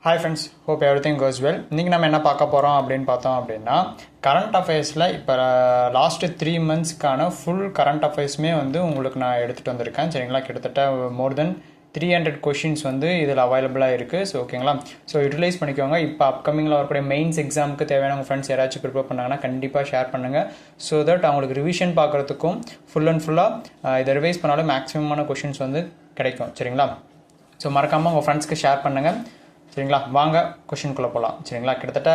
Hi friends, hope everything கோஸ் well. இன்றைக்கி நம்ம என்ன பார்க்க போகிறோம் அப்படின்னு பார்த்தோம் அப்படின்னா, கரண்ட் அஃபேர்ஸில் இப்போ லாஸ்ட்டு 3 மந்த்ஸ்க்கான ஃபுல் கரண்ட் அஃபேர்ஸுமே வந்து உங்களுக்கு நான் எடுத்துகிட்டு வந்திருக்கேன். சரிங்களா, கிட்டத்தட்ட மோர் தென் 300 கொஷின்ஸ் வந்து இதில் அவைலபிளாக இருக்குது. ஸோ ஓகேங்களா, ஸோ யூட்டிலைஸ் பண்ணிக்கோங்க. இப்போ அப்கமிங்கில் வரக்கூடிய மெயின்ஸ் எக்ஸாமுக்கு தேவையான உங்கள் ஃப்ரெண்ட்ஸ் யாராச்சும் ப்ரிப்பேர் பண்ணாங்கன்னா கண்டிப்பாக ஷேர் பண்ணுங்கள். ஸோ தட் அவங்களுக்கு ரிவிஷன் பார்க்குறதுக்கும் ஃபுல் அண்ட் ஃபுல்லாக இதை ரிவைஸ் பண்ணாலும் மேக்ஸிமமான கொஷின்ஸ் வந்து கிடைக்கும். சரிங்களா, ஸோ மறக்காமல் உங்கள் ஃப்ரெண்ட்ஸ்க்கு ஷேர் பண்ணுங்கள். சரிங்களா, வாங்க கொஷின்குள்ளே போகலாம். சரிங்களா, கிட்டத்தட்ட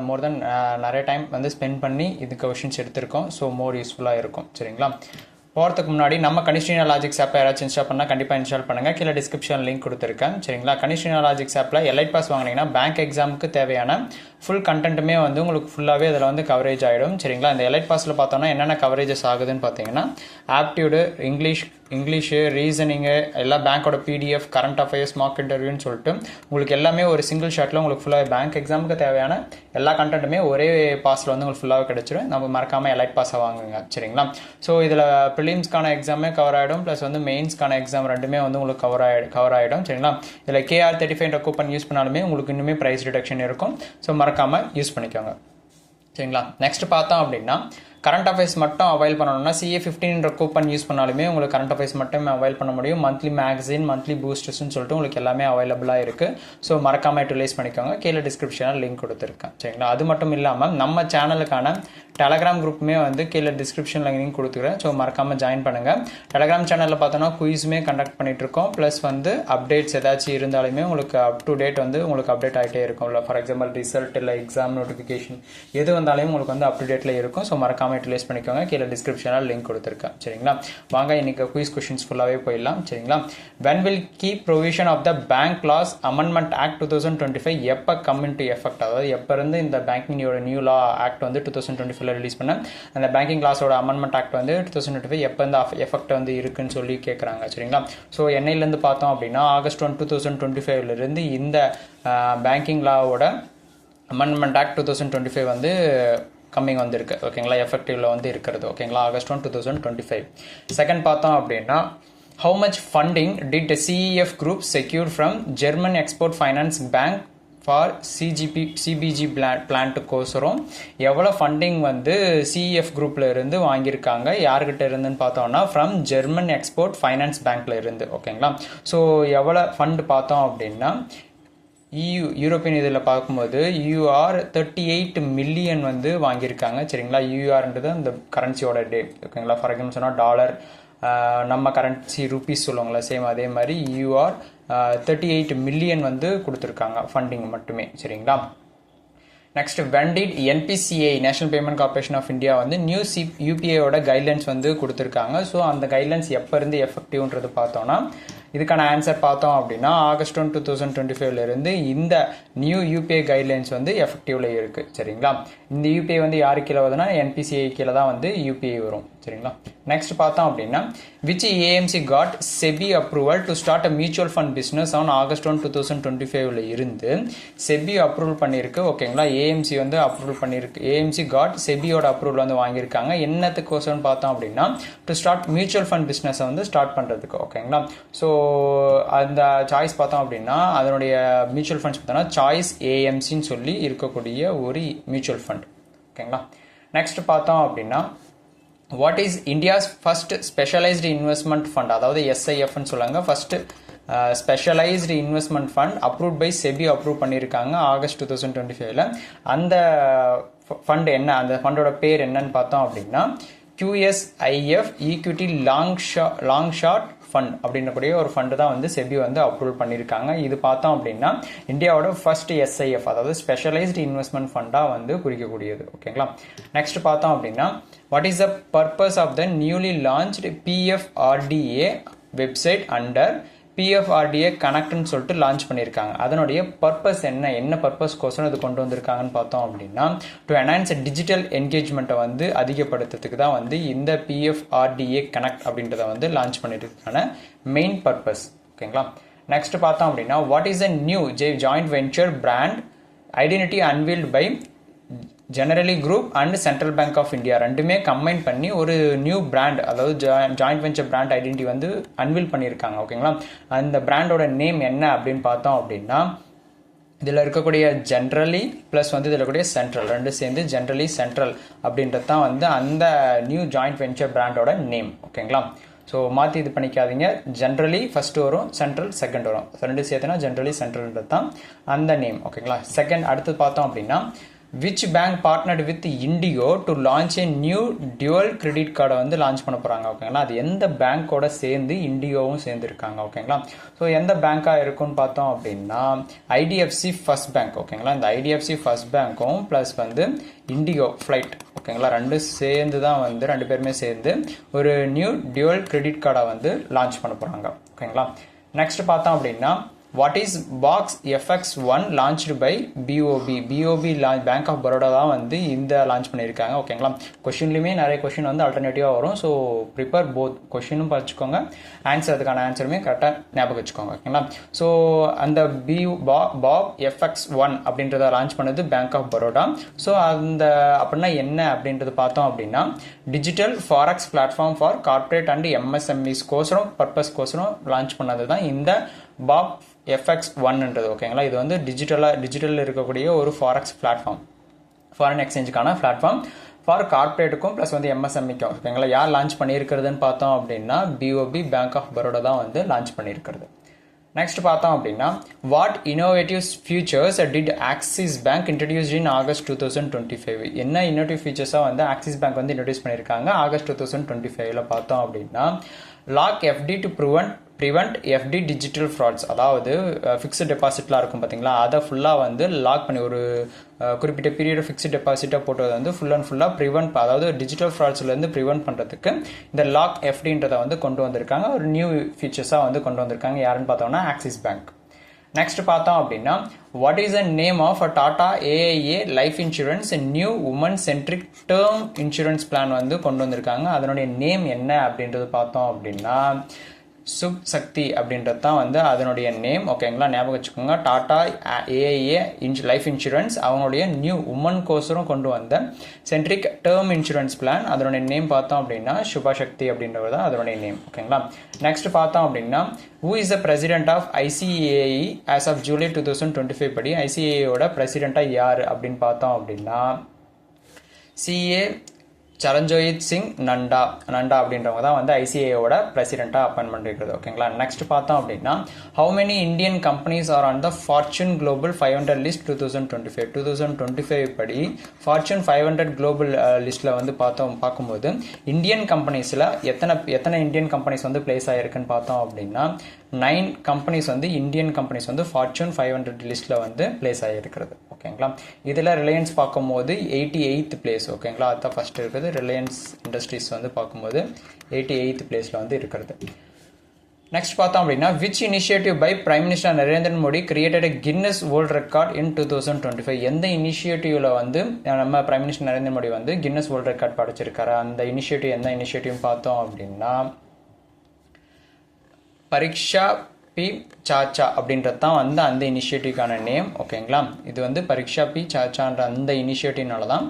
மோர் தென் நிறைய டைம் வந்து ஸ்பெண்ட் பண்ணி இதுக்கு கொஷின்ஸ் எடுத்திருக்கோம். ஸோ மோர் யூஸ்ஃபுல்லாக இருக்கும். சரிங்களா, போகிறதுக்கு முன்னாடி நம்ம கனிஷ்டினா லாஜிக்ஸ் ஆப்பை யாராச்சும் இன்ஸ்டால் பண்ணால் கண்டிப்பாக இன்ஸ்டால் பண்ணுங்கள். கீழே டிஸ்கிரிப்ஷன் லிங்க் கொடுத்துருக்கேன். சரிங்களா, கனிஷ்டினா லாஜிக்ஸ் ஆப்பில் எலைட் பாஸ் வாங்கினீங்கன்னா பேங்க் எக்ஸாமுக்கு தேவையான ஃபுல் கண்டென்ட்டுமே வந்து உங்களுக்கு ஃபுல்லாகவே அதில் வந்து கவரேஜ் ஆகிடும். சரிங்களா, இந்த எலைட் பாஸில் பார்த்தோன்னா என்னென்ன கவரேஜஸ் ஆகுதுன்னு பார்த்தீங்கன்னா, ஆப்டியூடு, இங்கிலீஷு, ரீசனிங்கு, எல்லா பேங்க்கோட பிடிஎஃப், கரண்ட் அஃபேர்ஸ், மார்க் இன்டர்வியூன்னு சொல்லிட்டு உங்களுக்கு எல்லாமே ஒரு சிங்கிள் ஷாட்டில் உங்களுக்கு ஃபுல்லாக பேங்க் எக்ஸாமுக்கு தேவையான எல்லா கண்டென்ட்டுமே ஒரே பாஸில் வந்து உங்களுக்கு ஃபுல்லாகவே கிடச்சிடும். நம்ம மறக்காமல் எலைட் பாஸை வாங்குங்க. சரிங்களா, ஸோ இதில் ப்ரிலிம்ஸ்க்கான எக்ஸாமே கவர் ஆகிடும், ப்ளஸ் வந்து மெயின்ஸ்க்கான எக்ஸாம் ரெண்டுமே வந்து உங்களுக்கு கவர் ஆகிடும். சரிங்களா, இதில் KR35 கூப்பன் யூஸ் பண்ணாலுமே உங்களுக்கு இன்னுமே ப்ரைஸ் ரிடக்ஷன் இருக்கும். ஸோ மறக்காமல் யூஸ் பண்ணிக்கோங்க. சரிங்களா, நெக்ஸ்ட் பார்த்தோம் அப்படின்னா, கரண்ட் அஃபேர்ஸ் மட்டும் அவைல் பண்ணணும்னா CA15 கூப்பன் யூஸ் பண்ணாலுமே உங்களுக்கு கரண்ட் அஃபேர்ஸ் மட்டும் அவைல் பண்ண முடியும். மந்த்லி மேகசின், மந்த்லி பூஸ்டர்ஸ்னு சொல்லிட்டு உங்களுக்கு எல்லாமே அவைலபிளாக இருக்குது. ஸோ மறக்காமல் யூட்டிலைஸ் பண்ணிக்கோங்க. கீழே டிஸ்கிரிப்ஷனில் லிங்க் கொடுத்துருக்கேன். சரிங்களா, அது மட்டும் இல்லாமல் நம்ம சேனலுக்கான டெலகிராம் குரூப்புமே வந்து கீழே டிஸ்கிரிப்ஷனில் லிங்க் கொடுத்துக்கிறேன். ஸோ மறக்காமல் ஜாயின் பண்ணுங்கள். டெலகிராம் சேனலில் பார்த்தோன்னா குயிஸுமே கண்டக்ட் பண்ணிகிட்ருக்கோம். ப்ளஸ் வந்து அப்டேட்ஸ் ஏதாச்சும் இருந்தாலுமே உங்களுக்கு அப் டு டேட் வந்து உங்களுக்கு அப்டேட் ஆகிட்டே இருக்கும். இல்லை ஃபார் எக்ஸாம்பிள் ரிசல்ட், இல்லை எக்ஸாம் நோட்டிஃபிகேஷன் எது வந்தாலும் உங்களுக்கு வந்து அப் டு டேட்டில் இருக்கும். ஸோ மறக்காமல் யூட்டிலைஸ் பண்ணிக்கோங்க. கீழே டிஸ்கிரிப்ஷனில் லிங்க் கொடுத்துருக்கேன். சரிங்களா, வாங்க இன்னைக்கு குயிஸ் கொஷின்ஸ் ஃபுல்லாகவே போயிடலாம். சரிங்களா, when will key provision of the bank laws amendment act 2025 எப்போ கம் இன்டு எஃபெக்ட், அதாவது எப்போ இருந்து இந்த பேங்கிங்கோட நியூ லா ஆக்ட் வந்து 2025 ரிலீஸ் பண்ண அந்த பேங்கிங் லாஸோட அமெண்ட்மெண்ட் ஆக்ட் வந்து 2025 எப்போ இந்த எஃபெக்ட் வந்து இருக்குன்னு சொல்லி கேட்குறாங்க. சரிங்களா, ஸோ என்னையிலேருந்து பார்த்தோம் அப்படின்னா ஆகஸ்ட் 1, 2025 இந்த பேங்கிங் லாவோட அமெண்ட்மெண்ட் ஆக்ட் 2025 வந்து கம்மிங் வந்து இருக்கு. ஓகேங்களா, எஃபெக்டிவ்ல வந்து இருக்கிறது. ஓகேங்களா, ஆகஸ்ட் 1, 2025. செகண்ட் பார்த்தோம் அப்படின்னா, how much funding did the CEF group secure from German Export Finance Bank for CBG plant கோசரம் எவ்வளோ ஃபண்டிங் வந்து CEF குரூப்பில் இருந்து வாங்கியிருக்காங்க, யார்கிட்ட இருந்துன்னு பார்த்தோம்னா ஃப்ரம் ஜெர்மன் எக்ஸ்போர்ட் ஃபைனான்ஸ் பேங்க்ல இருந்து. ஓகேங்களா, ஸோ எவ்வளோ ஃபண்ட் பார்த்தோம் அப்படின்னா யூரோப்பியன் இதில் பார்க்கும்போது UR 38 மில்லியன் வந்து வாங்கியிருக்காங்க. சரிங்களா, URன்றது அந்த கரன்சியோட டேட். ஓகேங்களா, ஃபார் எக்ஸாம்பிள் சொன்னால் டாலர், நம்ம கரன்சி ருபீஸ் சொல்லுவாங்களா, சேம் அதே மாதிரி UR 38 மில்லியன் வந்து கொடுத்துருக்காங்க ஃபண்டிங் மட்டுமே. சரிங்களா, next when did NPCI national payment corporation of India வந்து நியூ UPIயோட கைட்லைன்ஸ் வந்து கொடுத்துருக்காங்க. ஸோ அந்த கைட்லைன்ஸ் எப்போ இருந்து எஃபெக்டிவ்ன்றது பார்த்தோன்னா இதுக்கான ஆன்சர் பார்த்தோம் அப்படின்னா ஆகஸ்ட் 1, 2025 இருந்து இந்த நியூ UPI கைட்லைன்ஸ் வந்து எஃபெக்டிவ்ல இருக்கு. சரிங்களா, இந்த UPI வந்து யாரு கீழே வருதுன்னா NPCI கீழே தான் வந்து UPI வரும். சரிங்களா, நெக்ஸ்ட் பார்த்தோம் அப்படின்னா which AMC got SEBI approval to start a mutual fund business on August 1, 2025 இருந்து SEBI அப்ரூவல் பண்ணியிருக்கு. ஓகேங்களா, AMC வந்து அப்ரூவல் பண்ணியிருக்கு. AMC got SEBIயோட அப்ரூவல் வந்து வாங்கியிருக்காங்க. என்னத்துக்கோசரம் பார்த்தோம் அப்படின்னா டு ஸ்டார்ட் மியூச்சுவல் ஃபண்ட் பிஸ்னஸை வந்து ஸ்டார்ட் பண்ணுறதுக்கு. ஓகேங்களா, ஸோ அந்த சாய்ஸ் பார்த்தோம் அப்படின்னா அதனுடைய மியூச்சுவல் ஃபண்ட்ஸ் பார்த்தோம்னா சாய்ஸ் AMCன்னு சொல்லி இருக்கக்கூடிய ஒரு மியூச்சுவல் ஃபண்ட். ஓகேங்களா, நெக்ஸ்ட் பார்த்தோம் அப்படின்னா what is India's first specialized investment fund, அதாவது SIFன்னு சொல்லுவாங்க. First specialized investment fund approved by SEBI approve பண்ணியிருக்காங்க ஆகஸ்ட் 2025. அந்த ஃபண்ட் என்ன, அந்த ஃபண்டோட பேர் என்னன்னு பார்த்தோம் அப்படின்னா QSIF equity long short fund அப்படின்றக்கூடிய ஒரு ஃபண்டு தான் வந்து SEBI வந்து அப்ரூவல் பண்ணியிருக்காங்க. இது பார்த்தோம் அப்படின்னா இந்தியாவோட ஃபர்ஸ்ட் SIF, அதாவது ஸ்பெஷலைஸ்டு இன்வெஸ்ட்மெண்ட் ஃபண்டாக வந்து குறிக்கக்கூடியது. ஓகேங்களா, நெக்ஸ்ட் பார்த்தோம் அப்படின்னா what is the purpose of the newly launched PFRDA website under PFRDA கனெக்ட்னு சொல்லிட்டு லான்ச் பண்ணியிருக்காங்க. அதனுடைய பர்பஸ் என்ன பர்பஸ்க்கோசரம் இது கொண்டு வந்திருக்காங்கன்னு பார்த்தோம் அப்படின்னா டு என்ஹான்ஸ் டிஜிட்டல் என்கேஜ்மெண்ட்டை வந்து அதிகப்படுத்துறதுக்கு தான் வந்து இந்த PFRDA கனெக்ட் அப்படின்றத வந்து லான்ச் பண்ணியிருக்கான மெயின் பர்பஸ். ஓகேங்களா, நெக்ஸ்ட் பார்த்தோம் அப்படின்னா what is a new joint venture brand identity unveiled by Generali group and central bank of India ரெண்டுமே கம்பைன் பண்ணி ஒரு நியூ பிராண்ட், அதாவது ஜாயிண்ட் வெஞ்சர் பிராண்ட் ஐடென்டிட்டி வந்து அன்வீல் பண்ணியிருக்காங்க. ஓகேங்களா, அந்த பிராண்டோட நேம் என்ன அப்படின்னு பார்த்தோம் அப்படின்னா இதில் இருக்கக்கூடிய ஜென்ரலி ப்ளஸ் வந்து இதில் இருக்கக்கூடிய சென்ட்ரல் ரெண்டு சேர்ந்து ஜென்ரலி சென்ட்ரல் அப்படின்றது தான் வந்து அந்த நியூ ஜாயிண்ட் வெஞ்சர் பிராண்டோட நேம். ஓகேங்களா? ஸோ மாற்றி இது பண்ணிக்காதீங்க. ஜென்ரலி ஃபஸ்ட்டு வரும், சென்ட்ரல் செகண்ட் வரும். ரெண்டு சேர்த்துனா ஜென்ரலி சென்ட்ரல்ன்றது தான் அந்த நேம். ஓகேங்களா? செகண்ட் அடுத்து பார்த்தோம் அப்படின்னா which bank partnered with Indigo to launch a new dual credit card வந்து லான்ச் பண்ண போகிறாங்க. ஓகேங்களா? அது எந்த பேங்க்கோட சேர்ந்து இண்டிகோவும் சேர்ந்து இருக்காங்க. ஓகேங்களா? ஸோ எந்த பேங்காக இருக்குன்னு பார்த்தோம் அப்படின்னா ஐடிஎஃப்சி ஃபர்ஸ்ட் பேங்க். ஓகேங்களா? இந்த ஐடிஎஃப்சி ஃபர்ஸ்ட் பேங்க்கும் ப்ளஸ் வந்து இண்டிகோ ஃப்ளைட். ஓகேங்களா? ரெண்டு சேர்ந்து தான் வந்து ரெண்டு பேருமே சேர்ந்து ஒரு நியூ டியூவல் கிரெடிட் கார்டை வந்து லான்ச் பண்ண போகிறாங்க. ஓகேங்களா? நெக்ஸ்ட் பார்த்தோம் அப்படின்னா what is box FX1 launched by BOB. Bank of Baroda தான் வந்து இந்த லான்ச் பண்ணியிருக்காங்க. ஓகேங்களா? கொஷின்லையுமே நிறைய கொஷின் வந்து ஆல்டர்னேட்டிவாக வரும். ஸோ ப்ரிப்பேர் போத் கொஷினும் படிச்சுக்கோங்க, அதுக்கான ஆன்சருமே கரெக்டாக ஞாபகம் வச்சுக்கோங்க. ஓகேங்களா? ஸோ அந்த பாப் FX1 அப்படின்றத லான்ச் பண்ணது பேங்க் ஆஃப் பரோடா. ஸோ அந்த அப்படின்னா என்ன அப்படின்றது பார்த்தோம் அப்படின்னா digital forex platform for corporate and MSMEs பர்பஸ்க்கோசரம் லான்ச் பண்ணது தான் இந்த பாப் FX1ன்றது. ஓகேங்களா? இது வந்து டிஜிட்டலில் இருக்கக்கூடிய ஒரு ஃபாரெக்ஸ் பிளாட்ஃபார்ம், ஃபாரின் எக்ஸ்சேஞ்சுக்கான பிளாட்ஃபார்ம் ஃபார் கார்பரேட்டுக்கும் ப்ளஸ் வந்து MSMEக்கும். ஓகேங்களா? யார் லான்ச் பண்ணியிருக்கிறதுன்னு பார்த்தோம் அப்படின்னா BOB பேங்க் ஆஃப் பரோடா தான் வந்து லான்ச் பண்ணியிருக்கிறது. நெக்ஸ்ட் பார்த்தோம் அப்படின்னா what innovative futures did Axis bank introduce in August 2025. என்ன இன்னோவேட்டிவ் ஃபியூச்சர்ஸாக வந்து ஆக்சிஸ் பேங்க் வந்து இன்ட்ரடியூஸ் பண்ணியிருக்காங்க ஆகஸ்ட் 2025ல பார்த்தோம் அப்படின்னா lock FD to prevent FD digital frauds. அதாவது ஃபிக்ஸ்டு டெபாசிட்லாம் இருக்கும் பார்த்தீங்களா, அதை ஃபுல்லாக வந்து லாக் பண்ணி ஒரு குறிப்பிட்ட பீரியட் ஃபிக்ஸ்டு டெபாசிட்டாக போட்டது வந்து ஃபுல் அண்ட் ஃபுல்லாக ப்ரிவெண்ட், அதாவது டிஜிட்டல் ஃப்ராட்ஸ்லேருந்து ப்ரிவெண்ட் பண்ணுறதுக்கு இந்த லாக் FDன்றதை வந்து கொண்டு வந்திருக்காங்க. ஒரு நியூ ஃபீச்சர்ஸாக வந்து கொண்டு வந்திருக்காங்க. யாருன்னு பார்த்தோம்னா ஆக்சிஸ் பேங்க். நெக்ஸ்ட் பார்த்தோம் அப்படின்னா what is the name of Tata AIA life insurance new woman centric term insurance plan வந்து கொண்டு வந்திருக்காங்க. அதனுடைய நேம் என்ன அப்படின்றது பார்த்தோம் அப்படின்னா சுப் சக்தி அப்படின்றது தான் வந்து அதனுடைய நேம். ஓகேங்களா? ஞாபகம் வச்சுக்கோங்க. டாடா AIA லைஃப் இன்சூரன்ஸ் அவங்களுடைய நியூ உமன் கோசரம் கொண்டு வந்த சென்ட்ரிக் டேர்ம் இன்சூரன்ஸ் பிளான், அதனுடைய நேம் பார்த்தோம் அப்படின்னா சுபா சக்தி அப்படின்றது தான் அதனுடைய நேம். ஓகேங்களா? நெக்ஸ்ட் பார்த்தோம் அப்படின்னா who is the president of ICAI as of July 2025 படி ICAIயோட பிரசிடென்ட்டாக யார் அப்படின்னு பார்த்தோம் அப்படின்னா CA சரண்ஜோயித் சிங் நண்டா அப்படின்றவங்க தான் வந்து ஐசிஏயோட பிரசிடென்ட்டாக அப்பாயின்மெண்ட் இருக்கிறது. ஓகேங்களா? நெக்ஸ்ட் பார்த்தோம் அப்படின்னா how many Indian companies are on the fortune global 500 list 2025 படி ஃபார்ச்சூன் 500 குளோபல் லிஸ்ட்டில் வந்து பார்க்கும்போது இந்தியன் கம்பெனிஸில் எத்தனை இந்தியன் கம்பெனிஸ் வந்து பிளேஸ் ஆகிருக்குன்னு பார்த்தோம் அப்படின்னா 9 கம்பெனிஸ் வந்து இந்தியன் கம்பெனிஸ் வந்து ஃபார்ச்சூன் 500 லிஸ்ட்டில் வந்து பிளேஸ் ஆகிருக்கிறது. ஓகேங்களா? இதில் ரிலையன்ஸ் பார்க்கும்போது 88th பிளேஸ். ஓகேங்களா? அதுதான் ஃபர்ஸ்ட் இருக்குது. ரிலையன்ஸ் இண்டஸ்ட்ரீஸ் வந்து பார்க்கும்போது 88th பிளேஸில் வந்து இருக்கிறது. நெக்ஸ்ட் பார்த்தோம் அப்படின்னா which initiative by prime minister Narendra Modi created Guinness world record in 2025. எந்த இனிஷியேட்டிவ்ல வந்து நம்ம பிரைம் மினிஸ்டர் நரேந்திர மோடி வந்து கின்னஸ் வேர்ல்ட் ரெக்கார்ட் படைச்சிருக்காரு? அந்த இனிஷியேட்டிவ் எந்த இனிஷியேட்டிவ் பார்த்தோம் அப்படின்னா பரீட்சா பி சாச்சா அப்படின்றது தான் வந்து அந்த இனிஷியேட்டிவ்க்கான நேம். ஓகேங்களா? இது வந்து பரீட்சா பி சாச்சான்ற அந்த இனிஷியேட்டிவ்னால தான்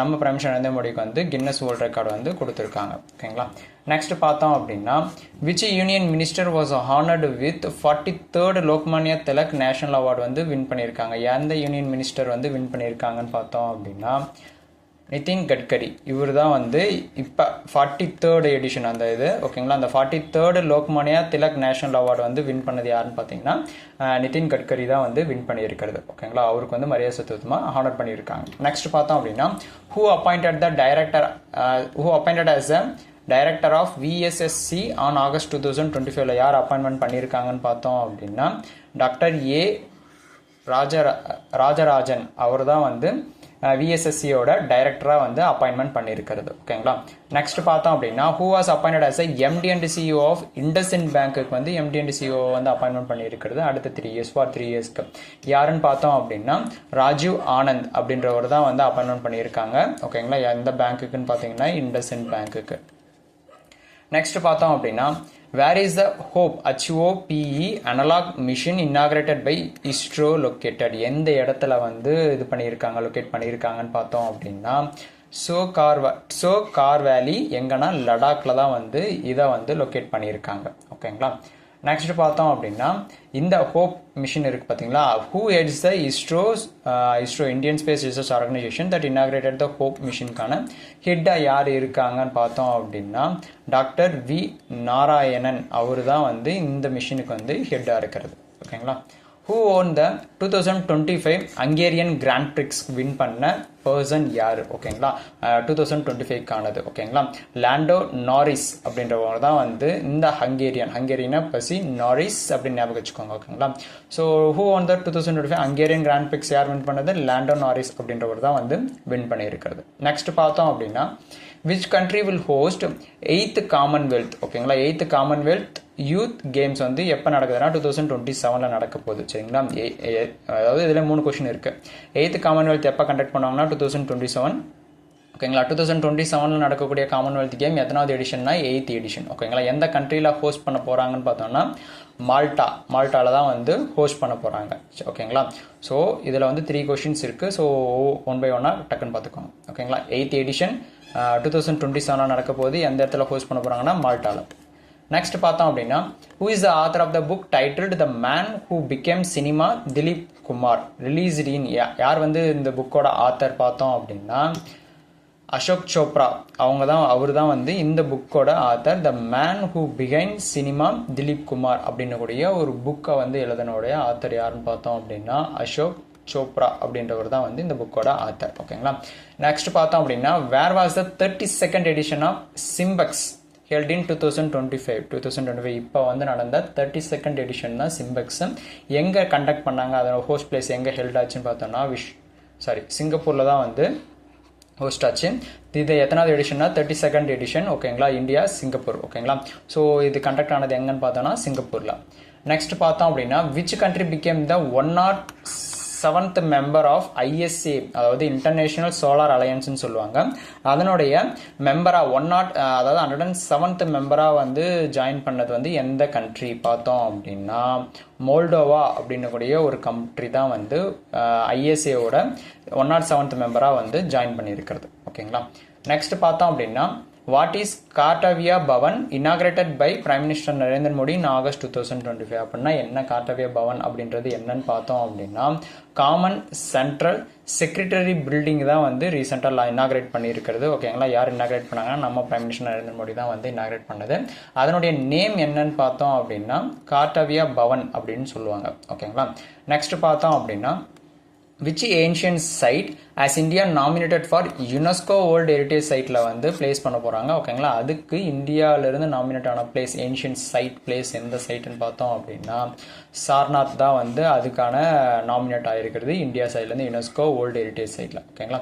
நம்ம பிரைம் மினிஸ்டர் நரேந்திர மோடிக்கு வந்து கின்னஸ் வேர்ல்ட் ரெக்கார்டு வந்து கொடுத்துருக்காங்க. ஓகேங்களா? நெக்ஸ்ட் பார்த்தோம் அப்படின்னா which union minister was honoured with 43rd Lokmanya Tilak national award வந்து வின் பண்ணியிருக்காங்க. எந்த யூனியன் மினிஸ்டர் வந்து வின் பண்ணியிருக்காங்கன்னு பார்த்தோம் அப்படின்னா நிதின் கட்கரி. இவர் தான் வந்து இப்போ 43rd எடிஷன் அந்த இது. ஓகேங்களா? அந்த 43rd Lokmanya Tilak national award வந்து வின் பண்ணது யாருன்னு பார்த்தீங்கன்னா நிதின் கட்கரி தான் வந்து வின் பண்ணியிருக்கிறது. ஓகேங்களா? அவருக்கு வந்து மரியாதை செலுத்தமாக ஹானர் பண்ணியிருக்காங்க. நெக்ஸ்ட் பார்த்தோம் அப்படின்னா who appointed as a director of VSSC on August 2025 யார் அப்பாயின்மெண்ட் பண்ணியிருக்காங்கன்னு பார்த்தோம் அப்படின்னா டாக்டர் A ராஜராஜன். அவர் தான் வந்து VSSCயோட டைரக்டராக வந்து அப்பாயின்மெண்ட் பண்ணியிருக்கிறது. ஓகேங்களா? நெக்ஸ்ட் பார்த்தோம் அப்படின்னா who was appointed as a MD and CEO of IndusInd பேங்க்குக்கு வந்து MD and CEO வந்து அப்பாயின்மெண்ட் பண்ணியிருக்கிறது அடுத்த 3 years ஃபார் 3 yearsக்கு. யாருன்னு பார்த்தோம் அப்படின்னா ராஜீவ் ஆனந்த் அப்படின்றவர் தான் வந்து அப்பாயின்மெண்ட் பண்ணியிருக்காங்க. ஓகேங்களா? எந்த பேங்க்குன்னு பார்த்தீங்கன்னா இண்டஸ்இண்ட் பேங்க்குக்கு. நெக்ஸ்ட் பார்த்தோம் அப்படின்னா where is the hope HOPE analog mission inaugurated by ISRO located. எந்த இடத்துல வந்து இது பண்ணியிருக்காங்க, லொக்கேட் பண்ணியிருக்காங்கன்னு பார்த்தோம் அப்படின்னா சோ கார் வேலி எங்கன்னா லடாக்ல தான் வந்து இதை வந்து லொக்கேட் பண்ணியிருக்காங்க. ஓகேங்களா? நெக்ஸ்ட் பார்த்தோம் அப்படின்னா இந்த ஹோப் மிஷன் இருக்கு பார்த்தீங்களா, who heads the ISRO Indian space research organisation that inaugurated the hope மிஷனுக்கான ஹெட்டாக யார் இருக்காங்கன்னு பார்த்தோம் அப்படின்னா டாக்டர் வி நாராயணன் அவர் தான் வந்து இந்த மிஷனுக்கு வந்து ஹெட்டாக இருக்கிறது. ஓகேங்களா. Who won the 2025 Hungarian grand prix win பண்ண பர்சன் யார்? ஓகேங்களா, 2025க்கானது. ஓகேங்களா, லாண்டோ நாரிஸ் அப்படின்றவங்க தான் வந்து இந்த ஹங்கேரியனை பசி நாரிஸ் அப்படின்னு ஞாபகம் வச்சுக்கோங்க. ஓகேங்களா. So who won the 2025 Hungarian grand prix யார் வின் பண்ணது? லாண்டோ நாரிஸ் அப்படின்றவர் தான் வந்து வின் பண்ணியிருக்கிறது. நெக்ஸ்ட் பார்த்தோம் அப்படின்னா which country will host 8th Commonwealth? ஓகேங்களா, 8th காமன்வெல்த் யூத் கேம்ஸ் வந்து எப்போ நடக்குதுன்னா 2027 நடக்க போகுது. சரிங்களா. அதாவது இதில் 3 கொஸ்டின் இருக்கு. 8th காமன்வெல்த் எப்போ கண்டக்ட் பண்ணுவாங்கன்னா 2027. ஓகேங்களா. 2027 நடக்கக்கூடிய காமன்வெல்த் கேம் எத்தனாவது எடிஷன்னா 8th எடிஷன். ஓகேங்களா. எந்த கண்ட்ரியில் ஹோஸ்ட் பண்ண போகிறாங்கன்னு பார்த்தோம்னா மால்டாவில் தான் வந்து ஹோஸ்ட் பண்ண போகிறாங்க. ஓகேங்களா. ஸோ இதில் வந்து 3 கொஸ்டின்ஸ் இருக்குது. ஸோ 1 by 1 டக்குன்னு பார்த்துக்கோங்க. ஓகேங்களா. 8th எடிஷன் 2027 நடக்க போது எந்த இடத்துல ஹோஸ்ட் பண்ண போகிறாங்கன்னா மால்டாவில். நெக்ஸ்ட் பார்த்தோம் அப்படின்னா who is the author of the book titled the man who became cinema Dilip Kumar released in, யார் வந்து இந்த புக்கோட ஆத்தர் பார்த்தோம் அப்படின்னா அசோக் சோப்ரா. அவர் தான் வந்து இந்த புக்கோட author. The man who became cinema Dilip Kumar அப்படின்னு கூடிய ஒரு புக்கை வந்து எழுதனுடைய ஆத்தர் யாருன்னு பார்த்தோம் அப்படின்னா அசோக் சோப்ரா அப்படின்றவர் தான் வந்து இந்த புக்கோட ஆத்தர். ஓகேங்களா. நெக்ஸ்ட் பார்த்தோம் அப்படின்னா where was the 32nd edition of SIMBEX held in 2025 இப்போ வந்து நடந்த 32nd எடிஷன் தான் சிம்பெக்ஸ். எங்கே கண்டக்ட் பண்ணாங்க, அதோட ஹோஸ்ட் பிளேஸ் எங்கே ஹெல்ட் ஆச்சுன்னு பார்த்தோம்னா சிங்கப்பூரில் தான் வந்து ஹோஸ்ட் ஆச்சு. இது எத்தனாவது எடிஷன்னா 32nd எடிஷன். ஓகேங்களா. India Singapore. ஓகேங்களா. ஸோ இது கண்டக்ட் ஆனது எங்கன்னு பார்த்தோம்னா சிங்கப்பூரில். நெக்ஸ்ட் பார்த்தோம் அப்படின்னா which country became the 107th member of ISA, அதாவது இன்டர்நேஷனல் சோலார் அலையன்ஸ்னு சொல்லுவாங்க. அதனுடைய மெம்பராக 107th மெம்பராக வந்து ஜாயின் பண்ணது வந்து எந்த கண்ட்ரி பார்த்தோம் அப்படின்னா மோல்டோவா அப்படின்னு கூடிய ஒரு கண்ட்ரி தான் வந்து ISAவோட 107th மெம்பராக வந்து ஜாயின் பண்ணியிருக்கிறது. ஓகேங்களா. நெக்ஸ்ட் பார்த்தோம் அப்படின்னா what is Kartavya Bhavan inaugurated by prime minister Narendra Modi in August 2025? அப்படின்னா என்ன கார்டவியா பவன் அப்படின்றது என்னன்னு பார்த்தோம் அப்படின்னா காமன் சென்ட்ரல் செக்ரட்டரி பில்டிங் தான் வந்து ரீசெண்டாக இனாகிரேட் பண்ணியிருக்கிறது. ஓகேங்களா. யார் இனாகிரேட் பண்ணாங்கன்னா நம்ம பிரைம் மினிஸ்டர் நரேந்திர மோடி தான் வந்து இனாகிரேட் பண்ணது. அதனுடைய நேம் என்னன்னு பார்த்தோம் அப்படின்னா கார்டவியா பவன் அப்படின்னு சொல்லுவாங்க. ஓகேங்களா. நெக்ஸ்ட் பார்த்தோம் அப்படின்னா which ancient site as India nominated for UNESCO World Heritage Siteல வந்து பிளேஸ் பண்ண போகிறாங்க. ஓகேங்களா. அதுக்கு இந்தியாவிலிருந்து நாமினேட் ஆன பிளேஸ் ஏன்ஷியன்ட் பிளேஸ் எந்த சைட்டுன்னு பார்த்தோம் அப்படின்னா சார்நாத் தான் வந்து அதுக்கான நாமினேட் ஆகிருக்கிறது இந்தியா சைட்லேருந்து யுனெஸ்கோ வேர்ல்டு ஹெரிட்டேஜ் சைட்டில். ஓகேங்களா.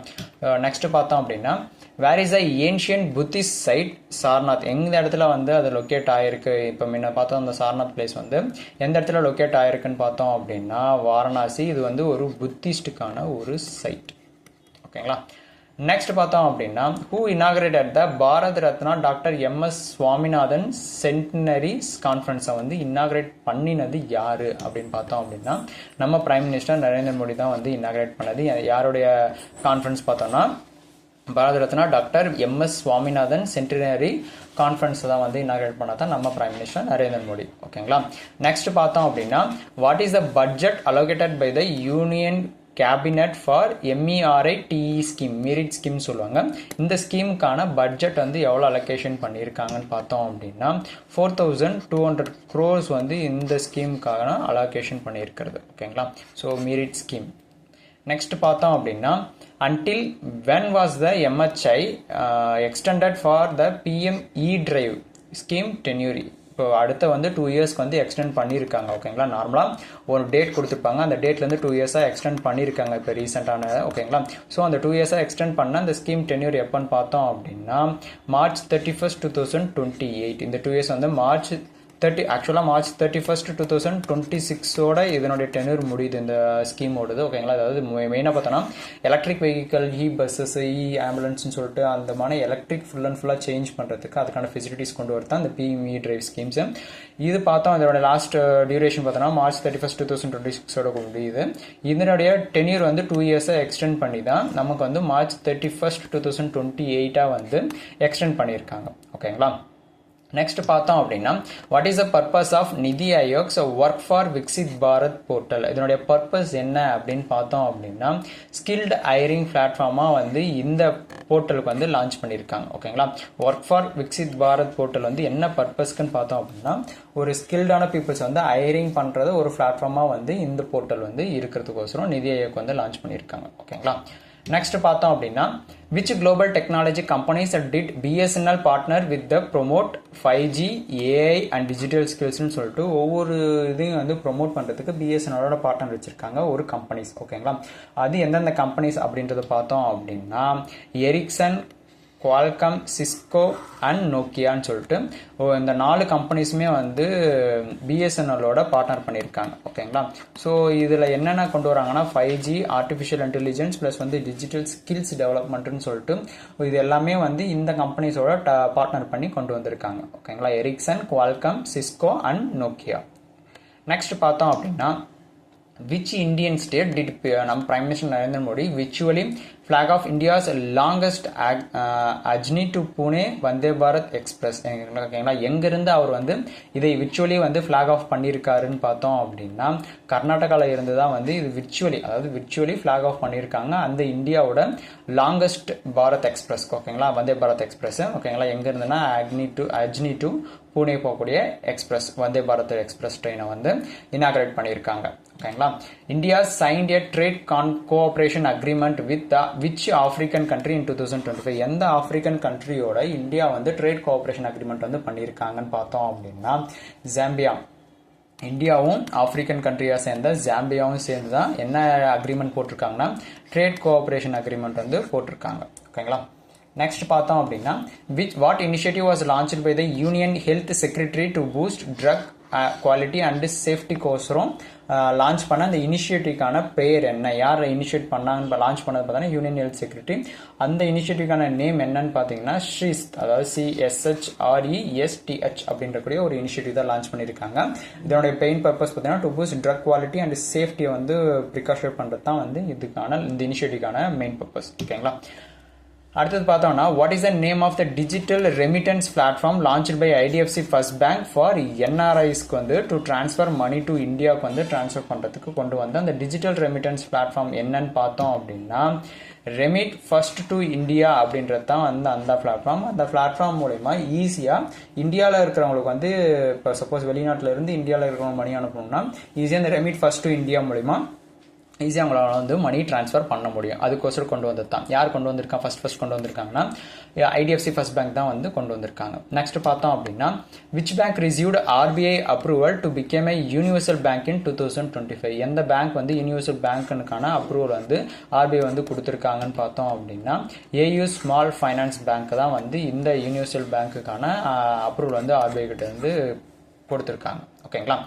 நெக்ஸ்ட் பார்த்தோம் அப்படின்னா where is the ancient Buddhist site Sarnath, எந்த இடத்துல வந்து அது லொக்கேட் ஆகிருக்கு? இப்போ முன்ன பார்த்தோம் அந்த சார்நாத் பிளேஸ் வந்து எந்த இடத்துல லொக்கேட் ஆகிருக்குன்னு பார்த்தோம் அப்படின்னா வாரணாசி. இது வந்து ஒரு புத்திஸ்டுக்கான ஒரு சைட். ஓகேங்களா. நெக்ஸ்ட் பார்த்தோம் அப்படின்னா who inaugurated the Bharat Ratna doctor MS Swaminathan centenary கான்ஃபரன்ஸை வந்து இனாகிரேட் பண்ணினது யாரு அப்படின்னு பார்த்தோம் அப்படின்னா நம்ம பிரைம் மினிஸ்டர் நரேந்திர மோடி தான் வந்து இனாகிரேட் பண்ணது. யாருடைய கான்ஃபரன்ஸ் பார்த்தோம்னா Bharat Ratna doctor MS Swaminathan centenary conference தான் வந்து இனாகிரேட் பண்ணதான் நம்ம பிரைம் மினிஸ்டர் நரேந்திர மோடி. ஓகேங்களா. நெக்ஸ்ட் பார்த்தோம் அப்படின்னா what is the budget allocated by the union cabinet for MERITE scheme, merit scheme சொல்லுவாங்க. இந்த ஸ்கீமுக்கான பட்ஜெட் வந்து எவ்வளோ அலோகேஷன் பண்ணியிருக்காங்கன்னு பார்த்தோம் அப்படின்னா 4200 crores வந்து இந்த ஸ்கீமுக்கான அலோகேஷன் பண்ணியிருக்கிறது. ஓகேங்களா. So merit scheme. நெக்ஸ்ட் பார்த்தோம் அப்படின்னா until when was the MHI extended for the PM E-Drive scheme tenure? இப்போ அடுத்த வந்து 2 இயர்ஸ்க்கு வந்து எக்ஸ்டெண்ட் பண்ணியிருக்காங்க. ஓகேங்களா. நார்மலாக ஒரு டேட் கொடுத்துருப்பாங்க, அந்த டேட்லேருந்து 2 இயர்ஸாக எக்ஸ்டெண்ட் பண்ணியிருக்காங்க இப்போ ரீசெண்டான. ஓகேங்களா. ஸோ அந்த 2 இயர்ஸாக எக்ஸ்டெண்ட் பண்ண அந்த ஸ்கீம் டென்யூர் எப்போன்னு பார்த்தோம் அப்படின்னா March 31st 2028. இந்த 2 இயர்ஸ் வந்து March 31st 2026 இதனுடைய டென்யூர் முடியுது இந்த ஸ்கீமோடது. ஓகேங்களா. அதாவது மெயினாக பார்த்தோன்னா எலக்ட்ரிக் வெஹிக்கல், பஸ்ஸஸ், ஆம்புலன்ஸ்னு சொல்லிட்டு அந்த மாதிரி எலக்ட்ரிக் ஃபுல் அண்ட் ஃபுல்லாக சேஞ்ச் பண்ணுறதுக்கு அதுக்கான ஃபெசிலிட்டிஸ் கொண்டு வரதான் இந்த PM E-Drive ஸ்கீம்ஸ். இது பார்த்தோம் இதோட லாஸ்ட் டியூரேஷன் பார்த்தோன்னா March 31st 2026 முடியுது. இதனுடைய டென்யூர் வந்து 2 இயர்ஸாக எக்ஸ்டெண்ட் பண்ணி தான் நமக்கு வந்து March 31st 2028 வந்து எக்ஸ்டெண்ட் பண்ணியிருக்காங்க. ஓகேங்களா. நெக்ஸ்ட் பார்த்தோம் அப்படின்னா what is the purpose of NITI Aayog's work for Viksit Bharat portal. இதனுடைய பர்பஸ் என்ன அப்படின்னு பார்த்தோம் அப்படின்னா ஸ்கில்டு ஹைரிங் பிளாட்ஃபார்மாக வந்து இந்த போர்ட்டலுக்கு வந்து லான்ச் பண்ணியிருக்காங்க. ஓகேங்களா, work for Viksit Bharat portal வந்து என்ன பர்பஸ்க்குன்னு பார்த்தோம் அப்படின்னா ஒரு ஸ்கில்டான பீப்புள்ஸ் வந்து ஹைரிங் பண்ணுறது ஒரு பிளாட்ஃபார்மாக வந்து இந்த போர்ட்டல் வந்து இருக்கிறதுக்கோசரம் நிதி ஆயோக் வந்து லான்ச் பண்ணியிருக்காங்க. ஓகேங்களா, நெக்ஸ்ட் பார்த்தோம் அப்படின்னா which global technology companies did BSNL partner with the promote 5G AI and digital skills னு சொல்லிட்டு ஒவ்வொரு இதையும் வந்து ப்ரொமோட் பண்ணுறதுக்கு பிஎஸ்என்எலோட பார்ட்னர் வச்சுருக்காங்க ஒரு கம்பெனிஸ். ஓகேங்களா, அது எந்தெந்த கம்பெனிஸ் அப்படின்றத பார்த்தோம் அப்படின்னா எரிக்சன், குவால்காம், சிஸ்கோ அண்ட் நோக்கியான்னு சொல்லிட்டு இந்த 4 கம்பெனிஸுமே வந்து பிஎஸ்என்எலோட பார்ட்னர் பண்ணியிருக்காங்க. ஓகேங்களா, ஸோ இதில் என்னென்ன கொண்டு வராங்கன்னா 5G, ஆர்டிஃபிஷியல் இன்டெலிஜென்ஸ் ப்ளஸ் வந்து டிஜிட்டல் ஸ்கில்ஸ் டெவலப்மெண்ட்னு சொல்லிட்டு இது எல்லாமே வந்து இந்த கம்பெனிஸோட பார்ட்னர் பண்ணி கொண்டு வந்திருக்காங்க. ஓகேங்களா, Ericsson, Qualcomm, Cisco and Nokia. Next பார்த்தோம் அப்படின்னா which Indian state did நம்ம Prime Minister Narendra Modi virtually flag of India's longest Ajni to Pune Vande Bharat Express. ஓகேங்களா, எங்கிருந்து அவர் வந்து இதை விர்ச்சுவலி வந்து ஃபிளாக் ஆஃப் பண்ணியிருக்காருன்னு பார்த்தோம் அப்படின்னா கர்நாடகாவில் இருந்து தான் வந்து இது விர்ச்சுவலி ஃபிளாக் ஆஃப் பண்ணியிருக்காங்க அந்த இந்தியாவோட லாங்கஸ்ட் பாரத் எக்ஸ்பிரஸ். ஓகேங்களா, வந்தே பாரத் எக்ஸ்பிரஸ். ஓகேங்களா, எங்க இருந்துன்னா அஜ்னி டு பூனே போகக்கூடிய எக்ஸ்பிரஸ் வந்தே பாரத் எக்ஸ்பிரஸ் ட்ரெயினை வந்து இனாகிரேட் பண்ணியிருக்காங்க. ஓகேங்களா, India signed a trade cooperation agreement with which African country in 2025. எந்த ஆப்பிரிக்கன் கண்ட்ரியோட இந்தியா வந்து ட்ரேட் கோஆபரேஷன் அக்ரிமெண்ட் வந்து பண்ணியிருக்காங்கன்னு பார்த்தோம் அப்படின்னா ஜாம்பியா. இந்தியாவும் ஆப்பிரிக்கன் கண்ட்ரியாக சேர்ந்த ஜாம்பியாவும் சேர்ந்து தான் என்ன அக்ரிமெண்ட் போட்டிருக்காங்கன்னா ட்ரேட் கோஆபரேஷன் அக்ரிமெண்ட் வந்து போட்டிருக்காங்க. ஓகேங்களா, நெக்ஸ்ட் பார்த்தோம் அப்படின்னா what initiative was launched by the union health secretary to boost drug quality and சேஃப்டிக்கோசரம் லான்ச் பண்ண அந்த இனிஷியேட்டிவ்க்கான பெயர் என்ன, யார் இனிஷியேட் பண்ணாங்கன்னு லான்ச் பண்ணது பார்த்தீங்கன்னா யூனியன் ஹெல்த் செக்ரட்டரி. அந்த இனிஷியேட்டிவ்க்கான நேம் என்னன்னு பார்த்தீங்கன்னா ஸ்ரீஸ்த், அதாவது CSHRESTH அப்படின்றக்கூடிய ஒரு இனிஷியேட்டிவ் தான் லான்ச் பண்ணியிருக்காங்க. இதனுடைய பெயின் பர்பஸ் பார்த்தீங்கன்னா to boost drug quality and சேஃப்டியை வந்து ப்ரிகாஷன் பண்ணுறது தான் வந்து இந்த இனிஷியேட்டிவ்க்கான மெயின் பர்பஸ். ஓகேங்களா, அடுத்தது பார்த்தோம்னா what is the name of the digital remittance platform launched by IDFC first bank for என்ஆர்ஐஸ்க்கு வந்து டு டிரான்ஸ்ஃபர் மணி டு இந்தியாவுக்கு வந்து டிரான்ஸ்ஃபர் பண்ணுறதுக்கு கொண்டு வந்து அந்த டிஜிட்டல் ரெமிட்டன்ஸ் பிளாட்ஃபார்ம் என்னன்னு பார்த்தோம் அப்படின்னா ரெமிட் ஃபர்ஸ்ட் டு இந்தியா அப்படின்றது தான் வந்து அந்த பிளாட்ஃபார்ம். அந்த பிளாட்ஃபார்ம் மூலமா ஈஸியாக இந்தியாவில் இருக்கிறவங்களுக்கு வந்து இப்போ சப்போஸ் வெளிநாட்டில் இருந்து இந்தியாவில் இருக்கிறவங்க மணி அனுப்பணும்னா ஈஸியாக இந்த ரெமிட் ஃபர்ஸ்ட் டு இந்தியா மூலிமா ஈஸியாக அவங்களால வந்து மணி ட்ரான்ஸ்ஃபர் பண்ண முடியும். அதுக்கோசரம் கொண்டு வந்தது தான். யார் கொண்டு வந்திருக்கா ஃபர்ஸ்ட் கொண்டு வந்திருக்காங்கன்னா ஐடிஎஃப்சி ஃபர்ஸ்ட் பேங்க் தான் வந்து கொண்டு வந்திருக்காங்க. நெக்ஸ்ட் பார்த்தோம் அப்படின்னா which bank received RBI approval to became A universal bank இன் 2025. எந்த பேங்க் வந்து யூனிவர்சல் பேங்க்குக்கான அப்ரூவல் வந்து ஆர்பிஐ வந்து கொடுத்துருக்காங்கன்னு பார்த்தோம் அப்படின்னா ஏயு ஸ்மால் ஃபைனான்ஸ் பேங்க் தான் வந்து இந்த யூனிவர்சல் பேங்க்குக்கான அப்ரூவல் வந்து ஆர்பிஐ கிட்ட வந்து கொடுத்துருக்காங்க. ஓகேங்களா,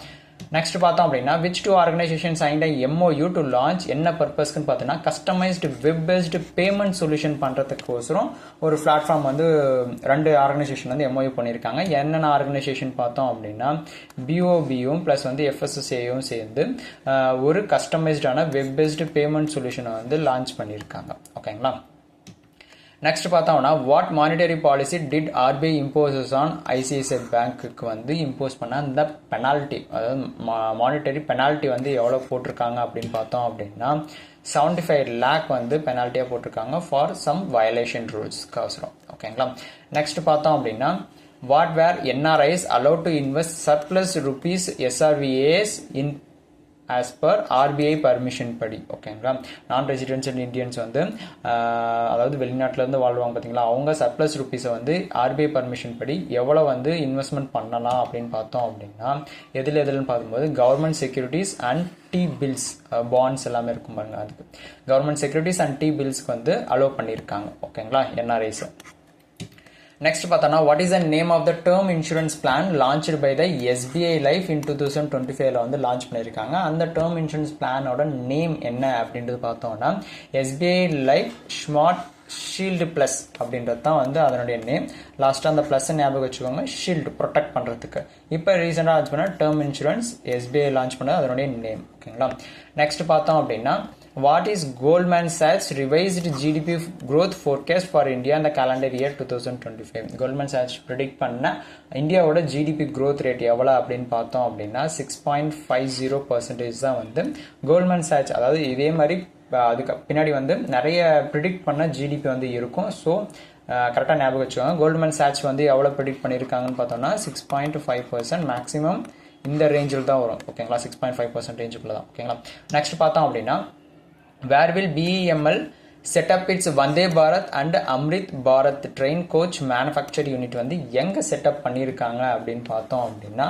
நெக்ஸ்ட் பார்த்தோம் அப்படின்னா which two organisation signed MOU to launch என்ன பர்பஸ்க்குன்னு பார்த்தீங்கன்னா customised web based payment solution பண்ணுறதுக்கோசரம் ஒரு பிளாட்ஃபார்ம் வந்து 2 ஆர்கனைசேஷன் வந்து MOU பண்ணியிருக்காங்க. என்னென்ன ஆர்கனைசேஷன் பார்த்தோம் அப்படின்னா BOBயும் ப்ளஸ் வந்து FSSAயும் சேர்ந்து ஒரு கஸ்டமைஸ்டான வெப் பேஸ்டு பேமெண்ட் சொல்யூஷனை வந்து லான்ச் பண்ணியிருக்காங்க. ஓகேங்களா, நெக்ஸ்ட் பார்த்தோம்னா what monetary policy did RBI imposes on ICICI பேங்க்குக்கு வந்து இம்போஸ் பண்ண அந்த பெனால்ட்டி, அதாவது மானிட்டரி பெனால்ட்டி வந்து எவ்வளோ போட்டிருக்காங்க அப்படின்னு பார்த்தோம் அப்படின்னா 75 lakh வந்து பெனால்ட்டியாக போட்டிருக்காங்க ஃபார் சம் வயலேஷன் ரூல்ஸ்க்கு அவசரம். ஓகேங்களா, நெக்ஸ்ட் பார்த்தோம் அப்படின்னா what were NRIs allowed to invest surplus rupees SRVAs in as per RBI permission படி. ஓகேங்களா, நான் ரெசிடென்ஷியல் இந்தியன்ஸ் வந்து அதாவது வெளிநாட்டிலேருந்து வாழ்வாங்க பார்த்தீங்களா, அவங்க சர்ப்ளஸ் ருப்பீஸை வந்து RBI பர்மிஷன் படி எவ்வளோ வந்து இன்வெஸ்ட்மெண்ட் பண்ணலாம் அப்படின்னு பார்த்தோம் அப்படின்னா எதுன்னு பார்க்கும்போது government securities and T-bills bonds எல்லாமே இருக்கும் பாருங்க, அதுக்கு கவர்மெண்ட் செக்யூரிட்டிஸ் அண்ட் T-billsக்கு வந்து அலோவ் பண்ணியிருக்காங்க. ஓகேங்களா, NRIs. நெக்ஸ்ட் பார்த்தோம்னா what is the name of the term insurance plan launched by the SBI life in 2025 வந்து லான்ச் பண்ணியிருக்காங்க. அந்த டேர்ம் இன்சூரன்ஸ் பிளானோட நேம் என்ன அப்படின்றது பார்த்தோம்னா SBI life smart shield plus அப்படின்றது தான் வந்து அதனுடைய நேம். லாஸ்ட்டாக அந்த ப்ளஸ் ஞாபகம் வச்சுக்கோங்க, ஷீல்டு ப்ரொடெக்ட் பண்ணுறதுக்கு. இப்போ ரீசெண்டாக லான்ச் பண்ண டேர்ம் இன்சூரன்ஸ் SBI லான்ச் பண்ணது அதனுடைய நேம். ஓகேங்களா, நெக்ஸ்ட் பார்த்தோம் அப்படின்னா What is Goldman Sachs revised GDP growth forecast for India in the calendar year 2025? Goldman Sachs predict பண்ண இந்தியாவோட GDP growth rate எவ்வளவு அப்படின்னு பார்த்தோம் அப்படின்னா 6.50% தான் வந்து கோல்ட்மேன் சாட்ச், அதாவது இதே மாதிரி அதுக்கு பின்னாடி வந்து நிறைய ப்ரிடிக்ட் பண்ண ஜிடிபி வந்து இருக்கும். ஸோ கரெக்டாக ஞாபகம் வச்சுக்கோங்க. கோல்ட்மேன் சாட்ச் வந்து எவ்வளோ ப்ரிடிக்ட் பண்ணியிருக்காங்கன்னு பார்த்தோம்னா 6.5%, மேக்ஸிமம் இந்த ரேஞ்சில் தான் வரும். ஓகேங்களா, 6.5% ரேஞ்சுக்குள்ள தான். ஓகேங்களா, நெக்ஸ்ட் பார்த்தோம் அப்படின்னா where will BEML set up its Vande Bharat and Amrit Bharat train coach manufacture unit வந்து எங்கே செட்டப் பண்ணியிருக்காங்க அப்படின்னு பார்த்தோம் அப்படின்னா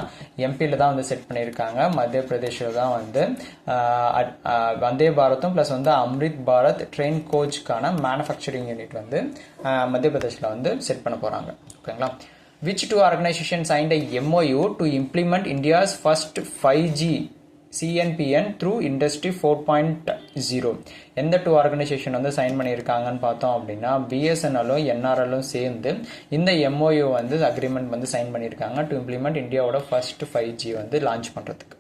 எம்பியில் தான் வந்து செட் பண்ணியிருக்காங்க. மத்திய பிரதேஷில் தான் வந்து வந்தே பாரத்தும் ப்ளஸ் வந்து அம்ரித் பாரத் ட்ரெயின் கோச்சுக்கான மேனுஃபேக்சரிங் யூனிட் வந்து மத்திய பிரதேஷில் வந்து செட் பண்ண போகிறாங்க. ஓகேங்களா, which two organizations signed a MOU to implement India's first 5G CNPN through Industry 4.0? எந்த டூ ஆர்கனைசேஷன் வந்து சைன் பண்ணியிருக்காங்கன்னு பார்த்தோம் அப்படின்னா பிஎஸ்என்எல்லும் என்ஆர்எல்லும் சேர்ந்து இந்த MOU வந்து அக்ரிமெண்ட் வந்து சைன் பண்ணியிருக்காங்க டு இம்ப்ளிமெண்ட் இந்தியாவோட ஃபர்ஸ்ட் 5G வந்து லான்ச் பண்ணுறதுக்கு.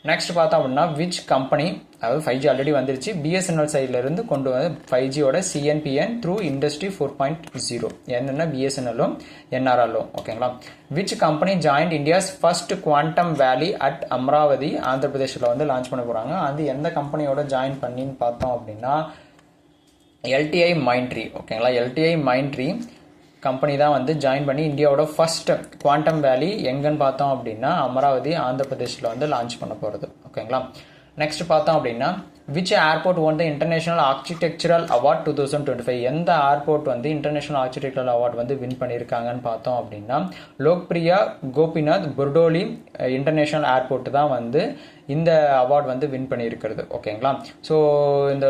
நெக்ஸ்ட் பார்த்தோம் அப்படின்னா விச் கம்பெனி, அதாவது 5G ஆல்ரெடி வந்துருச்சு, பிஎஸ்என்எல் சைட்ல இருந்து கொண்டு வந்து 5Gயோட CNPN த்ரூ இண்டஸ்ட்ரி 4.0 என்னென்ன பிஎஸ்என்எல்லும் என்ஆர்எல்லும். ஓகேங்களா, which company joined India's first quantum valley at Amaravati Andhra பிரதேஷில் வந்து லான்ச் பண்ண போகிறாங்க. அது எந்த கம்பெனியோட ஜாயின் பண்ணின்னு பார்த்தோம் அப்படின்னா LTI Mindtree. ஓகேங்களா, LTI Mindtree கம்பெனி தான் வந்து ஜாயின் பண்ணி இந்தியாவோட ஃபர்ஸ்ட் குவாண்டம் வேலி எங்கன்னு பார்த்தோம் அப்படின்னா அமராவதி ஆந்திர பிரதேஷில் வந்து லான்ச் பண்ண போகிறது. ஓகேங்களா, நெக்ஸ்ட் பார்த்தோம் அப்படின்னா which airport one the international architectural award 2025? எந்த ஏர்போர்ட் வந்து இன்டர்நேஷனல் ஆர்கிடெக்சரல் அவார்ட் வந்து வின் பண்ணியிருக்காங்கன்னு பார்த்தோம் அப்படின்னா லோக்பிரியா கோபிநாத் புர்டோலி இன்டர்நேஷனல் ஏர்போர்ட் தான் வந்து இந்த அவார்ட் வந்து வின் பண்ணியிருக்கிறது. ஓகேங்களா, ஸோ இந்த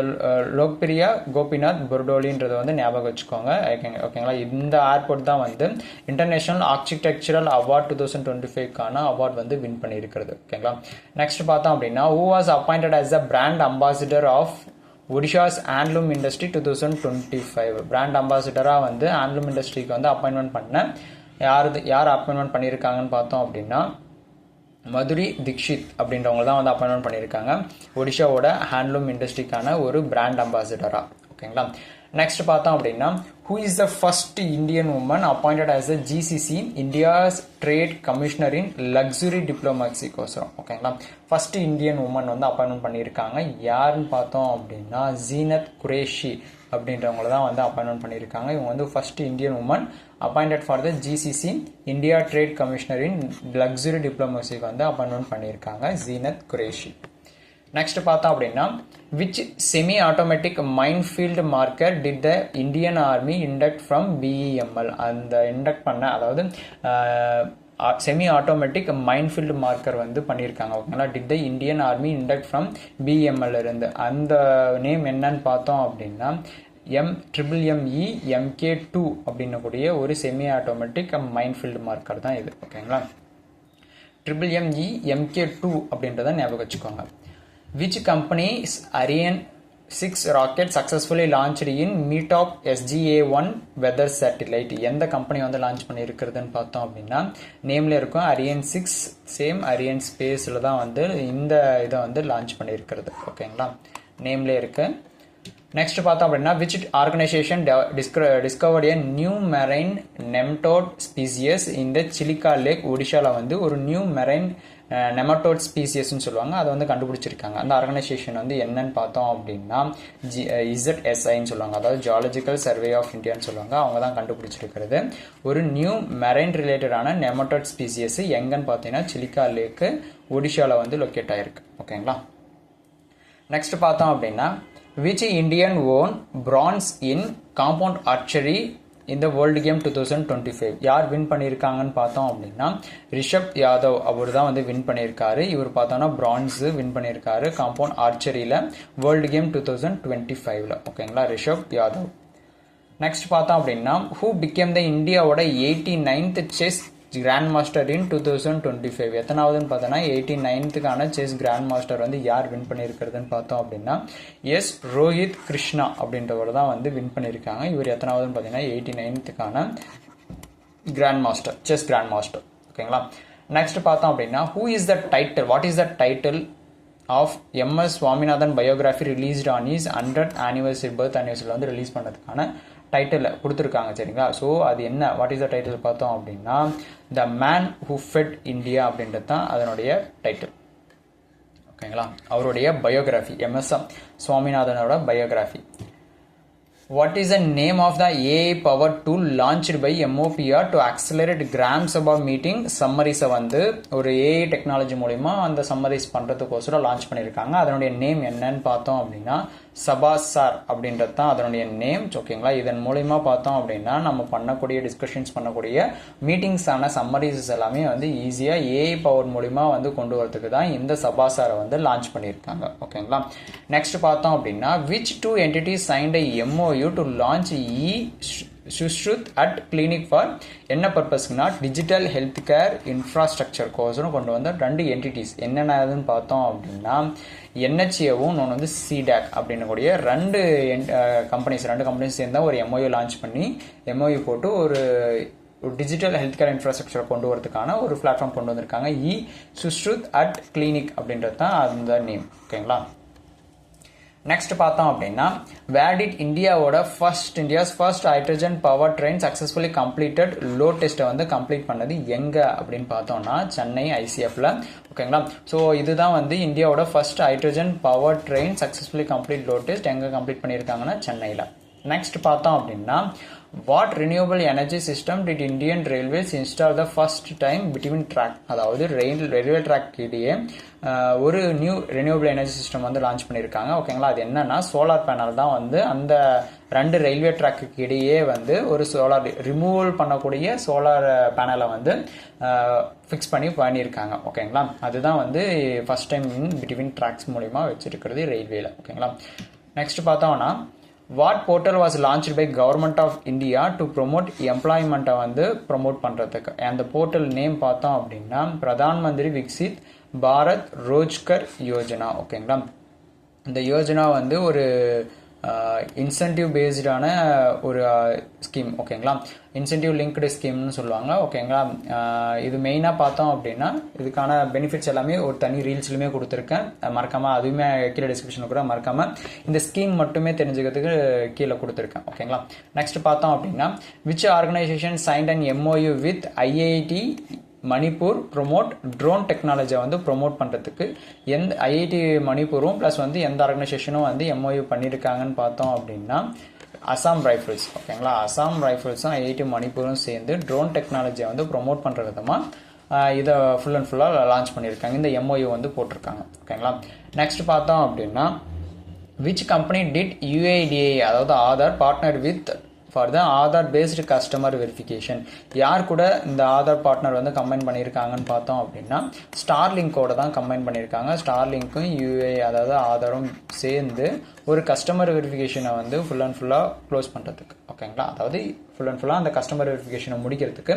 லோக்பிரியா கோபிநாத் புர்டோலின்றதை வந்து ஞாபகம் வச்சுக்கோங்க. ஓகேங்களா, இந்த ஏர்போர்ட் தான் வந்து இன்டர்நேஷனல் ஆர்கிடெக்சரல் அவார்ட் 2025க்கான அவார்ட் வந்து வின் பண்ணியிருக்கிறது. ஓகேங்களா, நெக்ஸ்ட் பார்த்தோம் அப்படின்னா who was appointed as the brand ambassador of Odisha's handloom industry 2025? Brand அம்பாசிடராக வந்து ஹேண்ட்லூம் இண்டஸ்ட்ரிக்கு வந்து அப்பாயின்மெண்ட் பண்ண யார் அப்பாயின்மெண்ட் பண்ணியிருக்காங்கன்னு பார்த்தோம் அப்படின்னா மதுரி தீக்ஷித் அப்படின்றவங்க தான் வந்து அப்பாயின்மெண்ட் பண்ணியிருக்காங்க ஒடிஷாவோட ஹேண்ட்லூம் இண்டஸ்ட்ரிக்கான ஒரு பிராண்ட் அம்பாசிடரா. ஓகேங்களா, நெக்ஸ்ட் பார்த்தோம் அப்படின்னா who is the first Indian woman appointed as a GCC India's Trade Commissioner in Luxury Diplomacy கோசரம். ஓகேங்களா, ஃபர்ஸ்ட் இந்தியன் உமன் வந்து அப்பாயின்மெண்ட் பண்ணியிருக்காங்க. யாருன்னு பார்த்தோம் அப்படின்னா ஜீனத் குரேஷி அப்படின்றவங்கள தான் வந்து அப்பாயின்மெண்ட் பண்ணியிருக்காங்க. இவங்க வந்து first Indian woman appointed for the GCC India trade commissioner in luxury டிப்ளமசிக்கு வந்து அப்பாயின்மெண்ட் பண்ணியிருக்காங்க ஜீனத் குரேஷி. நெக்ஸ்ட் பார்த்தோம் அப்படின்னா which semi automatic minefield marker did the Indian army induct from BEML? அந்த இண்டக்ட் பண்ண, அதாவது செமி ஆட்டோமேட்டிக் மைன்ஃபீல்டு மார்க்கர் வந்து பண்ணியிருக்காங்க. ஓகேங்களா, did the Indian army induct from BEML இருந்து. அந்த நேம் என்னன்னு பார்த்தோம் அப்படின்னா MMME MK2 அப்படின்னக்கூடிய ஒரு செமி ஆட்டோமேட்டிக் மைன்ஃபீல்டு மார்க்கர் தான் இது. ஓகேங்களா, MMME MK2 அப்படின்றத ஞாபகம் வச்சுக்கோங்க. Which company's Ariane 6 rocket successfully launched in METOP SGA-1 weather satellite? எந்த கம்பெனி வந்து லான்ச் பண்ணியிருக்கிறதுன்னு பார்த்தோம் அப்படின்னா நேம்ல இருக்கும் Ariane 6, சேம் Ariane ஸ்பேஸில் தான் வந்து இந்த இதை வந்து லான்ச் பண்ணியிருக்கிறது. ஓகேங்களா, நேம்ல இருக்கு. நெக்ஸ்ட் பார்த்தோம் அப்படின்னா which organisation discovered a new marine nematode species இந்த சிலிகா லேக் ஒடிஷாவில் வந்து ஒரு நியூ மெரைன் நெமட்டோட் ஸ்பீசியஸ்ன்னு சொல்லுவாங்க, அதை வந்து கண்டுபிடிச்சிருக்காங்க. அந்த ஆர்கனைசேஷன் வந்து என்னன்னு பார்த்தோம் அப்படின்னா ZSIன்னு சொல்லுவாங்க, அதாவது ஜியாலஜிக்கல் சர்வே ஆஃப் இந்தியான்னு சொல்லுவாங்க. அவங்க தான் கண்டுபிடிச்சிருக்கிறது ஒரு நியூ மெரைன் ரிலேட்டடான நெமட்டோட் ஸ்பீசியஸ் எங்கன்னு பார்த்தீங்கன்னா சிலிகா லேக்கு ஒடிஷாவில் வந்து லொக்கேட் ஆயிருக்கு. ஓகேங்களா, நெக்ஸ்ட் பார்த்தோம் அப்படின்னா which Indian won bronze in compound archery in the world game 2025? யார் வின் பண்ணியிருக்காங்கன்னு பார்த்தோம் அப்படின்னா ரிஷப் யாதவ் அவர் தான் வந்து வின் பண்ணியிருக்காரு. இவர் பார்த்தோம்னா பிரான்ஸ் வின் பண்ணியிருக்காரு காம்பவுண்ட் ஆர்ச்சரியில் வேர்ல்டு கேம் 2025ல. ஓகேங்களா, ரிஷப் யாதவ். நெக்ஸ்ட் பார்த்தோம் அப்படின்னா who became the இந்தியாவோட 89th chess grand master in 2025? எத்தனாவதுன்னு பார்த்தோன்னா 89th செஸ் கிராண்ட் மாஸ்டர் வந்து யார் வின் பண்ணியிருக்கிறதுன்னு பார்த்தோம் அப்படின்னா ரோஹித் கிருஷ்ணா அப்படின்றவர் தான் வந்து வின் பண்ணியிருக்காங்க. இவர் எத்தனாவதுன்னு பார்த்தீங்கன்னா 89th grand master, chess grand master. ஓகேங்களா, நெக்ஸ்ட் பார்த்தோம் அப்படின்னா who is the title, what is the title of MS Swaminathan biography released on is 100th anniversary birth anniversary வந்து ரிலீஸ் பண்ணதுக்கான டைட்டில் கொடுத்துருக்காங்க சரிங்களா. ஸோ அது என்ன, வாட் இஸ் த டைட்டில் பார்த்தோம் அப்படின்னா the man who fed India அப்படின்றது தான் அதனுடைய டைட்டில். ஓகேங்களா, அவருடைய பயோகிராஃபி, எம்எஸ் சுவாமிநாதனோட biography. What is the name of the AI powered tool launched by MOPR to accelerate gram sabha meeting summaries வந்து ஒரு AI டெக்னாலஜி மூலிமா அந்த சம்மரைஸ் பண்ணுறதுக்கோசரம் லான்ச் பண்ணியிருக்காங்க. அதனுடைய நேம் என்னன்னு பார்த்தோம் அப்படின்னா சபா சார் அப்படின்றது தான் அதனுடைய நேம். ஓகேங்களா, இதன் மூலிமா பார்த்தோம் அப்படின்னா நம்ம பண்ணக்கூடிய டிஸ்கஷன்ஸ் பண்ணக்கூடிய மீட்டிங்ஸான சம்மரிஸ் எல்லாமே வந்து ஈஸியாக AI பவர் மூலிமா வந்து கொண்டு வரதுக்கு தான் இந்த சபா சாரை வந்து லான்ச் பண்ணியிருக்காங்க. ஓகேங்களா, நெக்ஸ்ட் பார்த்தோம் அப்படின்னா which two entities signed a MOU to launch Sushrut at clinic for என்ன பர்பஸ்க்குனா டிஜிட்டல் ஹெல்த் கேர் இன்ஃப்ராஸ்ட்ரக்சர் கோர்ஸ்னு கொண்டு வந்த 2 என்டிட்டிஸ் என்னென்னதுன்னு பார்த்தோம் அப்படின்னா NHAவும் இன்னொன்று வந்து CDAC அப்படின்னு கூடிய 2 கம்பெனிஸ் சேர்ந்தா ஒரு MOU லான்ச் பண்ணி MOU போட்டு ஒரு டிஜிட்டல் ஹெல்த் கேர் இன்ஃப்ராஸ்ட்ரக்சர் கொண்டு வரதுக்கான ஒரு பிளாட்ஃபார்ம் கொண்டு வந்திருக்காங்க. சுஷ்ருத் அட் கிளினிக் அப்படின்றது தான் அந்த நேம். ஓகேங்களா, நெக்ஸ்ட் பார்த்தோம் அப்படின்னா வேர் டிட் இந்தியாவோட India's first hydrogen power train successfully completed load டெஸ்ட்டை வந்து கம்ப்ளீட் பண்ணது எங்கே அப்படின்னு பார்த்தோம்னா சென்னை ICFல. ஓகேங்களா, ஸோ இதுதான் வந்து இந்தியாவோட first hydrogen power train successfully complete load test எங்கே கம்ப்ளீட் பண்ணியிருக்காங்கன்னா சென்னையில். நெக்ஸ்ட் பார்த்தோம் அப்படின்னா what renewable energy system did Indian railways install the first time between track, அதாவது ரயில்வே ட்ராக் இடையே ஒரு நியூ ரினியூவபிள் எனர்ஜி சிஸ்டம் வந்து லான்ச் பண்ணியிருக்காங்க. ஓகேங்களா, அது என்னன்னா சோலார் பேனல் தான் வந்து அந்த 2 ரயில்வே ட்ராக்கு இடையே வந்து ஒரு சோலார் ரிமூவல் பண்ணக்கூடிய சோலார் பேனலை வந்து ஃபிக்ஸ் பண்ணியிருக்காங்க. ஓகேங்களா, அதுதான் வந்து first time in between tracks மூலிமா வச்சிருக்கிறது ரயில்வேல. ஓகேங்களா, நெக்ஸ்ட் பார்த்தோம்னா what portal was launched by government of India to promote எம்ப்ளாய்மெண்ட்டை வந்து ப்ரொமோட் பண்ணுறதுக்கு. அந்த போர்ட்டல் நேம் பார்த்தோம் அப்படின்னா பிரதான் மந்திரி விக்சித் பாரத் ரோஜ்கர் யோஜனா. ஓகேங்களா, இந்த யோஜனா வந்து ஒரு இன்சென்டிவ் பேஸ்டான ஒரு ஸ்கீம். ஓகேங்களா, இன்சென்டிவ் லிங்க்டு ஸ்கீம்னு சொல்லுவாங்க. ஓகேங்களா, இது மெயினாக பார்த்தோம் அப்படின்னா இதுக்கான பெனிஃபிட்ஸ் எல்லாமே ஒரு தனி ரீல்ஸ்லையுமே கொடுத்துருக்கேன். மறக்காமல் அதுவுமே கீழே டிஸ்கிரிப்ஷனில் கூட மறக்காமல் இந்த ஸ்கீம் மட்டுமே தெரிஞ்சுக்கிறதுக்கு கீழே கொடுத்துருக்கேன். ஓகேங்களா, நெக்ஸ்ட் பார்த்தோம் அப்படின்னா which organisation signed and MOU with IIT Manipur promote drone டெக்னாலஜியை வந்து ப்ரொமோட் பண்ணுறதுக்கு எந்த IIT மணிப்பூரும் ப்ளஸ் வந்து எந்த ஆர்கனைசேஷனும் வந்து MOU பண்ணியிருக்காங்கன்னு பார்த்தோம் அப்படின்னா அசாம் ரைஃபிள்ஸ். ஓகேங்களா, அசாம் ரைஃபிள்ஸும் IIT மணிப்பூரும் சேர்ந்து ட்ரோன் டெக்னாலஜியை வந்து ப்ரொமோட் பண்ணுற விதமாக இதை ஃபுல் அண்ட் ஃபுல்லாக லான்ச் பண்ணியிருக்காங்க. இந்த MOU வந்து போட்டிருக்காங்க. ஓகேங்களா, நெக்ஸ்ட் பார்த்தோம் அப்படின்னா விச் கம்பெனி டிட் UIDAI அதாவது Aadhaar partner with for the Aadhaar based customer verification. யார் கூட இந்த ஆதார் பார்ட்னர் வந்து கம்பைன் பண்ணியிருக்காங்கன்னு பார்த்தோம் அப்படின்னா ஸ்டார்லிங்கோட தான் கம்பைன் பண்ணியிருக்காங்க. ஸ்டார்லிங்க்கும் UIDAI அதாவது ஆதாரும் சேர்ந்து ஒரு கஸ்டமர் வெரிஃபிகேஷனை வந்து ஃபுல் அண்ட் ஃபுல்லாக க்ளோஸ் பண்ணுறதுக்கு. ஓகேங்களா, அதாவது ஃபுல் அண்ட் ஃபுல்லாக அந்த கஸ்டமர் வெரிஃபிகேஷனை முடிக்கிறதுக்கு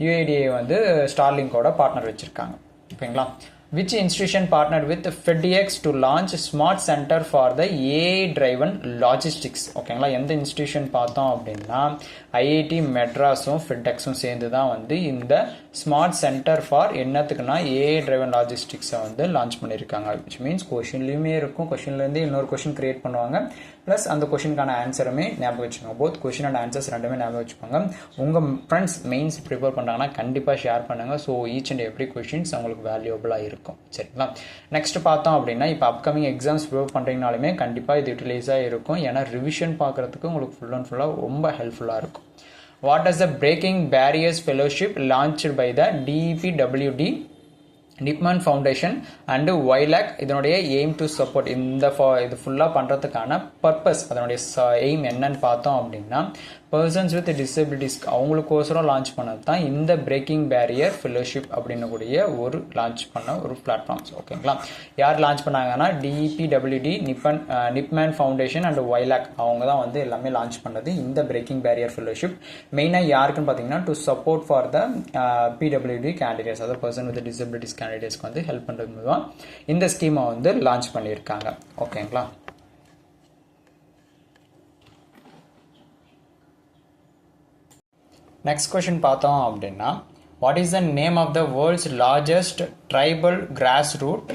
UIDAI வந்து ஸ்டார்லிங்கோட பார்ட்னர் வச்சுருக்காங்க. ஓகேங்களா, which institution partnered with FedEx to launch smart center for the AI driven logistics. ஓகேங்களா, எந்த இன்ஸ்டிடியூஷன் பார்த்தோம் அப்படின்னா IIT மெட்ராஸும் FedExும் சேர்ந்து தான் வந்து இந்த ஸ்மார்ட் சென்டர் ஃபார் என்னத்துக்குன்னா AI driven logistics வந்து லான்ச் பண்ணியிருக்காங்க. which means கொஷின்லையுமே இருக்கும், கொஷின்லேருந்து இன்னொரு கொஷின் கிரியேட் பண்ணுவாங்க, ப்ளஸ் அந்த கொஷினுக்கான ஆன்சருமே ஞாபகம் வச்சுக்கோங்க. போத் கொஷின் அண்ட் ஆன்சர்ஸ் ரெண்டுமே ஞாபகம் வச்சுக்கோங்க. உங்கள் ஃப்ரெண்ட்ஸ் மெயின்ஸ் ப்ரிப்பேர் பண்ணுறாங்கன்னா கண்டிப்பாக ஷேர் பண்ணுங்கள். So each and every questions அவங்களுக்கு வேல்யூபிளாக இருக்கும். சரிங்களா, நெக்ஸ்ட் பார்த்தோம் அப்படின்னா இப்போ அப்கமிங் எக்ஸாம்ஸ் ப்ரிப்பேர் பண்ணுறீங்கனாலுமே கண்டிப்பாக இது யூட்டிலைஸாக இருக்கும். ஏன்னா ரிவிஷன் பார்க்குறதுக்கு உங்களுக்கு ஃபுல் அண்ட் ஃபுல்லாக ரொம்ப ஹெல்ப்ஃபுல்லாக இருக்கும். What is the breaking barriers fellowship launched by the DEPWD Nipman foundation and YLAC. இதனுடைய எய்ம் டு சப்போர்ட் இது ஃபுல்லாக பண்ணுறதுக்கான பர்பஸ், அதனுடைய எய்ம் என்னன்னு பார்த்தோம் அப்படின்னா பர்சன்ஸ் வித் டிசபிலிட்டிஸ் அவங்களுக்கோசரம் லான்ச் பண்ணது தான் இந்த பிரேக்கிங் பேரியர் ஃபெலோஷிப் அப்படின்னு கூடிய ஒரு லான்ச் பண்ண ஒரு பிளாட்ஃபார்ம்ஸ். ஓகேங்களா, யார் லான்ச் பண்ணாங்கன்னா DEPWD Nipman foundation and YLAC அவங்க தான் வந்து எல்லாமே லான்ச் பண்ணது இந்த பிரேக்கிங் பேரியர் ஃபெலோஷிப். மெயினாக யாருக்குன்னு பார்த்தீங்கன்னா to support for the PWD candidates, அதாவது பர்சன் வித் டிசபிலிட்டிஸ் கேண்டிடேட்ஸ்க்கு வந்து ஹெல்ப் பண்ணுறது மூலம் இந்த ஸ்கீமை வந்து லான்ச் பண்ணியிருக்காங்க. ஓகேங்களா, நெக்ஸ்ட் கொஷின் பார்த்தோம் அப்படின்னா what is the name of the world's largest tribal grass root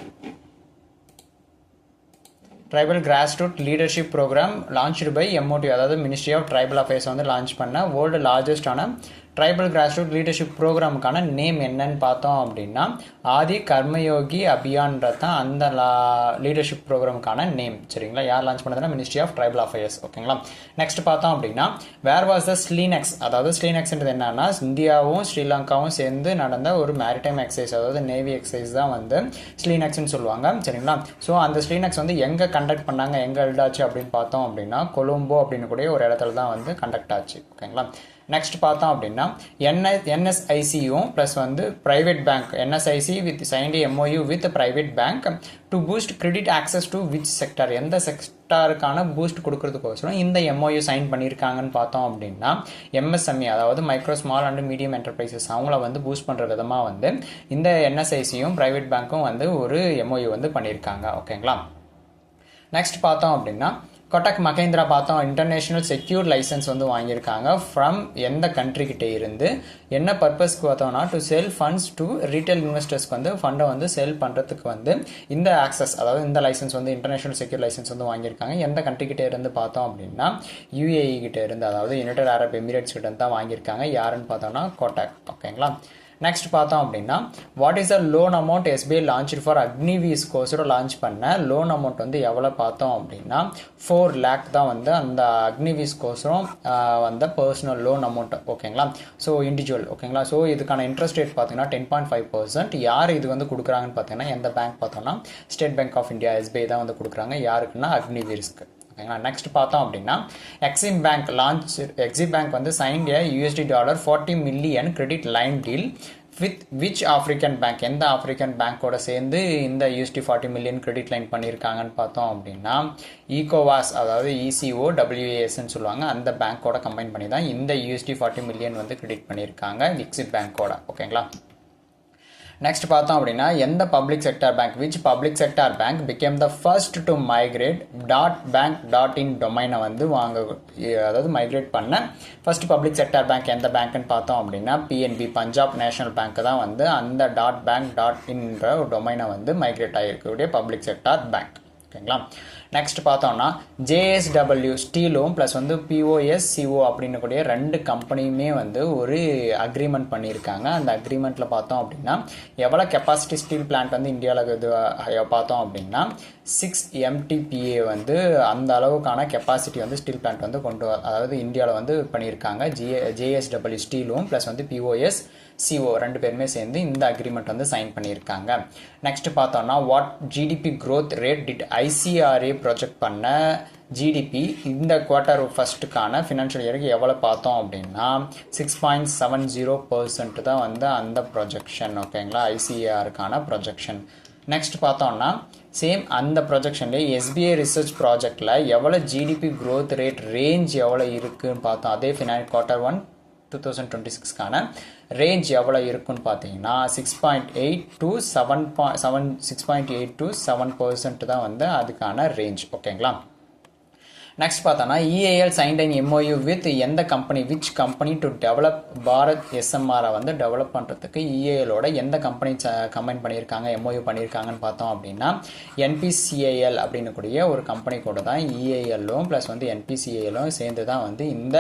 tribal grassroot leadership programme launched by MOT, அதாவது மினிஸ்ட்ரி ஆஃப் ட்ரைபல் அஃபேர்ஸ் வந்து லான்ச் பண்ண வேர்ல்டு லார்ஜஸ்டான ட்ரைபல் கிராஸ்ரூட் லீடர்ஷிப் ப்ரோக்ராமுக்கான நேம் என்னன்னு பார்த்தோம் அப்படின்னா ஆதி கர்மயோகி அபியான்றது தான் அந்த லீடர்ஷிப் ப்ரோக்ராமுக்கான நேம். சரிங்களா, யார் லான்ச் பண்ணதுன்னா மினிஸ்ட்ரி ஆஃப் ட்ரைபல் அஃபேர்ஸ். ஓகேங்களா, நெக்ஸ்ட் பார்த்தோம் அப்படின்னா வேர் வாஸ் த ஸ்லீனெக்ஸ், அதாவது ஸ்லீனெக்ஸ்ன்றது என்னன்னா இந்தியாவும் ஸ்ரீலங்காவும் சேர்ந்து நடந்த ஒரு மேரிடைம் எக்ஸசைஸ், அதாவது நேவி எக்ஸசைஸ் தான் வந்து ஸ்லீனெக்ஸ்ன்னு சொல்லுவாங்க. சரிங்களா, ஸோ அந்த ஸ்லீனெக்ஸ் வந்து எங்கே கண்டக்ட் பண்ணாங்க, எங்கே ஹெல்ட் ஆச்சு அப்படின்னு பார்த்தோம் அப்படின்னா கொலம்போ அப்படின்னு கூடிய ஒரு இடத்துல தான் வந்து கண்டக்ட் ஆச்சு. ஓகேங்களா, நெக்ஸ்ட் பார்த்தோம் அப்படின்னா NSICயும் ப்ளஸ் வந்து private bank NSIC with signed MOU with private bank to boost credit access to which sector, எந்த செக்டாருக்கான பூஸ்ட் கொடுக்கறதுக்கோசரம் இந்த MOU சைன் பண்ணியிருக்காங்கன்னு பார்த்தோம் அப்படின்னா MSME, அதாவது micro small and medium enterprises, அவங்கள வந்து பூஸ்ட் பண்ணுற விதமாக வந்து இந்த NSICயும் ப்ரைவேட் பேங்க்கும் வந்து ஒரு MOU வந்து பண்ணியிருக்காங்க. ஓகேங்களா, நெக்ஸ்ட் பார்த்தோம் அப்படின்னா கொட்டக் மகேந்திரா பார்த்தோம் இன்டர்நேஷனல் செக்யூர் லைசன்ஸ் வந்து வாங்கியிருக்காங்க ஃப்ரம் எந்த கண்ட்ரிக்கிட்ட இருந்து, என்ன பர்பஸ்க்கு பார்த்தோம்னா to sell funds to retail இன்வெஸ்டர்ஸ்க்கு வந்து ஃபண்டை வந்து செல் பண்ணுறதுக்கு வந்து இந்த ஆக்சஸ், அதாவது இந்த லைசன்ஸ் வந்து இன்டர்நேஷனல் செக்யூர் லைசன்ஸ் வந்து வாங்கியிருக்காங்க. எந்த கண்ட்ரிக்கிட்ட இருந்து பார்த்தோம் அப்படின்னா UAE கிட்ட இருந்து, அதாவது யுனைடெட் அரப் எமிரேட்ஸ் கிட்ட இருந்து தான் வாங்கியிருக்காங்க. யாருன்னு பார்த்தோம்னா கொட்டக். ஓகேங்களா, நெக்ஸ்ட் பார்த்தோம் அப்படின்னா what is the loan amount SBI launch for அக்னிவீஸ்க்கோசரம் லான்ச் பண்ண லோன் அமௌண்ட் வந்து எவ்வளோ பார்த்தோம் அப்படின்னா 4 lakh தான் வந்து அந்த அக்னிவீஸ்க்கோசரம் வந்த பர்சனல் லோன் அமௌண்ட். ஓகேங்களா, ஸோ இண்டிவிஜுவல். ஓகேங்களா, ஸோ இதுக்கான இன்ட்ரெஸ்ட் ரேட் பார்த்தீங்கன்னா 10.5%. யார் இது வந்து கொடுக்குறாங்கன்னு பார்த்தீங்கன்னா எந்த பேங்க் பார்த்தோம்னா state bank of India SBI தான் வந்து கொடுக்குறாங்க. யாருக்குன்னா அக்னிவீர்ஸ்க்கு. ஓகேங்களா, நெக்ஸ்ட் பார்த்தோம் அப்படின்னா எக்ஸிம் பேங்க் வந்து signed $40 million credit line deal with which African bank, எந்த ஆஃப்ரிக்கன் பேங்க்கோட சேர்ந்து இந்த $40 million கிரெடிட் லைன் பண்ணியிருக்காங்கன்னு பார்த்தோம் அப்படின்னா ஈகோவாஸ், அதாவது ECOWASன்னு சொல்லுவாங்க, அந்த பேங்க்கோட கம்பைன் பண்ணி தான் இந்த $40 million வந்து கிரெடிட் பண்ணியிருக்காங்க எக்ஸிம் பேங்க்கோட. ஓகேங்களா, நெக்ஸ்ட் பார்த்தோம் அப்படின்னா எந்த public sector bank, which public sector bank became the first to migrate .bank.in டொமைனை வந்து அதாவது மைக்ரேட் பண்ண ஃபர்ஸ்ட் பப்ளிக் செக்டார் பேங்க் எந்த பேங்க்னு பார்த்தோம் அப்படின்னா PNB, பஞ்சாப் நேஷனல் பேங்க் தான் வந்து அந்த .bank.inன்ற டொமைனை வந்து மைக்ரேட் ஆகிருக்கக்கூடிய பப்ளிக் செக்டார் பேங்க். ஓகேங்களா, நெக்ஸ்ட் பார்த்தோம்னா JSW ஸ்டீலும் ப்ளஸ் வந்து POSCO அப்படின்னு கூடிய 2 கம்பெனியுமே வந்து ஒரு அக்ரிமெண்ட் பண்ணியிருக்காங்க. அந்த அக்ரிமெண்ட்டில் பார்த்தோம் அப்படின்னா எவ்வளோ கெப்பாசிட்டி ஸ்டீல் பிளான்ட் வந்து இந்தியாவில் இது பார்த்தோம் அப்படின்னா 6 MTPA வந்து அந்த அளவுக்கான கெப்பாசிட்டி வந்து ஸ்டீல் பிளான்ட் வந்து அதாவது இந்தியாவில் வந்து பண்ணியிருக்காங்க. JSW ஸ்டீலும் ப்ளஸ் வந்து POSCO 2 பேருமே சேர்ந்து இந்த அக்ரிமெண்ட் வந்து சைன் பண்ணியிருக்காங்க. நெக்ஸ்ட் பார்த்தோம்னா what GDP growth rate did ICRA project பண்ண GDP இந்த குவார்ட்டர் ஃபர்ஸ்ட்டுக்கான ஃபினான்ஷியல் இயருக்கு எவ்வளோ பார்த்தோம் அப்படின்னா 6.70% தான் வந்து அந்த ப்ரொஜெக்ஷன். ஓகேங்களா, ICARக்கான ப்ரொஜெக்ஷன். நெக்ஸ்ட் பார்த்தோம்னா சேம் அந்த ப்ரொஜெக்ஷன்லேயே SBI ரிசர்ச் ப்ராஜெக்டில் எவ்வளோ GDP growth rate ரேஞ்ச் எவ்வளோ இருக்குன்னு பார்த்தோம். அதே குவார்ட்டர் 1 2026க்கான ரேஞ்ச் எவ்வளோ இருக்குன்னு பார்த்தீங்கன்னா 6.8 to 7% தான் வந்து அதுக்கான ரேஞ்ச். ஓகேங்களா, நெக்ஸ்ட் பார்த்தோன்னா EAL signed and MOU with எந்த company, which company to develop Bharat SMR வந்து டெவலப் பண்ணுறதுக்கு EALோட எந்த கம்பெனி கம்பைன் பண்ணியிருக்காங்க, MOU பண்ணியிருக்காங்கன்னு பார்த்தோம் அப்படின்னா NPCIL அப்படின்னு கூடிய ஒரு கம்பெனி கூட தான் EALலும் ப்ளஸ் வந்து NPCILலும் சேர்ந்து தான் வந்து இந்த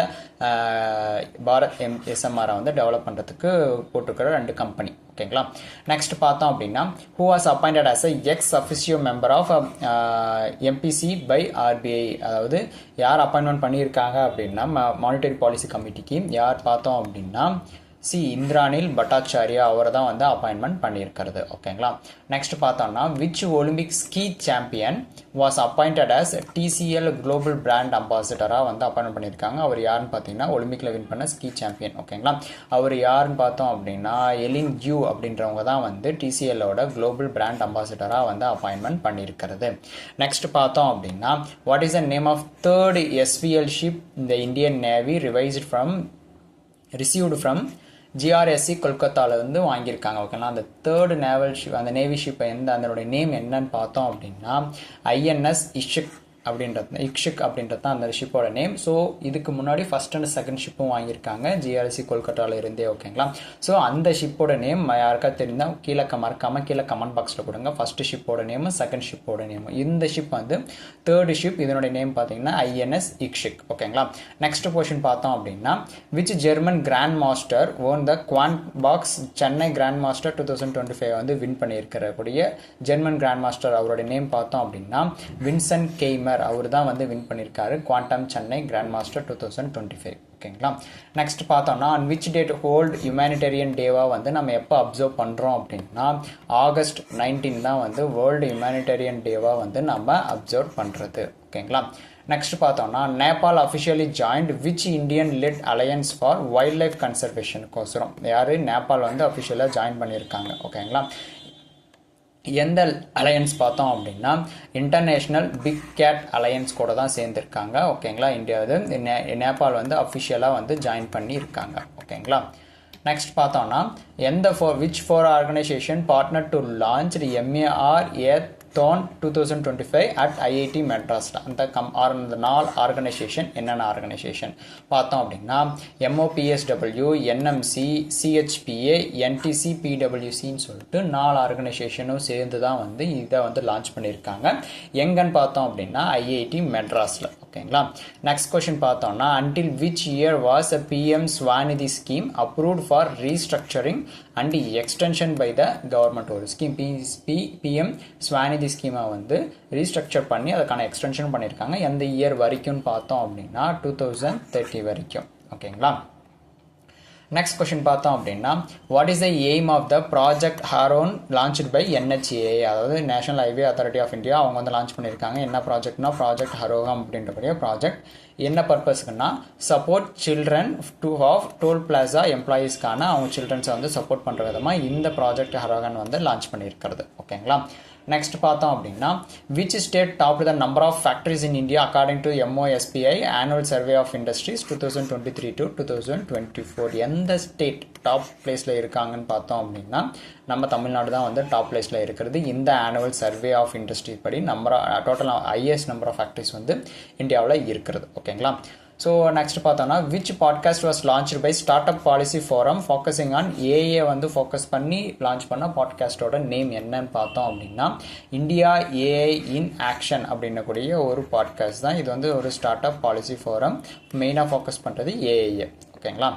பாரத் SMR வந்து டெவலப் பண்ணுறதுக்கு போட்டிருக்கிற 2 கம்பெனி. ஓகேங்களா, நெக்ஸ்ட் பார்த்தோம் அப்படின்னா who was appointed as ex officio member of MPC by RBI, அதாவது யார் அப்பாயின்மெண்ட் பண்ணியிருக்காங்க அப்படின்னா மானிட்டரி பாலிசி கமிட்டிக்கு யார் பார்த்தோம் அப்படின்னா இந்திரானில் பட்டாச்சாரியா அவரை தான் வந்து அப்பாயின்மெண்ட் பண்ணியிருக்கிறது. ஓகேங்களா, நெக்ஸ்ட் பார்த்தோம்னா which Olympic ski champion was appointed as TCL global brand அம்பாசிடராக வந்து அப்பாயின்மெண்ட் பண்ணியிருக்காங்க. அவர் யாருன்னு பார்த்தீங்கன்னா ஒலிம்பிக்கில் வின் பண்ண ஸ்கீ சாம்பியன். ஓகேங்களா, அவர் யாருன்னு பார்த்தோம் அப்படின்னா எலின் யூ அப்படின்றவங்க தான் வந்து TCLோட குளோபல் பிராண்ட் அம்பாசிடராக வந்து அப்பாயின்மெண்ட் பண்ணியிருக்கிறது. நெக்ஸ்ட் பார்த்தோம் அப்படின்னா what is the name of 3rd SVL ship இந்த Indian navy received from GRSC கொல்கத்தாவில் வந்து வாங்கியிருக்காங்க. ஓகேங்களா, அந்த 3rd நேவல் ஷிப், அந்த நேவி ஷிப்பை அதனுடைய நேம் என்னன்னு பார்த்தோம் அப்படின்னா INS அப்படின்றது தான் அந்த ஷிப்போட நேம். ஸோ இதுக்கு முன்னாடி ஃபர்ஸ்ட் அண்ட் செகண்ட் ஷிப்பும் வாங்கியிருக்காங்க ஜிஆர்சி கொல்கட்டாவில் இருந்தே. ஓகேங்களா. ஸோ அந்த ஷிப்போட நேம் யாருக்கா தெரிந்தால் கீழே கமெண்ட் பாக்ஸில் கொடுங்க. ஃபர்ஸ்ட் ஷிப்போட நேம், செகண்ட் ஷிப்போட நேம். இந்த ஷிப் வந்து தேர்ட் ஷிப். இதனுடைய நேம் பார்த்தீங்கன்னா ஐஎன்எஸ் இக்ஷிக். ஓகேங்களா. நெக்ஸ்ட் போர்ஷன் பார்த்தோம் அப்படின்னா which German grand master won the quant box Chennai grand master 2025 வந்து வின் பண்ணியிருக்கிறக்கூடிய ஜெர்மன் கிராண்ட் மாஸ்டர் அவருடைய நேம் பார்த்தோம் அப்படின்னா வின்சென்ட் கெய்மர். அவர் தான் வந்து வின் பண்ணியிருக்காரு குவாண்டம் சென்னை கிராண்ட் மாஸ்டர் 2025. ஓகேங்களா. நெக்ஸ்ட் பார்த்தோம்னா on which date hold humanitarian டேவா வந்து நம்ம எப்போ அப்சர்வ் பண்ணுறோம் அப்படின்னா ஆகஸ்ட் 19 தான் வந்து வேர்ல்டு ஹியூமனிடேரியன் டேவா வந்து நம்ம அப்சர்வ் பண்ணுறது. ஓகேங்களா. நெக்ஸ்ட் பார்த்தோம்னா Nepal officially joined which Indian led alliance for wild life கன்சர்வேஷனுக்கோசரம் யார் நேபாள் வந்து அஃபிஷியலாக ஜாயின் பண்ணியிருக்காங்க. ஓகேங்களா. எந்த அலையன்ஸ் பார்த்தோம் அப்படின்னா இன்டர்நேஷ்னல் பிக் கேட் அலையன்ஸ் கூட தான் சேர்ந்துருக்காங்க. ஓகேங்களா. இந்தியா வந்து நேபாள் வந்து அஃபிஷியலாக வந்து ஜாயின் பண்ணி இருக்காங்க. ஓகேங்களா. நெக்ஸ்ட் பார்த்தோம்னா which four organisation partner to launch MAR Thon 2025 at IIT Madras. அந்த அந்த 4 ஆர்கனைசேஷன் என்னென்ன ஆர்கனைசேஷன் பார்த்தோம் அப்படின்னா MOPSW, NMC, CHPA, NTC, PWCன்னு சொல்லிட்டு 4 ஆர்கனைசேஷனும் சேர்ந்து தான் வந்து இதை வந்து லான்ச் பண்ணியிருக்காங்க. எங்கன்னு பார்த்தோம் அப்படின்னா IIT மெட்ராஸில். ஓகேங்களா. நெக்ஸ்ட் கொஸ்டின் பார்த்தோம்னா until which year was a PM Swanidhi scheme approved for restructuring and extension by the government? ஒரு ஸ்கீம் PM Swanidhi ஸ்கீமை வந்து ரீஸ்ட்ரக்சர் பண்ணி அதுக்கான எக்ஸ்டென்ஷன் பண்ணியிருக்காங்க. எந்த இயர் வரைக்கும் பார்த்தோம் அப்படின்னா 2030 வரைக்கும். ஓகேங்களா. நெக்ஸ்ட் கொஸ்டின் பார்த்தோம் அப்படின்னா what is the aim of the project ஹாரோன் லான்ச்டு பை NHAI, அதாவது national highway authority of India. அவங்க வந்து லான்ச் பண்ணியிருக்காங்க. என்ன ப்ராஜெக்ட்னா ப்ராஜெக்ட் ஹரோகம் அப்படின்றக்கூடிய ப்ராஜெக்ட். என்ன பர்பஸ்க்குன்னா support children of toll plaza எம்ப்ளாயீஸ்க்கான அவங்க சில்ட்ரன்ஸை வந்து சப்போர்ட் பண்ணுற விதமாக இந்த ப்ராஜெக்ட் ஹரோகன் வந்து லான்ச் பண்ணியிருக்கிறது. ஓகேங்களா. நெக்ஸ்ட் பார்த்தோம் அப்படின்னா which state top the number of factories in India according to MOSPI annual survey of industries 2023 to 2024. எந்த ஸ்டேட் டாப் பிளேஸில் இருக்காங்கன்னு பார்த்தோம் அப்படின்னா நம்ம தமிழ்நாடு தான் வந்து டாப் பிளேஸில் இருக்கிறது. இந்த ஆனுவல் சர்வே ஆஃப் இண்டஸ்ட்ரீஸ் படி total highest number of factories வந்து இந்தியாவில் இருக்கிறது. ஓகேங்களா. ஸோ நெக்ஸ்ட் பார்த்தோம்னா which podcast was launch by start up policy forum focusing on ஏஏ வந்து ஃபோக்கஸ் பண்ணி லான்ச் பண்ண பாட்காஸ்டோட நேம் என்னன்னு பார்த்தோம் அப்படின்னா இந்தியா ஏஐ இன் ஆக்ஷன் அப்படின்னக்கூடிய ஒரு பாட்காஸ்ட் தான். இது வந்து ஒரு ஸ்டார்ட் அப் பாலிசி ஃபோரம் மெயினாக ஃபோக்கஸ் பண்ணுறது ஏஐஏ. ஓகேங்களா.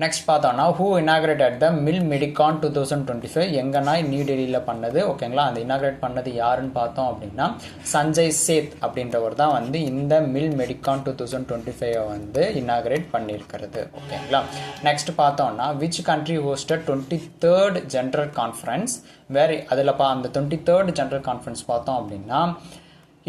நெக்ஸ்ட் பார்த்தோம்னா ஹூ இனாகிரேட்டட் த மில் மெடிகான் 2025 எங்கன்னா நியூ டெல்லியில் பண்ணது. ஓகேங்களா. அந்த இனாகிரேட் பண்ணது யாருன்னு பார்த்தோம் அப்படின்னா சஞ்சய் சேத் அப்படின்றவர் தான் வந்து இந்த மில் மெடிகான் 2025 வந்து இனாகிரேட் பண்ணியிருக்கிறது. ஓகேங்களா. நெக்ஸ்ட் பார்த்தோம்னா which country hosted 23rd general conference வேறு அதில் அந்த 23rd ஜென்ரல் கான்ஃபரன்ஸ் பார்த்தோம் அப்படின்னா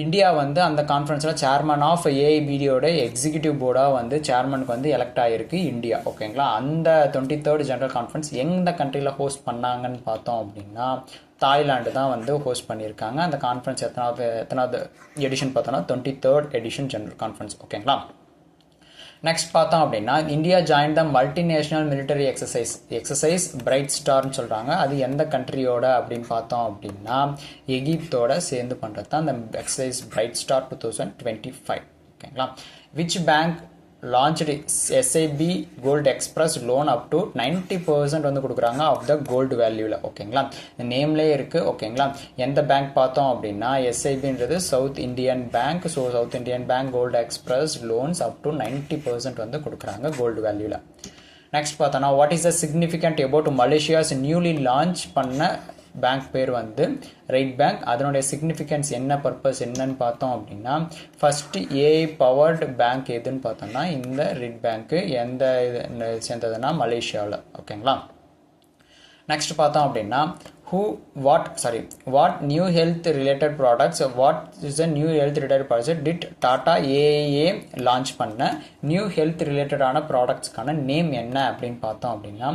இந்தியா வந்து அந்த கான்ஃபரன்ஸில் சேர்மன் ஆஃப் ஏஐபிடியோட எக்ஸிக்யூட்டிவ் போர்டாக வந்து சேர்மனுக்கு வந்து எலெக்ட் ஆகிருக்கு இந்தியா. ஓகேங்களா. அந்த 23rd ஜென்ரல் கான்ஃபரன்ஸ் எந்த கண்ட்ரியில் ஹோஸ்ட் பண்ணாங்கன்னு பார்த்தோம் அப்படின்னா தாய்லாந்து தான் வந்து ஹோஸ்ட் பண்ணியிருக்காங்க. அந்த கான்ஃபரன்ஸ் எத்தனாவது எடிஷன் பார்த்தோன்னா 23rd எடிஷன் ஜென்ரல் கான்ஃபரன்ஸ். ஓகேங்களா. நெக்ஸ்ட் பார்த்தோம் அப்படின்னா India join the multinational military exercise bright ஸ்டார்னு சொல்கிறாங்க. அது எந்த கண்ட்ரியோட அப்படின்னு பார்த்தோம் அப்படின்னா எகிப்தோட சேர்ந்து பண்ணுறது தான் அந்த எக்ஸசைஸ் பிரைட் ஸ்டார் 2025. ஓகேங்களா. Which bank launched SIB gold express loan up to 90% வந்து கொடுக்குறாங்க ஆஃப் த கோல்டு வேல்யூவில். ஓகேங்களா. நேம்லேயே இருக்குது. ஓகேங்களா. எந்த பேங்க் பார்த்தோம் அப்படின்னா SIBன்றது south Indian bank. So south Indian bank gold express loans up to 90% வந்து கொடுக்குறாங்க கோல்டு வேல்யூவில். நெக்ஸ்ட் பார்த்தோன்னா what is the significant about Malaysia's newly launch பண்ண பேங்க் பேர் வந்து ரைட் பேங்க். அதனுடைய சிக்னிஃபிகன்ஸ் என்ன பர்பஸ் என்னன்னு பார்த்தோம் அப்படின்னா ஃபர்ஸ்ட் ஏஐ பவர்டு பேங்க் எதுன்னு பார்த்தோம்னா இந்த ரைட் பேங்க்கு எந்த சேர்ந்ததுன்னா மலேசியாவில். ஓகேங்களா. நெக்ஸ்ட் பார்த்தோம் அப்படின்னா what new health related products, what is the new health related products did Tata AIA launch பண்ண நியூ ஹெல்த் ரிலேட்டடான ப்ராடக்ட்ஸ்க்கான நேம் என்ன அப்படின்னு பார்த்தோம் அப்படின்னா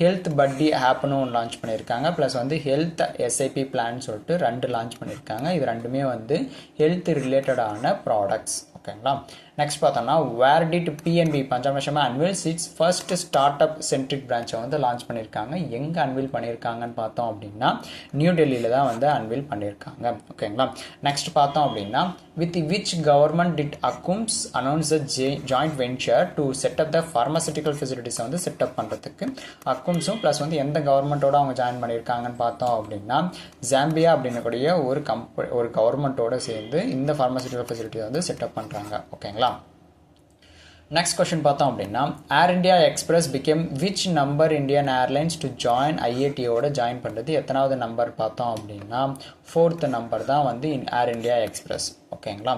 ஹெல்த் பட்டி ஆப்னு ஒன்று லான்ச் பண்ணியிருக்காங்க. ப்ளஸ் வந்து ஹெல்த் SIP பிளான் சொல்லிட்டு 2 லான்ச் பண்ணியிருக்காங்க. இது 2மே வந்து ஹெல்த் ரிலேட்டடான ப்ராடக்ட்ஸ். ஓகேங்களா. நெக்ஸ்ட் பார்த்தோம்னா where did PNB Punjab national unveils its first start up centric பிரான்ச்சை வந்து லான்ச் பண்ணியிருக்காங்க. எங்கே அன்வீல் பண்ணியிருக்காங்கன்னு பார்த்தோம் அப்படின்னா அப்படின்னா நியூ டெல்லியில் தான் வந்து அன்வீல் பண்ணியிருக்காங்க. ஓகேங்களா. நெக்ஸ்ட் பார்த்தோம் அப்படின்னா with which government did Akums announce a joint venture to set up the pharmaceutical ஃபெசிலிட்டிஸை வந்து செட்டப் பண்ணுறதுக்கு அக்கும்ஸும் ப்ளஸ் வந்து எந்த கவர்மெண்ட்டோட அவங்க ஜாயின் பண்ணியிருக்காங்கன்னு பார்த்தோம் அப்படின்னா ஜாம்பியா அப்படின்னக்கூடிய ஒரு கவர்மெண்ட்டோட சேர்ந்து இந்த ஃபார்மசூட்டிக்கல் ஃபெசிலிட்டியை வந்து செட்டப் பண்ணுறாங்க. ஓகேங்களா. நெக்ஸ்ட் கொஸ்டின் பார்த்தோம் அப்படின்னா air India express became which number Indian airlines to join ஐஏடியோட ஜாயின் பண்ணுறது எத்தனாவது நம்பர் பார்த்தோம் அப்படின்னா 4th நம்பர் தான் வந்து ஏர் இண்டியா எக்ஸ்பிரஸ். ஓகேங்களா.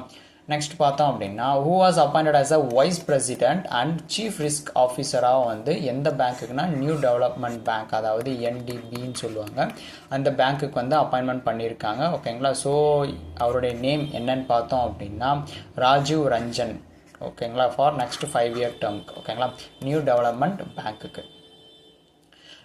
நெக்ஸ்ட் பார்த்தோம் அப்படின்னா who was appointed as a vice president and chief risk ஆஃபீஸராக வந்து எந்த பேங்க்குக்குன்னா நியூ டெவலப்மெண்ட் பேங்க், அதாவது என்டிபின்னு சொல்லுவாங்க, அந்த பேங்க்குக்கு வந்து அப்பாயின்மெண்ட் பண்ணியிருக்காங்க. ஓகேங்களா. ஸோ அவருடைய நேம் என்னன்னு பார்த்தோம் அப்படின்னா ராஜீவ் ரஞ்சன். ஓகேங்களா. For next 5-year term. ஓகேங்களா. நியூ டெவலப்மெண்ட் பேங்க்குக்கு.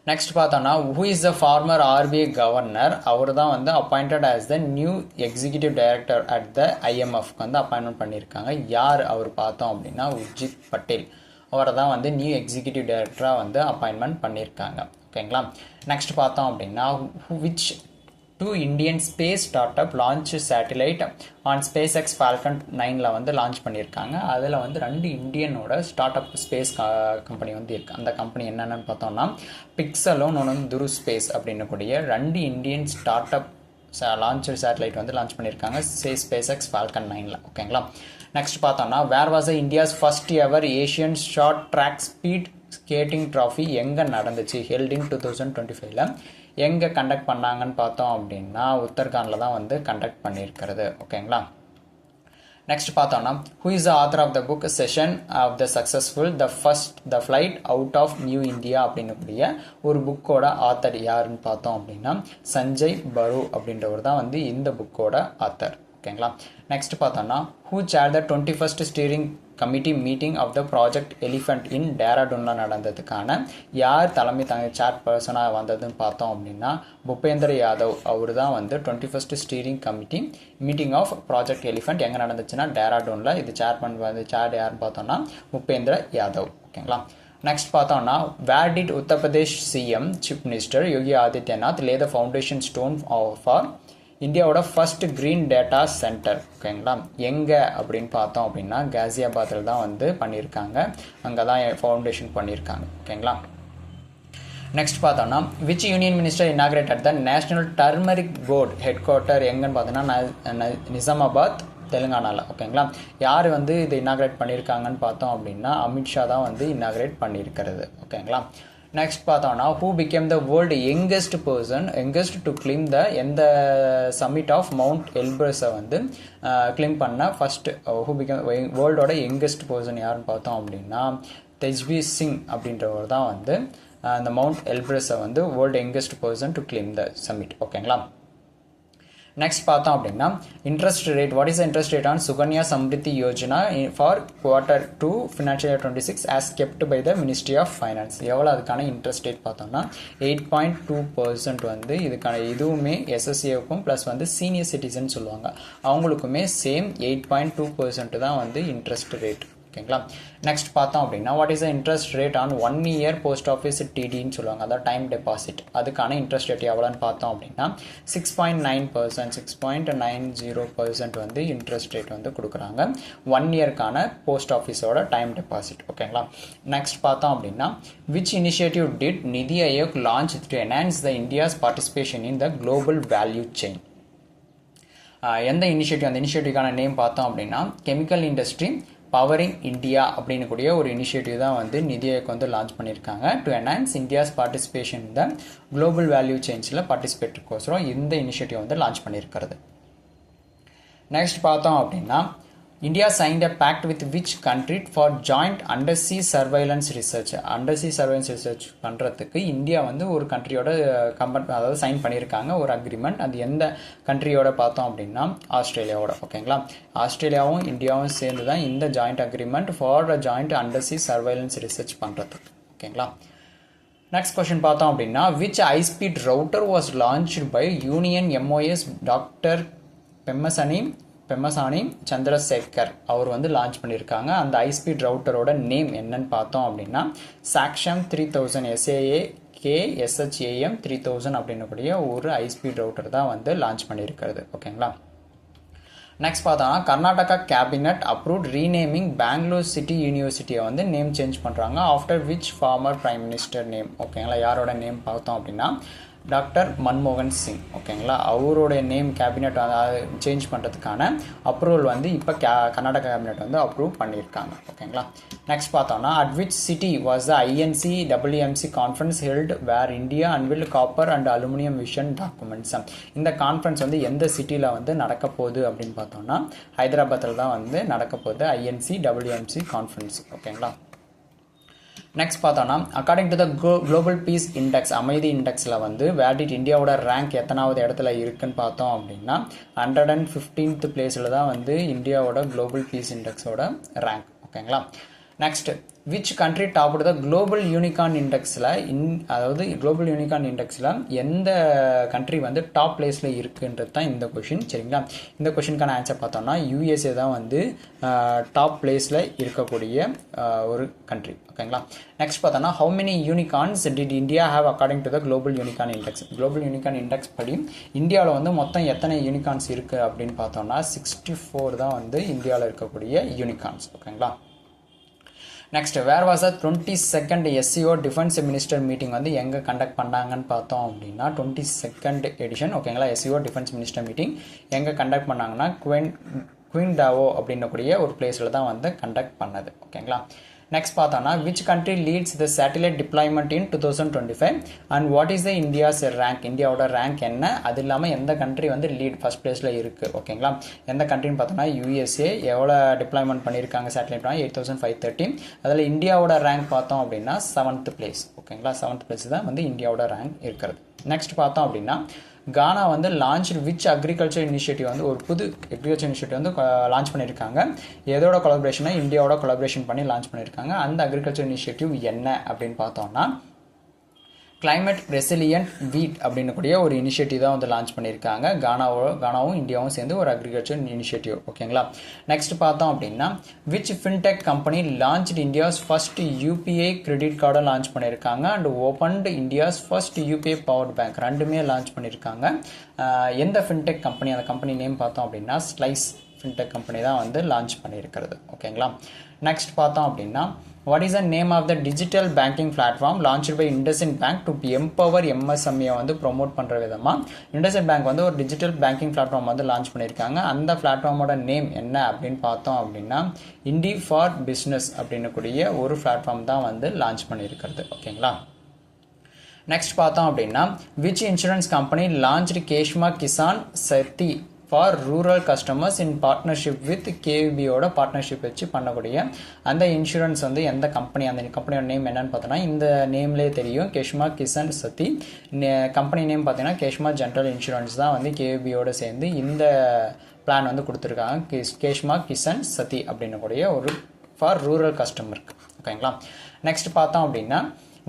நெக்ஸ்ட் பார்த்தோம்னா who is the former RBI governor, அவர் தான் வந்து appointed as the new executive director at the ஐஎம்எஃப்க்கு வந்து அப்பாயின்மெண்ட் பண்ணியிருக்காங்க. யார் அவர் பார்த்தோம் அப்படின்னா உர்ஜித் பட்டேல், அவரை தான் வந்து நியூ எக்ஸிக்யூட்டிவ் டைரக்டராக வந்து அப்பாயின்மெண்ட் பண்ணியிருக்காங்க. ஓகேங்களா. நெக்ஸ்ட் பார்த்தோம் அப்படின்னா which 2 Indian space start up launch satellite on SpaceX Falcon 9ல் வந்து லான்ச் பண்ணியிருக்காங்க. அதில் வந்து 2 இந்தியனோட ஸ்டார்ட் அப் ஸ்பேஸ் கம்பெனி வந்து இருக்குது. அந்த கம்பெனி என்னென்னு பார்த்தோம்னா பிக்சலும் ஒன்று துரு ஸ்பேஸ் அப்படின்னக்கூடிய 2 Indian start up launch satellite வந்து லான்ச் பண்ணியிருக்காங்க SpaceX Falcon 9ல். ஓகேங்களா. நெக்ஸ்ட் பார்த்தோம்னா where was India's first ever Asian short track speed skating trophy எங்கே நடந்துச்சு, ஹெல்ட் இன் 2025ல் எங்கே கண்டக்ட் பண்ணாங்கன்னு பார்த்தோம் அப்படின்னா உத்தரகாண்டில் தான் வந்து கண்டக்ட் பண்ணியிருக்கிறது. ஓகேங்களா. நெக்ஸ்ட் பார்த்தோம்னா who is the author of the book session of the successful the flight out of new India அப்படின்னக்கூடிய ஒரு புக்கோட ஆத்தர் யாருன்னு பார்த்தோம் அப்படின்னா சஞ்சய் பரு அப்படின்றவர் தான் வந்து இந்த புக்கோட ஆத்தர். ஓகேங்களா. நெக்ஸ்ட் பார்த்தோம்னா who chair the 21st steering committee meeting of the project elephant in டேராடூனில் நடந்ததுக்கான யார் தலைமை சேர் பர்சனாக வந்ததுன்னு பார்த்தோம் அப்படின்னா பூபேந்தர் யாதவ், அவர் தான் வந்து 21st steering committee meeting of project elephant எங்கே நடந்துச்சுன்னா டேராடூனில். இது சேர்மன் வந்து சேர் யாருன்னு பார்த்தோம்னா பூபேந்திர யாதவ். ஓகேங்களா. நெக்ஸ்ட் பார்த்தோம்னா where did Uttar Pradesh CM chief minister Yogi Adityanath lay the foundation stone for இந்தியாவோட ஃபர்ஸ்ட் க்ரீன் டேட்டா சென்டர். ஓகேங்களா. எங்கே அப்படின்னு பார்த்தோம் அப்படின்னா காசியாபாத்தில் தான் வந்து பண்ணியிருக்காங்க, அங்கே தான் ஃபவுண்டேஷன் பண்ணியிருக்காங்க. ஓகேங்களா. நெக்ஸ்ட் பார்த்தோம்னா which union minister inaugurated the national turmeric board head quarter எங்கன்னு பார்த்தோன்னா நிசாமாபாத், தெலுங்கானாவில். ஓகேங்களா. யார் வந்து இதை இனாகிரேட் பண்ணியிருக்காங்கன்னு பார்த்தோம் அப்படின்னா அமித்ஷா தான் வந்து இனாகிரேட் பண்ணியிருக்கிறது. ஓகேங்களா. நெக்ஸ்ட் பார்த்தோம்னா who became the world youngest person to claim the எந்த சம்மிட் ஆஃப் மவுண்ட் எல்பர்ஸை வந்து கிளைம் பண்ண ஃபர்ஸ்ட் ஹூ பிகேம் வேர்ல்டோட யங்கஸ்ட் பர்சன் யாருன்னு பார்த்தோம் அப்படின்னா தெஜ்வீர் சிங் அப்படின்றவர் தான் வந்து அந்த மவுண்ட் எல்பர்ஸை வந்து world youngest person to claim the summit. ஓகேங்களா. நெக்ஸ்ட் பார்த்தோம் அப்படின்னா interest rate, what is the interest rate on Sukanya Samriddhi Yojana for Q2 FY 2026 as kept by the ministry of finance. எவ்வளோ அதுக்கான இன்ட்ரெஸ்ட் ரேட் பார்த்தோம்னா 8.2% வந்து இதுக்கான இதுவுமே எஸ்எஸ்ஏவுக்கும் ப்ளஸ் வந்து சீனியர் சிட்டிசன் சொல்லுவாங்க அவங்களுக்குமே சேம் 8.2% தான் வந்து இன்ட்ரெஸ்ட் ரேட். ஓகேங்களா. நெக்ஸ்ட் பார்த்தோம் அப்படின்னா what is the interest rate on 1 year post office டிடின்னு சொல்லுவாங்க, அதாவது டைம் டெபாசிட். அதுக்கான இன்ட்ரெஸ்ட் ரேட் எவ்வளோன்னு பார்த்தோம் அப்படின்னா 6.9%, 6.90% வந்து இன்ட்ரெஸ்ட் ரேட் வந்து கொடுக்குறாங்க 1 yearக்கான போஸ்ட் ஆஃபீஸோட டைம் டெபாசிட். ஓகேங்களா. நெக்ஸ்ட் பார்த்தோம் அப்படின்னா விச் இனிஷியேட்டிவ் டிட் நிதி Aayog launch to enhance the India's participation in the global value chain. எந்த இனிஷியேட்டிவ், அந்த இனிஷியேட்டிவ்க்கான நேம் பார்த்தோம் அப்படின்னா கெமிக்கல் இண்டஸ்ட்ரி பவரிங் இந்தியா அப்படின்னு கூடிய ஒரு இனிஷியேட்டிவ் தான் வந்து நிதி ஆயோக் வந்து லான்ச் பண்ணியிருக்காங்க டு என்ஹான்ஸ் இந்தியாஸ் பார்ட்டிசிபேஷன் இந்த குளோபல் வேல்யூ செயின்ஸில் பார்ட்டிசிபேட்டுக்கோசரம் இந்த இனிஷியேட்டிவ் வந்து லான்ச் பண்ணியிருக்கிறது. நெக்ஸ்ட் பார்த்தோம் அப்படின்னா India signed a fact with which country for joint undersea surveillance research. அண்டர்சீ surveillance research பண்ணுறதுக்கு இந்தியா வந்து ஒரு கண்ட்ரியோட அதாவது சைன் பண்ணியிருக்காங்க ஒரு அக்ரிமெண்ட். அது எந்த கண்ட்ரியோட பார்த்தோம் அப்படின்னா ஆஸ்திரேலியாவோட. ஓகேங்களா. ஆஸ்திரேலியாவும் இந்தியாவும் சேர்ந்து தான் இந்த joint agreement for joint undersea surveillance research பண்ணுறதுக்கு. ஓகேங்களா. நெக்ஸ்ட் கொஸ்டின் பார்த்தோம் அப்படின்னா which high speed router was launched by union MOS doctor Pemmasani Chandrasekhar அவர் வந்து லான்ச் பண்ணியிருக்காங்க. அந்த ஹைஸ்பீட் ரவுட்டரோட நேம் என்னன்னு பார்த்தோம் அப்படின்னா சாக்ஷம் 3000 SAA KSHAM 3000 அப்படின்னக்கூடிய ஒரு ஹை ஸ்பீட் ரவுட்டர் தான் வந்து லான்ச் பண்ணியிருக்கிறது. ஓகேங்களா. நெக்ஸ்ட் பார்த்தோம்னா Karnataka cabinet approved renaming Bengaluru city யூனிவர்சிட்டியை வந்து நேம் சேஞ்ச் பண்ணுறாங்க. After which former prime minister name. ஓகேங்களா. யாரோட நேம் பார்த்தோம் அப்படின்னா டாக்டர் மன்மோகன் சிங். ஓகேங்களா. அவருடைய நேம் கேபினெட் சேஞ்ச் பண்ணுறதுக்கான அப்ரூவல் வந்து இப்போ கர்நாடகா கேபினெட் வந்து அப்ரூவ் பண்ணியிருக்காங்க. ஓகேங்களா. நெக்ஸ்ட் பார்த்தோம்னா at which city was the INC-WMC conference held where India anvil copper and aluminium vision documents. இந்த கான்ஃபரன்ஸ் வந்து எந்த சிட்டியில் வந்து நடக்க போகுது அப்படின்னு பார்த்தோம்னா ஹைதராபாத்தில் தான் வந்து நடக்க போகுது INC-WMC கான்ஃபரன்ஸ். ஓகேங்களா. நெக்ஸ்ட் பார்த்தோன்னா according to the global peace index அமைதி இண்டெக்ஸில் வந்து வேர்டிட் இந்தியாவோட ரேங்க் எத்தனாவது இடத்துல இருக்குன்னு பார்த்தோம் அப்படின்னா 115th பிளேஸில் தான் வந்து இந்தியாவோட குளோபல் பீஸ் இண்டெக்ஸோட ரேங்க். ஓகேங்களா. Next which country topped the global unicorn இண்டெக்ஸில் அதாவது குளோபல் யூனிகார்ன் இண்டெக்ஸில் எந்த கண்ட்ரி வந்து டாப் பிளேஸில் இருக்குன்றது தான் இந்த கொஷின். சரிங்களா. இந்த கொஷினுக்கான ஆன்சர் பார்த்தோம்னா USA தான் வந்து டாப் பிளேஸில் இருக்கக்கூடிய ஒரு கண்ட்ரி. ஓகேங்களா. நெக்ஸ்ட் பார்த்தோம்னா how many unicorns did India have according to the global unicorn index. Global unicorn index படி இந்தியாவில் வந்து மொத்தம் எத்தனை யூனிகார்ன்ஸ் இருக்குது அப்படின்னு பார்த்தோம்னா 64 தான் வந்து இந்தியாவில் இருக்கக்கூடிய யூனிகார்ன்ஸ். ஓகேங்களா. Next where was the 22nd SCO defence minister meeting வந்து எங்கே கண்டக்ட் பண்ணாங்கன்னு பார்த்தோம் அப்படின்னா 22nd எடிஷன். ஓகேங்களா. SCO டிஃபென்ஸ் மினிஸ்டர் மீட்டிங் எங்கே கண்டக்ட் பண்ணாங்கன்னா குயின்டாவோ அப்படின்னக்கூடிய ஒரு பிளேஸில் தான் வந்து கண்டக்ட் பண்ணது. ஓகேங்களா. நெக்ஸ்ட் பார்த்தோம்னா which country leads the satellite deployment in 2025 and what is the India's rank. இந்தியாவோட ரேங்க் என்ன, அது இல்லாமல் எந்த கண்ட்ரி வந்து லீட் ஃபர்ஸ்ட் பிளேஸில் இருக்குது. ஓகேங்களா. எந்த கண்ட்ரின்னு பார்த்தோம்னா USA எவ்வளோ டிப்ளாய்மெண்ட் பண்ணியிருக்காங்க சேட்டலைட் 8530. அதில் இந்தியாவோட ரேங்க் பார்த்தோம் அப்படின்னா 7th பிளேஸ். ஓகேங்களா. 7th பிளேஸ் தான் வந்து இந்தியாவோட ரேங்க் இருக்கிறது. நெக்ஸ்ட் பார்த்தோம் அப்படின்னா கானா வந்து லான்ச் விச் அக்ரிகல்ச்சர் இனிஷியேட்டிவ் வந்து ஒரு புது அக்ரிகல்ச்சர் இனிஷியேட்டிவ் வந்து லான்ச் பண்ணியிருக்காங்க. எதோட கொலாபரேஷனை இந்தியாவோட கொலாபரேஷன் பண்ணி லான்ச் பண்ணியிருக்காங்க. அந்த அக்ரிகல்ச்சர் இனிஷியேட்டிவ் என்ன அப்படின்னு பார்த்தோம்னா கிளைமேட் ரெசிலியன்ட் வீட் அப்படின்னு கூடிய ஒரு இனிஷியேட்டிவ் தான் வந்து லான்ச் பண்ணியிருக்காங்க. கானாவும் இந்தியாவும் சேர்ந்து ஒரு அக்ரிகல்ச்சர் இனிஷியேட்டிவ். ஓகேங்களா. நெக்ஸ்ட் பார்த்தோம் அப்படின்னா which fintech company launch India's first UPI credit கார்டை லான்ச் பண்ணியிருக்காங்க and opened India's first UPI power bank ரெண்டுமே லான்ச் பண்ணியிருக்காங்க. எந்த ஃபின்டெக் கம்பெனி, அந்த கம்பெனி நேம் பார்த்தோம் அப்படின்னா ஸ்லைஸ் ஃபின்டெக் கம்பெனி தான் வந்து லான்ச் பண்ணியிருக்கிறது. ஓகேங்களா. நெக்ஸ்ட் பார்த்தோம் அப்படின்னா what is the name of the digital banking platform launched by IndusInd Bank to empower MSME வந்து ப்ரொமோட் பண்ணுற விதமாக IndusInd Bank வந்து ஒரு டிஜிட்டல் பேங்கிங் பிளாட்ஃபார்ம் வந்து லான்ச் பண்ணியிருக்காங்க. அந்த பிளாட்ஃபார்மோட நேம் என்ன அப்படின்னு பார்த்தோம் அப்படின்னா இண்டி ஃபார் பிஸ்னஸ் அப்படின்னு கூடிய ஒரு பிளாட்ஃபார்ம் தான் வந்து லான்ச் பண்ணியிருக்கிறது. ஓகேங்களா. நெக்ஸ்ட் பார்த்தோம் அப்படின்னா which insurance company launched Kshema Kisan Shakti for rural customers in partnership with KVBயோட பார்ட்னர்ஷிப் வச்சு பண்ணக்கூடிய அந்த இன்சூரன்ஸ் வந்து எந்த கம்பெனி, அந்த கம்பெனியோட நேம் என்னன்னு பார்த்தோன்னா இந்த நேம்லேயே தெரியும் கேஷ்மா கிசான் சத்தி. கம்பெனி நேம் பார்த்தீங்கன்னா கேஷ்மா ஜென்ரல் இன்சூரன்ஸ் தான் வந்து KVBயோட சேர்ந்து இந்த பிளான் வந்து கொடுத்துருக்காங்க. கேஷ்மா கிசான் சத்தி அப்படின்னு கூடிய ஒரு ஃபார் ரூரல் கஸ்டமருக்கு. ஓகேங்களா. நெக்ஸ்ட் பார்த்தோம் அப்படின்னா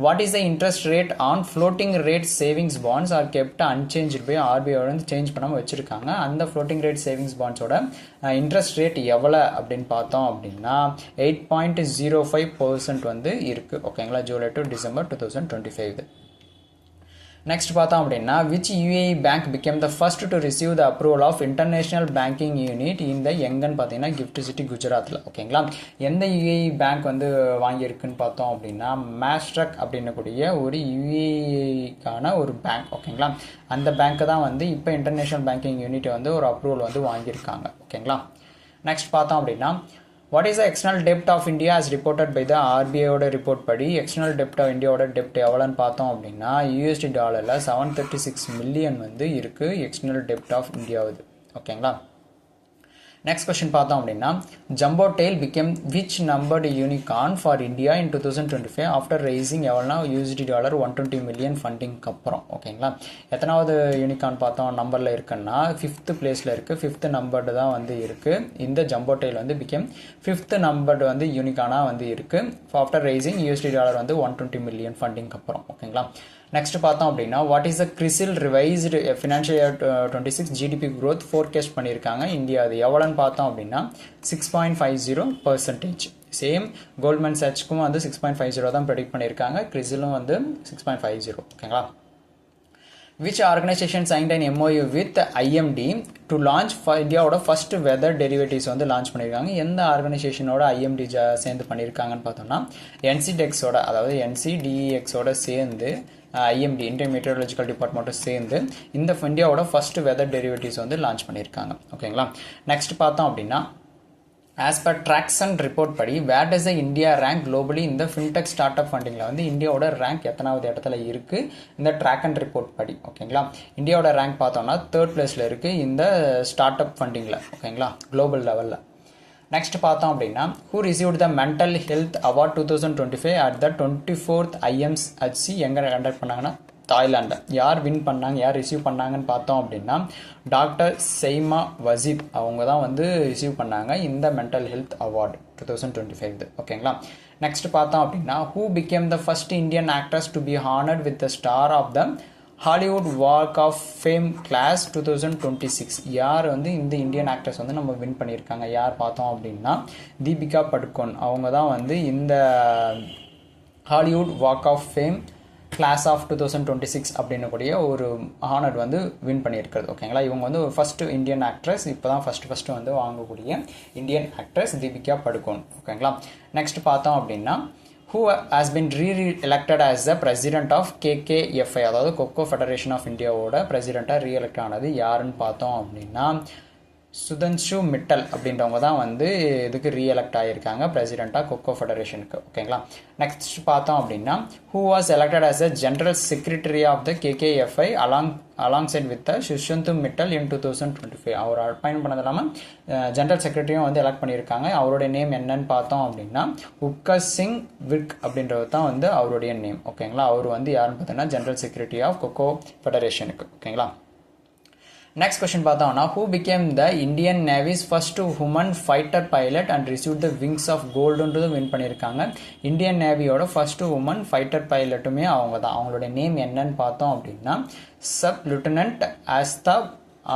what is the interest rate on floating rate savings bonds are kept unchanged by RBI வந்து சேஞ்ச் பண்ணாமல் வச்சுருக்காங்க. அந்த floating rate savings bondsோட இன்ட்ரெஸ்ட் ரேட் எவ்வளோ அப்படின்னு பார்த்தோம் அப்படின்னா 8.05% வந்து இருக்குது. ஓகேங்களா. July to December 2025. நெக்ஸ்ட் பார்த்தோம் அப்படின்னா which UAE bank became the first to receive the approval of international banking unit இந்த எங்கன்னு பார்த்தீங்கன்னா கிஃப்ட் சிட்டி குஜராத்தில். ஓகேங்களா. எந்த UAE பேங்க் வந்து வாங்கியிருக்குன்னு பார்த்தோம் அப்படின்னா மேஸ்ட்ரக் அப்படின்னு கூடிய ஒரு UAEக்கான ஒரு பேங்க். ஓகேங்களா. அந்த பேங்க்கு தான் வந்து இப்போ இன்டர்நேஷனல் பேங்கிங் யூனிட் வந்து ஒரு அப்ரூவல் வந்து வாங்கியிருக்காங்க. ஓகேங்களா. நெக்ஸ்ட் பார்த்தோம் அப்படின்னா what is the external debt of India as reported by the RBIயோட ரிப்போர்ட் படி external debt of இந்தியாவோட டெப்ட் எவ்வளோன்னு பார்த்தோம் அப்படின்னா USD டாலரில் 736 மில்லியன் வந்து இருக்குது எக்ஸ்டர்னல் டெப்ட் ஆஃப் இந்தியாவுது. ஓகேங்களா. நெக்ஸ்ட் கொஸ்டின் பார்த்தோம் அப்படின்னா Jumbotail became which numbered unicorn for India in 2025 after raising எவ்வளோனா USD டாலர் 120 மில்லியன் ஃபண்டிங்க்கு அப்புறம். ஓகேங்களா. எத்தனாவது யூனிகார்ன் பார்த்தோம் நம்பரில் இருக்குன்னா 5th பிளேஸில் இருக்குது. 5th நம்பர்டு தான் வந்து இருக்குது. இந்த ஜம்போ டெயில் வந்து பிகேம் 5th நம்பர்டு வந்து யூனிகார்னாக வந்து இருக்குது ஆஃப்டர் ரைசிங் USD டாலர் வந்து 120 மில்லியன் ஃபண்டிங்க்கு அப்புறம். ஓகேங்களா. நெக்ஸ்ட் பார்த்தோம் அப்படின்னா what is the கிறிசில் revised financial year 26 GDP growth forecast பண்ணியிருக்காங்க இந்தியா. அது எவ்வளோன்னு பார்த்தோம் அப்படின்னா 6.50%. சேம் கோல்ட்மேன் சாட்ஸ்க்கும் வந்து 6.50 தான் ப்ரெடிக்ட் பண்ணியிருக்காங்க. கிறிசிலும் வந்து 6.50. ஓகேங்களா. Which organization signed an MOU with IMD to launch இந்தியாவோட ஃபர்ஸ்ட் வெதர் டெரிவேட்டிவ்ஸ் வந்து லான்ச் பண்ணியிருக்காங்க. எந்த ஆர்கனைசேஷனோட ஐஎம்டி சேர்ந்து பண்ணியிருக்காங்கன்னு பார்த்தோம்னா என்சிடெக்ஸோட, அதாவது என்சிடிஎக்ஸோட சேர்ந்து ஐஎம்டி இந்தியன் மெட்ரோலஜிக்கல் டிபார்ட்மெண்ட்டோட சேர்ந்து இந்த இந்தியாவோட ஃபர்ஸ்ட் வெதர் டெரிவேட்டிவ்ஸ் வந்து லான்ச் பண்ணியிருக்காங்க. ஓகேங்களா. நெக்ஸ்ட் பார்த்தோம் அப்படின்னா as per Traction ரிப்போர்ட் படி where does the India rank globally இந்த ஃபின்டெக் ஸ்டார்ட் அப் ஃபண்டிங்கில் வந்து இந்தியாவோட ரேங்க் எத்தனாவது இடத்துல இருக்குது இந்த ட்ராக்கன் ரிப்போர்ட் படி. ஓகேங்களா. இந்தியாவோட ரேங்க் பார்த்தோம்னா 3rd பிளேஸில் இருக்குது இந்த ஸ்டார்ட் அப் ஃபண்டிங்கில். ஓகேங்களா, குளோபல் லெவலில். நெக்ஸ்ட் பார்த்தோம் அப்படின்னா who received the mental health award 2025 at the 24th IMHC எங்கே கண்டக்ட் பண்ணாங்கன்னா தாய்லாண்டு. யார் வின் பண்ணாங்க, யார் ரிசீவ் பண்ணாங்கன்னு பார்த்தோம் அப்படின்னா டாக்டர் செய்மா வசீப் அவங்க தான் வந்து ரிசீவ் பண்ணாங்க இந்த மென்டல் ஹெல்த் அவார்டு 2025. ஓகேங்களா. நெக்ஸ்ட் பார்த்தோம் அப்படின்னா who became the first Indian actress to be honored with the star of the Hollywood Walk of Fame class 2026. யார் வந்து இந்த இந்தியன் ஆக்ட்ரஸ் வந்து நம்ம வின் பண்ணியிருக்காங்க யார் பார்த்தோம் அப்படின்னா தீபிகா படுகோன். அவங்க தான் வந்து இந்த Hollywood walk of fame class of 2026 அப்படின்னு கூடிய ஒரு ஹானர் வந்து வின் பண்ணியிருக்கிறது. ஓகேங்களா. இவங்க வந்து ஃபர்ஸ்ட் இந்தியன் ஆக்ட்ரஸ், இப்போ தான் ஃபஸ்ட்டு வந்து வாங்கக்கூடிய இந்தியன் ஆக்ட்ரஸ் தீபிகா படுகோன். ஓகேங்களா. நெக்ஸ்ட் பார்த்தோம் அப்படின்னா who has been re-elected as the president of KKFI, அதாவது கொக்கோ ஃபெடரேஷன் ஆஃப் இந்தியாவோட பிரசிடெண்ட்டாக ரீஎலெக்ட் ஆனது யாருன்னு பார்த்தோம் அப்படின்னா சுதன்ஷு மிட்டல் அப்படின்றவங்க தான் வந்து இதுக்கு ரீஎலெக்ட் ஆகியிருக்காங்க பிரசிடெண்ட்டாக கொக்கோ ஃபெடரேஷனுக்கு. ஓகேங்களா. நெக்ஸ்ட் பார்த்தோம் அப்படின்னா who was elected as a general secretary of the KKFI alongside with the Sushant Mittal in 2025. அவர் அப்பாயின்ட் பண்ணது இல்லாமல் ஜென்ரல் செக்ரட்டரியும் வந்து எலெக்ட் பண்ணியிருக்காங்க. அவருடைய நேம் என்னன்னு பார்த்தோம் அப்படின்னா உப்கர் சிங் விர்க் அப்படின்றது தான் வந்து அவருடைய நேம். ஓகேங்களா. அவர் வந்து யாருன்னு பார்த்தீங்கன்னா ஜென்ரல் செக்ரட்டரி ஆஃப் கொக்கோ ஃபெடரேஷனுக்கு. ஓகேங்களா. நெக்ஸ்ட் கொஸ்டின் பார்த்தோம்னா who became the Indian Navy's first woman fighter pilot and received the wings of goldன்றது வின் பண்ணியிருக்காங்க. இந்தியன் நேவியோட ஃபர்ஸ்ட் உமன் ஃபைட்டர் பைலட்டுமே அவங்க தான். அவங்களுடைய நேம் என்னன்னு பார்த்தோம் அப்படின்னா சப் லிeutenant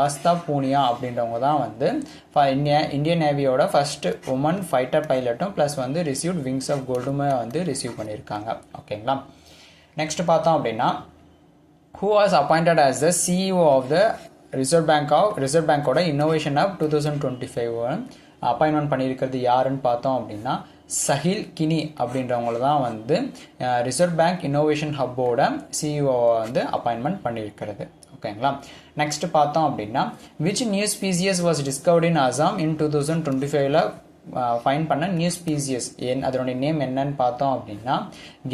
ஆஸ்தா பூனியா அப்படின்றவங்க தான் வந்து இந்தியன் நேவியோட ஃபர்ஸ்ட் உமன் ஃபைட்டர் பைலட்டும் ப்ளஸ் வந்து ரிசீவ்ட் விங்ஸ் ஆஃப் கோல்டுமே வந்து ரிசீவ் பண்ணியிருக்காங்க. ஓகேங்களா. நெக்ஸ்ட் பார்த்தோம் அப்படின்னா who was appointed as the CEO of the reserve பேங்கோட இன்னோவேஷன் ஆஃப் 2025 அப்பாயின்மெண்ட் பண்ணியிருக்கிறது யாருன்னு பார்த்தோம் அப்படின்னா சஹில் கினி அப்படின்றவங்கள தான் வந்து ரிசர்வ் பேங்க் இன்னோவேஷன் ஹப்போட சிஇஓ வந்து அப்பாயின்மெண்ட் பண்ணியிருக்கிறது. ஓகேங்களா. நெக்ஸ்ட் பார்த்தோம் அப்படின்னா which new species was discovered in Assam in 2025 find பண்ண நியூ ஸ்பீசியஸ் அதனுடைய நேம் என்னன்னு பார்த்தோம் அப்படின்னா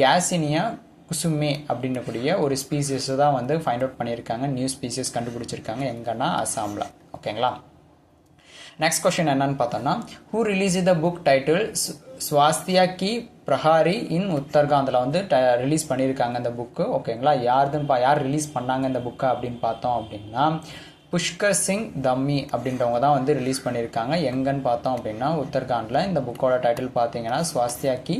கேசினியா குசுமே அப்படின்னக்கூடிய ஒரு ஸ்பீசியஸ் தான் வந்து ஃபைண்ட் அவுட் பண்ணியிருக்காங்க. நியூ ஸ்பீசியஸ் கண்டுபிடிச்சிருக்காங்க எங்கன்னா அசாமில். ஓகேங்களா. நெக்ஸ்ட் கொஸ்டின் என்னன்னு பார்த்தோம்னா who released the book titled ஸ்வாஸ்தியா கி பிரஹாரி இன் உத்தரகாண்டில் வந்து ரிலீஸ் பண்ணியிருக்காங்க இந்த புக்கு. ஓகேங்களா. யார் ரிலீஸ் பண்ணாங்க இந்த புக்கை அப்படின்னு பார்த்தோம் அப்படின்னா புஷ்கர் சிங் தம்மி அப்படின்றவங்க தான் வந்து ரிலீஸ் பண்ணியிருக்காங்க. எங்கன்னு பார்த்தோம் அப்படின்னா உத்தரகாண்டில். இந்த புக்கோட டைட்டில் பார்த்தீங்கன்னா ஸ்வாஸ்தியா கி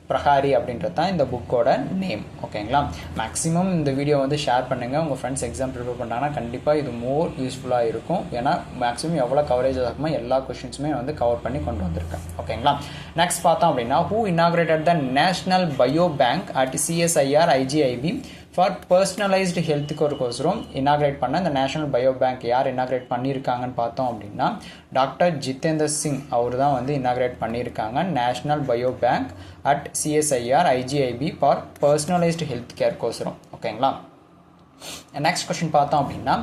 பிரஹாரி அப்படின்றது தான் இந்த புக்கோட நேம். ஓகேங்களா. மேக்ஸிமம் இந்த வீடியோ வந்து ஷேர் பண்ணுங்கள். உங்கள் ஃப்ரெண்ட்ஸ் எக்ஸாம் ப்ரிப்பேர் பண்ணுறாங்கன்னா கண்டிப்பாக இது மோர் யூஸ்ஃபுல்லாக இருக்கும். ஏன்னா மேக்ஸிமம் எவ்வளோ கவரேஜ் ஆகுமோ எல்லா கொஷின்ஸுமே வந்து கவர் பண்ணி கொண்டு வந்திருக்கேன். ஓகேங்களா. நெக்ஸ்ட் பார்த்தோம் அப்படின்னா who inaugurated the national bio bank at CSIR IGIB for personalised ஹெல்த்துக்கோசரம் இனாக்ரேட் பண்ண இந்த நேஷனல் பயோ பேங்க் யார் இனாக்ரேட் பண்ணியிருக்காங்கன்னு பார்த்தோம் அப்படின்னா டாக்டர் ஜிதேந்தர் சிங் அவர் தான் வந்து இனாக்ரேட் பண்ணியிருக்காங்க national bio bank at CSIR IGIB for personalised health கேர்க்கோசரம். ஓகேங்களா. நெக்ஸ்ட் கொஸ்டின் பார்த்தோம் அப்படின்னா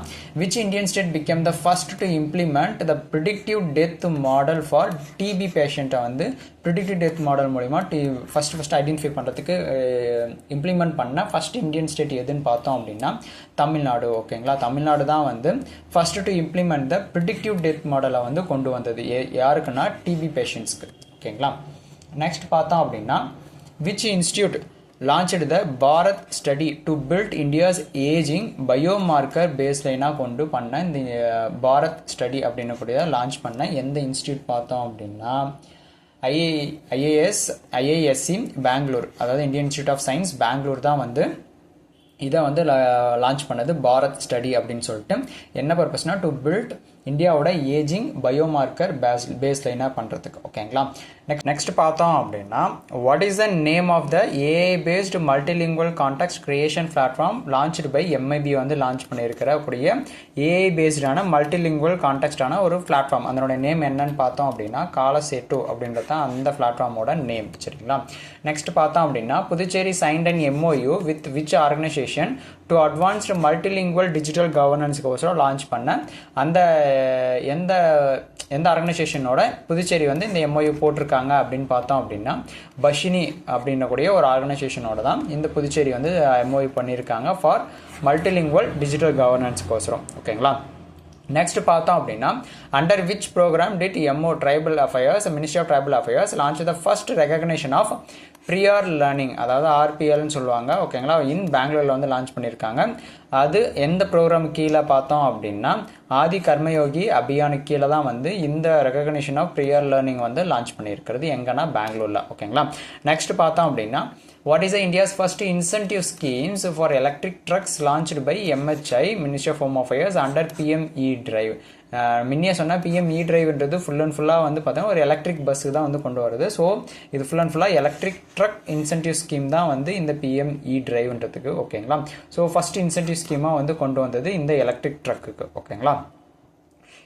which Indian state became the first to implement the predictive death model for TB பேஷண்ட்டை வந்து ப்ரிடிக்டிவ் டெத் மாடல் மூலிமா ஃபர்ஸ்ட் ஐடென்டிஃபை பண்ணுறதுக்கு implement பண்ண first Indian state எதுன்னு பார்த்தோம் அப்படின்னா தமிழ்நாடு. ஓகேங்களா. தமிழ்நாடு தான் வந்து first to implement the predictive death மாடலை வந்து கொண்டு வந்தது யாருக்குன்னா டிபி பேஷண்ட்ஸ்க்கு. ஓகேங்களா. நெக்ஸ்ட் பார்த்தோம் அப்படின்னா which institute launched the Bharat study to build India's ageing biomarker பேஸ்லைனாக கொண்டு பண்ண இந்த பாரத் ஸ்டடி அப்படின்னு கூட லான்ச் பண்ண எந்த இன்ஸ்டியூட் பார்த்தோம் அப்படின்னா ஐஏஎஸ்சி பெங்களூர், அதாவது Indian institute of science Bangalore தான் வந்து இதை வந்து லான்ச் பண்ணது பாரத் ஸ்டடி அப்படின்னு சொல்லிட்டு. என்ன பர்பஸ்னா டு பில்ட் இந்தியாவோட ஏஜிங் பயோமார்க்கர் பேஸ் லைனாக பண்ணுறதுக்கு. ஓகேங்களா. நெக்ஸ்ட் பார்த்தோம் அப்படின்னா what is the name of the AI based multilingual context creation platform launched by MIB வந்து லான்ச் பண்ணியிருக்கிறக்கூடிய ஏஐ பேஸ்டான மல்டிலிங்குவல் கான்டெக்ஸ்டான ஒரு பிளாட்ஃபார்ம். அதனோட நேம் என்னன்னு பார்த்தோம் அப்படின்னா காலசேட்டு அப்படின்றது தான் அந்த பிளாட்ஃபார்மோட நேம். சரிங்களா. நெக்ஸ்ட் பார்த்தோம் அப்படின்னா Puducherry signed and MOU with which organisation to advanced multilingual digital கவர்னன்ஸ்க்கோசரம் லான்ச் பண்ண அந்த எந்த ஆர்கனைசேஷனோட புதுச்சேரி வந்து இந்த எம்ஓயு போட்டிருக்காங்க அப்படின்னு பார்த்தோம் அப்படின்னா பஷினி அப்படின்னக்கூடிய ஒரு ஆர்கனைசேஷனோட தான் இந்த புதுச்சேரி வந்து எம்ஓயு பண்ணியிருக்காங்க ஃபார் மல்டிலிங்குவல் டிஜிட்டல் கவர்னன்ஸ்க்கோசரம். ஓகேங்களா. நெக்ஸ்ட் பார்த்தோம் அப்படின்னா under which program did MO tribal affairs ministry of tribal affairs launch the first recognition of prior learning, அதாவது ஆர்பிஎல்னு சொல்லுவாங்க. ஓகேங்களா. இன் பெங்களூரில் வந்து லான்ச் பண்ணியிருக்காங்க. அது எந்த ப்ரோக்ராம் கீழே பார்த்தோம் அப்படின்னா ஆதி கர்மயோகி அபியானுக்கு கீழே தான் வந்து இந்த ரெகக்னேஷன் ஆஃப் ப்ரியர் லேர்னிங் வந்து லான்ச் பண்ணியிருக்கிறது. எங்கன்னா பெங்களூரில். ஓகேங்களா. நெக்ஸ்ட் பார்த்தோம் அப்படின்னா what is India's first incentive schemes for electric trucks launched by MHI Ministry of Home Affairs under PM E-Drive. முன்னே சொன்னால் பிஎம் இ டிரைவ்ன்றது ஃபுல் அண்ட் ஃபுல்லாக வந்து பார்த்தீங்கன்னா ஒரு எலக்ட்ரிக் பஸ்ஸுக்கு தான் வந்து கொண்டு வருது. ஸோ இது ஃபுல் அண்ட் ஃபுல்லாக எலக்ட்ரிக் ட்ரக் இன்சென்டிவ் ஸ்கீம் தான் வந்து இந்த பிஎம் இ டிரைவ்ன்றதுக்கு. ஓகேங்களா. ஸோ ஃபர்ஸ்ட் இன்சென்டிவ் ஸ்கீமாக வந்து கொண்டு வந்தது இந்த எலக்ட்ரிக் ட்ரக்குக்கு. ஓகேங்களா.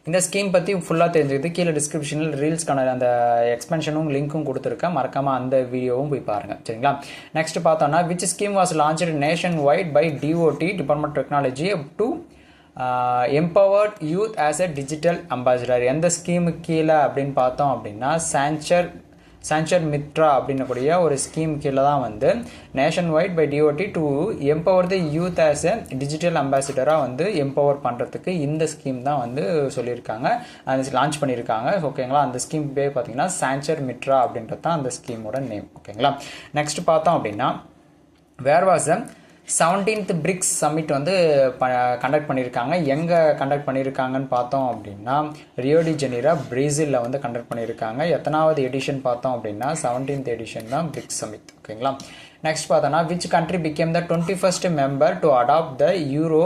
இந்த ஸ்கீம் பற்றி ஃபுல்லாக தெரிஞ்சுக்கிது கீழே டிஸ்கிரிப்ஷனில் ரீல்ஸ்க்கான அந்த எக்ஸ்பென்ஷனும் லிங்க்கும் கொடுத்துருக்கேன். மறக்காமல் அந்த வீடியோவும் போய் பாருங்கள். சரிங்களா. நெக்ஸ்ட் பார்த்தோன்னா which scheme was launched nationwide by DOT department technology to empowered youth as a digital ambassador. எந்த ஸ்கீமுக்கு கீழே அப்படின்னு பார்த்தோம் அப்படின்னா சான்ச்சர் மித்ரா அப்படின்னக்கூடிய ஒரு ஸ்கீம் கீழே தான் வந்து nationwide by DoT to empower the youth as a digital அம்பாசிடராக வந்து எம்பவர் பண்ணுறதுக்கு இந்த ஸ்கீம் தான் வந்து சொல்லியிருக்காங்க, அது லான்ச் பண்ணியிருக்காங்க. ஓகேங்களா. அந்த ஸ்கீம் பேர் பார்த்தீங்கன்னா சான்ச்சர் மித்ரா அப்படின்றது தான் அந்த ஸ்கீமோட நேம். ஓகேங்களா. நெக்ஸ்ட் பார்த்தோம் அப்படின்னா where was 17th BRICS summit வந்து கண்டக்ட் பண்ணியிருக்காங்க. எங்கே கண்டக்ட் பண்ணியிருக்காங்கன்னு பார்த்தோம் அப்படின்னா ரியோ டி ஜெனீரோ பிரேசிலில் வந்து கண்டக்ட் பண்ணியிருக்காங்க. எத்தனாவது எடிஷன் பார்த்தோம் அப்படின்னா 17th எடிஷன் தான் பிரிக்ஸ் சம்மிட். ஓகேங்களா. நெக்ஸ்ட் பார்த்தோன்னா which country became the 21st member to adopt the euro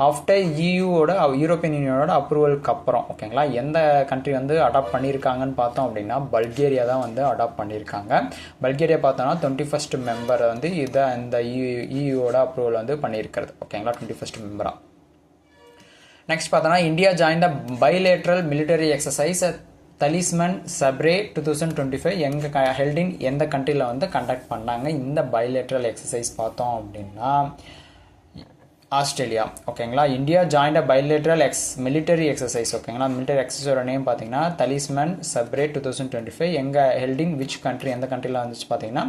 after இயூவோட யூரோப்பியன் யூனியனோட அப்ரூவலுக்கு அப்புறம். ஓகேங்களா. எந்த கண்ட்ரி வந்து அடாப்ட் பண்ணியிருக்காங்கன்னு பார்த்தோம் அப்படின்னா பல்கேரியா தான் வந்து அடாப்ட் பண்ணியிருக்காங்க. பல்கேரியா பார்த்தோன்னா 21st மெம்பர் வந்து இதை இந்த இயூவோட அப்ரூவல் வந்து பண்ணியிருக்கிறது. ஓகேங்களா. 21st மெம்பரா. நெக்ஸ்ட் பார்த்தோன்னா India join the bilateral military exercise Talisman Sabre 2025 எங்கே ஹெல்டின் எந்த கண்ட்ரியில் வந்து கண்டக்ட் பண்ணாங்க இந்த பைலேட்ரல் எக்ஸசைஸ் பார்த்தோம் அப்படின்னா ஆஸ்திரேலியா. ஓகேங்களா. இந்தியா ஜாயின்ட் அ பைலேட்ரல் மிலிட்டரி எக்ஸசைஸ். ஓகேங்களா. மிலிட்டரி எக்ஸசைஸோட நேம் பார்த்தீங்கன்னா தலிஸ்மன் சப்ரே 2025 எங்கே ஹெல்டின் விச் கண்ட்ரி எந்த கண்ட்ரியில் வந்துச்சு பார்த்தீங்கன்னா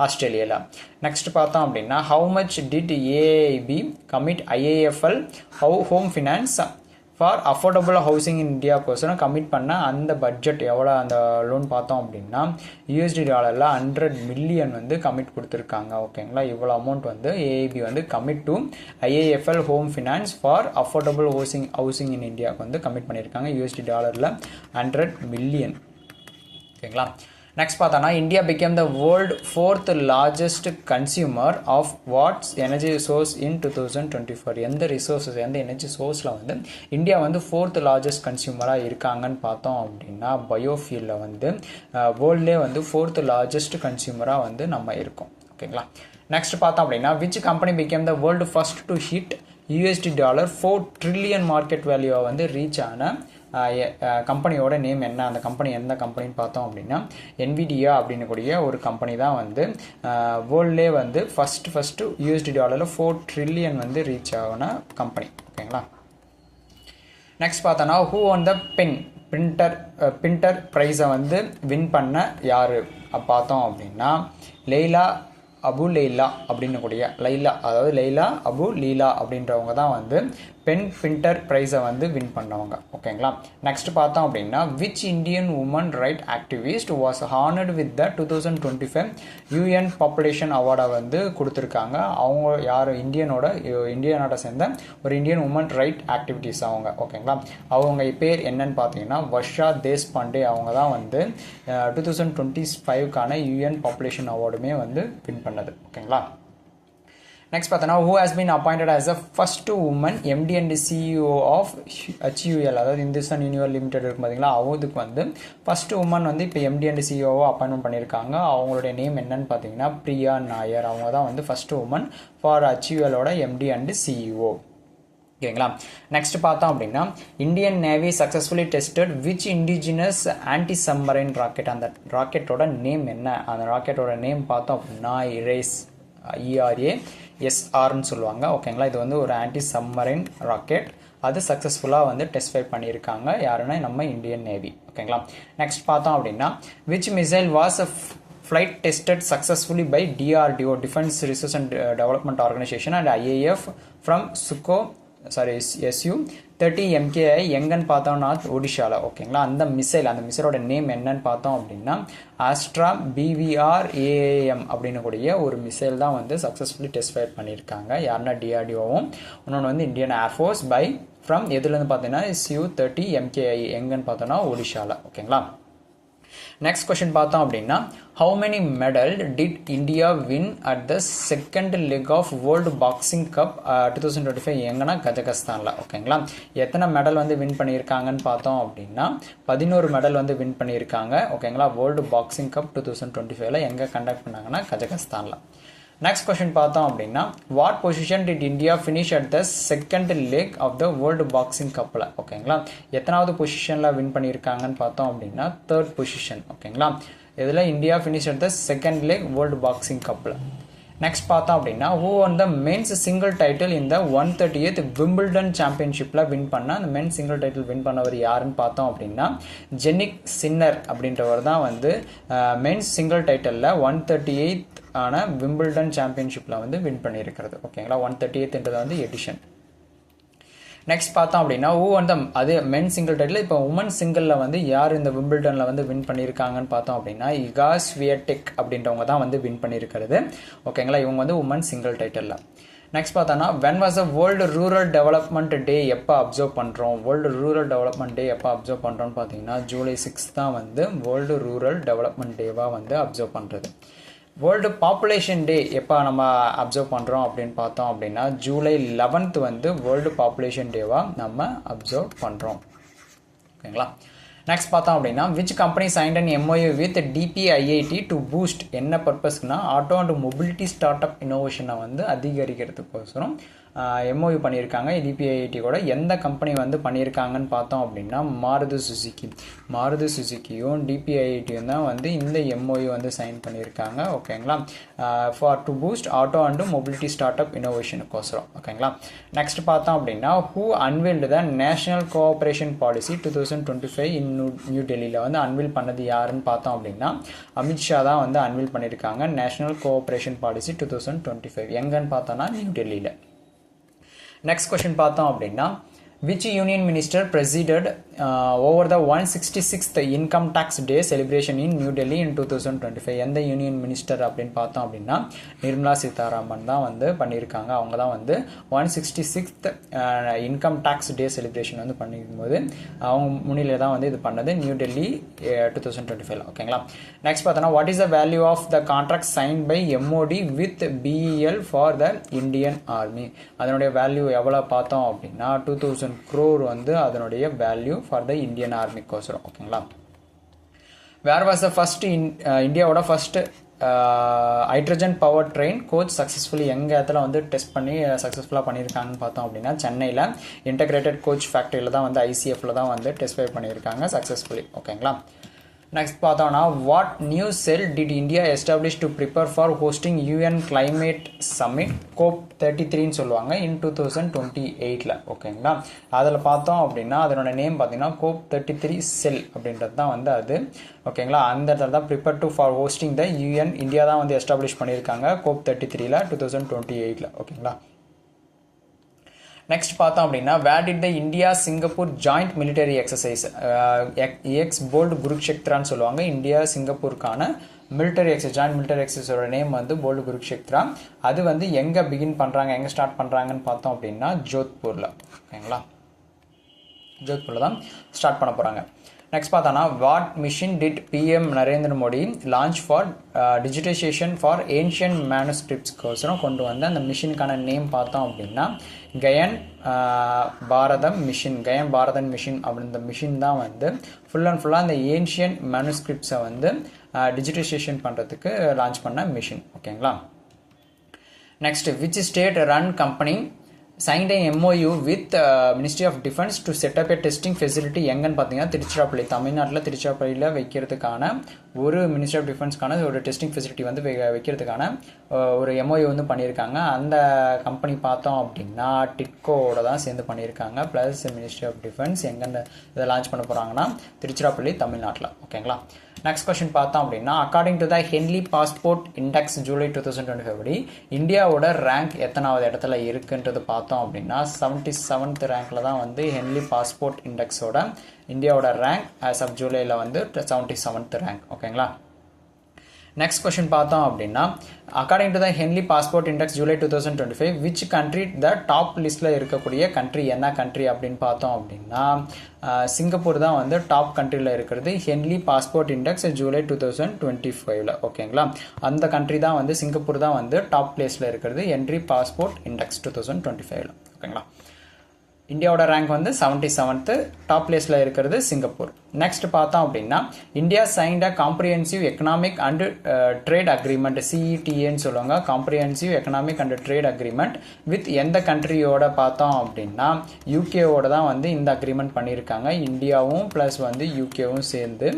ஆஸ்திரேலியாவில். நெக்ஸ்ட் பார்த்தோம் அப்படின்னா how much did AIB commit IIFL home finance for affordable housing in இந்தியாவுக்கோசரம் கமிட் பண்ண அந்த பட்ஜெட் எவ்வளோ அந்த லோன் பார்த்தோம் அப்படின்னா யூஎஸ்டி டாலரில் 100 மில்லியன் வந்து கமிட் கொடுத்துருக்காங்க. ஓகேங்களா. இவ்வளோ அமௌண்ட் வந்து ஏஐபி வந்து commit to IIFL home finance for affordable housing in இந்தியாவுக்கு வந்து கமிட் பண்ணியிருக்காங்க யூஎஸ்டி டாலரில் 100 மில்லியன். ஓகேங்களா. நெக்ஸ்ட் பார்த்தோன்னா India became the world 4th largest consumer of what's energy resource in 2024. எந்த ரிசோர்ஸஸ் எந்த எனர்ஜி சோர்ஸில் வந்து இந்தியா வந்து 4th லார்ஜஸ்ட் கன்சியூமராக இருக்காங்கன்னு பார்த்தோம் அப்படின்னா பயோஃபியூலில் வந்து வேர்ல்ட்லேயே வந்து 4th லார்ஜஸ்ட் கன்சியூமராக வந்து நம்ம இருக்கோம். ஓகேங்களா. நெக்ஸ்ட் பார்த்தோம் அப்படின்னா which company became the world first to hit USD dollar 4 trillion market வேல்யூவை வந்து ரீச் ஆன கம்பெனியோட நேம் என்ன, அந்த கம்பெனி எந்த கம்பெனின்னு பார்த்தோம் அப்படின்னா என்விடியா அப்படின்னு கூடிய ஒரு கம்பெனி தான் வந்து வேர்ல்ட்லே வந்து ஃபஸ்ட்டு யூஎஸ்டி டாலரில் 4 ட்ரில்லியன் வந்து ரீச் ஆன கம்பெனி. ஓகேங்களா. நெக்ஸ்ட் பார்த்தோன்னா ஹூ ஆன் த பிரிண்டர் ப்ரைஸை வந்து வின் பண்ண யார் பார்த்தோம் அப்படின்னா லெய்லா அபு லெய்லா அப்படின்னு கூடிய லைலா அபு லீலா அப்படின்றவங்க தான் வந்து பென் பிரிண்டர் ப்ரைஸை வந்து வின் பண்ணவங்க. ஓகேங்களா. நெக்ஸ்ட் பார்த்தோம் அப்படின்னா which Indian woman right activist was honoured with the 2025 UN population அவார்டை வந்து கொடுத்துருக்காங்க. அவங்க யார் இந்தியனோட சேர்ந்த ஒரு இந்தியன் உமன் ரைட் ஆக்டிவிட்டிஸ் அவங்க. ஓகேங்களா. அவங்க பேர் என்னன்னு பார்த்தீங்கன்னா வர்ஷா தேஷ்பாண்டே. அவங்க தான் வந்து 2025க்கான யூஎன் பாப்புலேஷன் அவார்டுமே வந்து வின் பண்ணது. ஓகேங்களா. நெக்ஸ்ட் பார்த்தோன்னா who has been appointed as the first woman MD and CEO of HUL, அதாவது இந்துஸ்தான் யூனிவர் லிமிடெட் இருக்கும் பார்த்தீங்களா, அவங்களுக்கு வந்து ஃபர்ஸ்ட் உமன் வந்து இப்போ MD and CEO அப்பாயின்மெண்ட் பண்ணியிருக்காங்க. அவங்களுடைய நேம் என்னன்னு பார்த்தீங்கன்னா பிரியா நாயர். அவங்க தான் வந்து ஃபர்ஸ்ட் உமன் ஃபார் HULோட MD and CEO. ஓகேங்களா. நெக்ஸ்ட் பார்த்தோம் அப்படின்னா Indian navy successfully tested which indigenous anti submarine rocket. அந்த ராக்கெட்டோட நேம் என்ன? அந்த ராக்கெட்டோட நேம் பார்த்தோம் அப்படின்னா ERASRன்னு சொல்லுவாங்க. ஓகேங்களா. இது வந்து ஒரு ஆன்டி சம்மரைன் ராக்கெட். அது சக்ஸஸ்ஃபுல்லாக வந்து டெஸ்ட் ஃபைட் பண்ணியிருக்காங்க. யாருன்னா நம்ம இந்தியன் நேவி. ஓகேங்களா. நெக்ஸ்ட் பார்த்தோம் அப்படின்னா which missile was flight tested successfully by DRDO, Defense Research and Development Organization, and IAF from SU-30 MKI எங்கன்னு பார்த்தோம்னா ஒடிஷாவில். ஓகேங்களா. அந்த மிசைலோட நேம் என்னன்னு பார்த்தோம் அப்படின்னா ஆஸ்ட்ரா BVR AAM அப்படின்னு கூடிய ஒரு மிசைல் தான் வந்து சக்ஸஸ்ஃபுல்லி டெஸ்ட் ஃபைட் பண்ணியிருக்காங்க. யாருன்னா டிஆர்டிஓவும், இன்னொன்று வந்து இந்தியன் ஏர்ஃபோர்ஸ் பை ஃப்ரம் எதுலேருந்து பார்த்தீங்கன்னா SU-30 MKI எங்கன்னு பார்த்தோம்னா ஒடிஷாவில். ஓகேங்களா. நெக்ஸ்ட் கொஸ்டின் பார்த்தோம் அப்படின்னா how many medal did India win at the second leg of world boxing cup 2025 எங்கன்னா கஜகஸ்தானில். ஓகேங்களா. எத்தனை மெடல் வந்து வின் பண்ணியிருக்காங்கன்னு பார்த்தோம் அப்படின்னா 11 மெடல் வந்து வின் பண்ணியிருக்காங்க. ஓகேங்களா. வேர்ல்டு பாக்ஸிங் கப் 2025 எங்கே கண்டக்ட் பண்ணாங்கன்னா கஜகஸ்தானில். நெக்ஸ்ட் கொஸ்டின் பார்த்தோம் அப்படின்னா what position did India finish at the second leg of the world boxing கப்பில். ஓகேங்களா. எத்தனாவது பொசிஷனில் வின் பண்ணியிருக்காங்கன்னு பார்த்தோம் அப்படின்னா 3rd பொசிஷன். ஓகேங்களா. இதில் India finish at the second leg world boxing கப்பில். நெக்ஸ்ட் பார்த்தோம் அப்படின்னா who won the men's single title இந்த 138th விம்பிள்டன் சாம்பியன்ஷிப்பில் வின் பண்ண அந்த மென்ஸ் சிங்கிள் டைட்டில் வின் பண்ணவர் யாருன்னு பார்த்தோம் அப்படின்னா ஜெனிக் சின்னர் அப்படின்றவர் தான் வந்து மென்ஸ் சிங்கிள் டைட்டிலில் 138th ஆன விம்பிள்டன் சாம்பியன்ஷிப்பில் வந்து வின் பண்ணியிருக்கிறது. ஓகேங்களா. 138th வந்து எடிஷன். நெக்ஸ்ட் பார்த்தோம் அப்படின்னா அது மென் சிங்கிள் டைட்டில். இப்போ உமன் சிங்கிளில் வந்து யார் இந்த விம்பிள்டனில் வந்து வின் பண்ணியிருக்காங்கன்னு பார்த்தோம் அப்படின்னா இகா ஸ்வியடெக் அப்படின்றவங்க தான் வந்து வின் பண்ணியிருக்கிறது. ஓகேங்களா. இவங்க வந்து உமன் சிங்கிள் டைட்டிலில். நெக்ஸ்ட் பார்த்தோன்னா when was the world rural development day எப்போ அப்சர்வ் பண்ணுறோம்? வேர்ல்டு ரூரல் டெவலப்மெண்ட் டே எப்போ அப்சர்வ் பண்ணுறோன்னு பார்த்தீங்கன்னா July 6 தான் வந்து வேர்ல்டு ரூரல் டெவலப்மெண்ட் டேவாக வந்து அப்சர்வ் பண்ணுறது. வேர்ல்டு பாப்புலேஷன் டே எப்போ நம்ம அப்சர்வ் பண்ணுறோம் அப்படின்னு பார்த்தோம் அப்படின்னா July 11 வந்து வேர்ல்டு பாப்புலேஷன் டேவாக நம்ம அப்சர்வ் பண்ணுறோம். ஓகேங்களா. நெக்ஸ்ட் பார்த்தோம் அப்படின்னா which company signed and MOU with DPIIT to boost. என்ன பர்பஸ்க்குனா auto and mobility start up இன்னோவேஷனை வந்து அதிகரிக்கிறதுக்கோசரம் MOU பண்ணியிருக்காங்க DPIIT கூட. எந்த கம்பெனி வந்து பண்ணியிருக்காங்கன்னு பார்த்தோம் அப்படின்னா மாருதி சுசுக்கியும் DPIITயும் தான் வந்து இந்த MOU வந்து சைன் பண்ணியிருக்காங்க. ஓகேங்களா. For to boost auto and mobility start up இன்னோவேஷனுக்கோசரம். ஓகேங்களா. நெக்ஸ்ட் பார்த்தோம் அப்படின்னா who unveiled the national cooperation policy 2025 in new டெல்லியில் வந்து அன்வீல் பண்ணது யாருன்னு பார்த்தோம் அப்படின்னா அமித்ஷா தான் வந்து அன்வீல் பண்ணியிருக்காங்க நேஷனல் கோஆப்ரேஷன் பாலிசி 2025 எங்கன்னு பார்த்தோன்னா நியூ டெல்லியில். நெக்ஸ்ட் கொஸ்டின் பார்த்தோம் அப்படின்னா which union minister presided over the 166th income tax day celebration in New Delhi in 2025? எந்த யூனியன் மினிஸ்டர் அப்படின்னு பார்த்தோம் அப்படின்னா நிர்மலா சீதாராமன் தான் வந்து பண்ணியிருக்காங்க. அவங்க தான் வந்து 166th income tax day celebration வந்து பண்ணிக்கும்போது அவங்க முன்னிலையில் தான் வந்து இது பண்ணது நியூ டெல்லி 2025. ஓகேங்களா. நெக்ஸ்ட் பார்த்தோன்னா what is the value of the contract sign by MOD with BEL for the Indian army. அதனுடைய வேல்யூ எவ்வளோ பார்த்தோம் அப்படின்னா 2000 crore வந்து அதனுடைய வேல்யூ ஃபார் த இந்தியன் ஆர்மிக்கோசரம். ஓகேங்களா. வேர் வாஸ் த ஃபர்ஸ்ட் இந்தியாவோட first hydrogen power train coach successfully எங்கள் இடத்துல வந்து டெஸ்ட் பண்ணி சக்ஸஸ்ஃபுல்லாக பண்ணியிருக்காங்கன்னு பார்த்தோம் அப்படின்னா சென்னையில் இன்டகிரேட்டட் கோச் ஃபேக்ட்ரியில் தான் வந்து ICFல தான் வந்து டெஸ்ட் ஃபைட் பண்ணியிருக்காங்க சக்ஸஸ்ஃபுல்லி. ஓகேங்களா. நெக்ஸ்ட் பார்த்தோம்னா what new cell did India establish to prepare for hosting UN climate summit COP33ன்னு சொல்லுவாங்க இன் 2028. ஓகேங்களா. அதில் பார்த்தோம் அப்படின்னா அதனோட நேம் பார்த்தீங்கன்னா COP33 செல் அப்படின்றது தான் வந்து அது. ஓகேங்களா. அந்த இடத்துல தான் prepare to for hosting the UN India தான் வந்து எஸ்டாப்ளிஷ் பண்ணியிருக்காங்க COP33 2028. ஓகேங்களா. நெக்ஸ்ட் பார்த்தோம் அப்படின்னா where did the India Singapore joint military exercise bold குருக்ஷேத்ரான்னு சொல்லுவாங்க. இந்தியா சிங்கப்பூருக்கான ஜாயிண்ட் மிலிட்டரி எக்ஸசைஸோட நேம் வந்து போல்டு குருக்ஷேத்ரா. அது வந்து எங்கே பிகின் பண்ணுறாங்க எங்கே ஸ்டார்ட் பண்ணுறாங்கன்னு பார்த்தோம் அப்படின்னா ஜோத்பூரில். ஓகேங்களா. ஜோத்பூரில் தான் ஸ்டார்ட் பண்ண போகிறாங்க. நெக்ஸ்ட் பார்த்தோன்னா what mission did PM Narendra Modi launch for digitisation for ancient மேனுஸ்கிரிப்ட்ஸ்க்கோசரம் கொண்டு வந்த அந்த மிஷினுக்கான நேம் பார்த்தோம் அப்படின்னா கயன் பாரதம் மிஷின் அப்படின்ற மிஷின் தான் வந்து ஃபுல் அண்ட் ஃபுல்லாக அந்த ஏன்ஷியன் மேனுஸ்கிரிப்ட்ஸை வந்து டிஜிட்டைசேஷன் பண்ணுறதுக்கு லான்ச் பண்ண மிஷின். ஓகேங்களா. Next which state run company signed a MOU with Ministry of Defense to set up a testing facility எங்கன்னு பார்த்தீங்கன்னா திருச்சிராப்பள்ளி, தமிழ்நாட்டில் திருச்சிராப்பள்ளியில் வைக்கிறதுக்கான ஒரு மினிஸ்ட்ரி ஆஃப் டிஃபென்ஸ்க்கான ஒரு டெஸ்டிங் ஃபெசிலிட்டி வந்து வைக்கிறதுக்கான ஒரு MOU வந்து பண்ணியிருக்காங்க. அந்த கம்பெனி பார்த்தோம் அப்படின்னா டிட்கோவோட தான் சேர்ந்து பண்ணியிருக்காங்க. ப்ளஸ் மினிஸ்ட்ரி ஆஃப் டிஃபென்ஸ் எங்கே இதை லான்ச் பண்ண போகிறாங்கன்னா திருச்சிராப்பள்ளி, தமிழ்நாட்டில். ஓகேங்களா. நெக்ஸ்ட் கொஸ்டின் பார்த்தோம் அப்படின்னா according to the Henle passport index July 2025 படி இந்தியாவோட ரேங்க் எத்தனாவது இடத்துல இருக்குன்றது பார்த்தோம் அப்படின்னா 77th ரேங்க்ல தான் வந்து ஹென்லி பாஸ்போர்ட் இண்டெக்ஸோட இந்தியாவோட ரேங்க் ஆஸ் ஆஃப் ஜூலையில் வந்து 77th ரேங்க். ஓகேங்களா. நெக்ஸ்ட் கொஸ்டின் பார்த்தோம் அப்படின்னா according to the Henle passport index July 2025 which country the top லிஸ்ட்டில் இருக்கக்கூடிய கண்ட்ரி என்ன கண்ட்ரி அப்படின்னு பார்த்தோம் அப்படின்னா சிங்கப்பூர் தான் வந்து டாப் கண்ட்ரியில் இருக்கிறது ஹென்லி பாஸ்போர்ட் இண்டெக்ஸ் ஜூலை 2025. ஓகேங்களா. அந்த கண்ட்ரி தான் வந்து சிங்கப்பூர் தான் வந்து டாப் பிளேஸில் இருக்கிறது ஹென்லி பாஸ்போர்ட் இண்டெக்ஸ் 2025. ஓகேங்களா. இந்தியாவோட ரேங்க் வந்து 77th, டாப் பிளேஸில் இருக்கிறது சிங்கப்பூர். நெக்ஸ்ட் பார்த்தோம் அப்படின்னா India signed a comprehensive economic and trade agreement CETA சொல்லுவாங்க. Comprehensive economic and trade agreement with எந்த கண்ட்ரியோட பார்த்தோம் அப்படின்னா யூகேவோட தான் வந்து இந்த அக்ரிமெண்ட் பண்ணியிருக்காங்க. இந்தியாவும் ப்ளஸ் வந்து யூகேவும் சேர்ந்து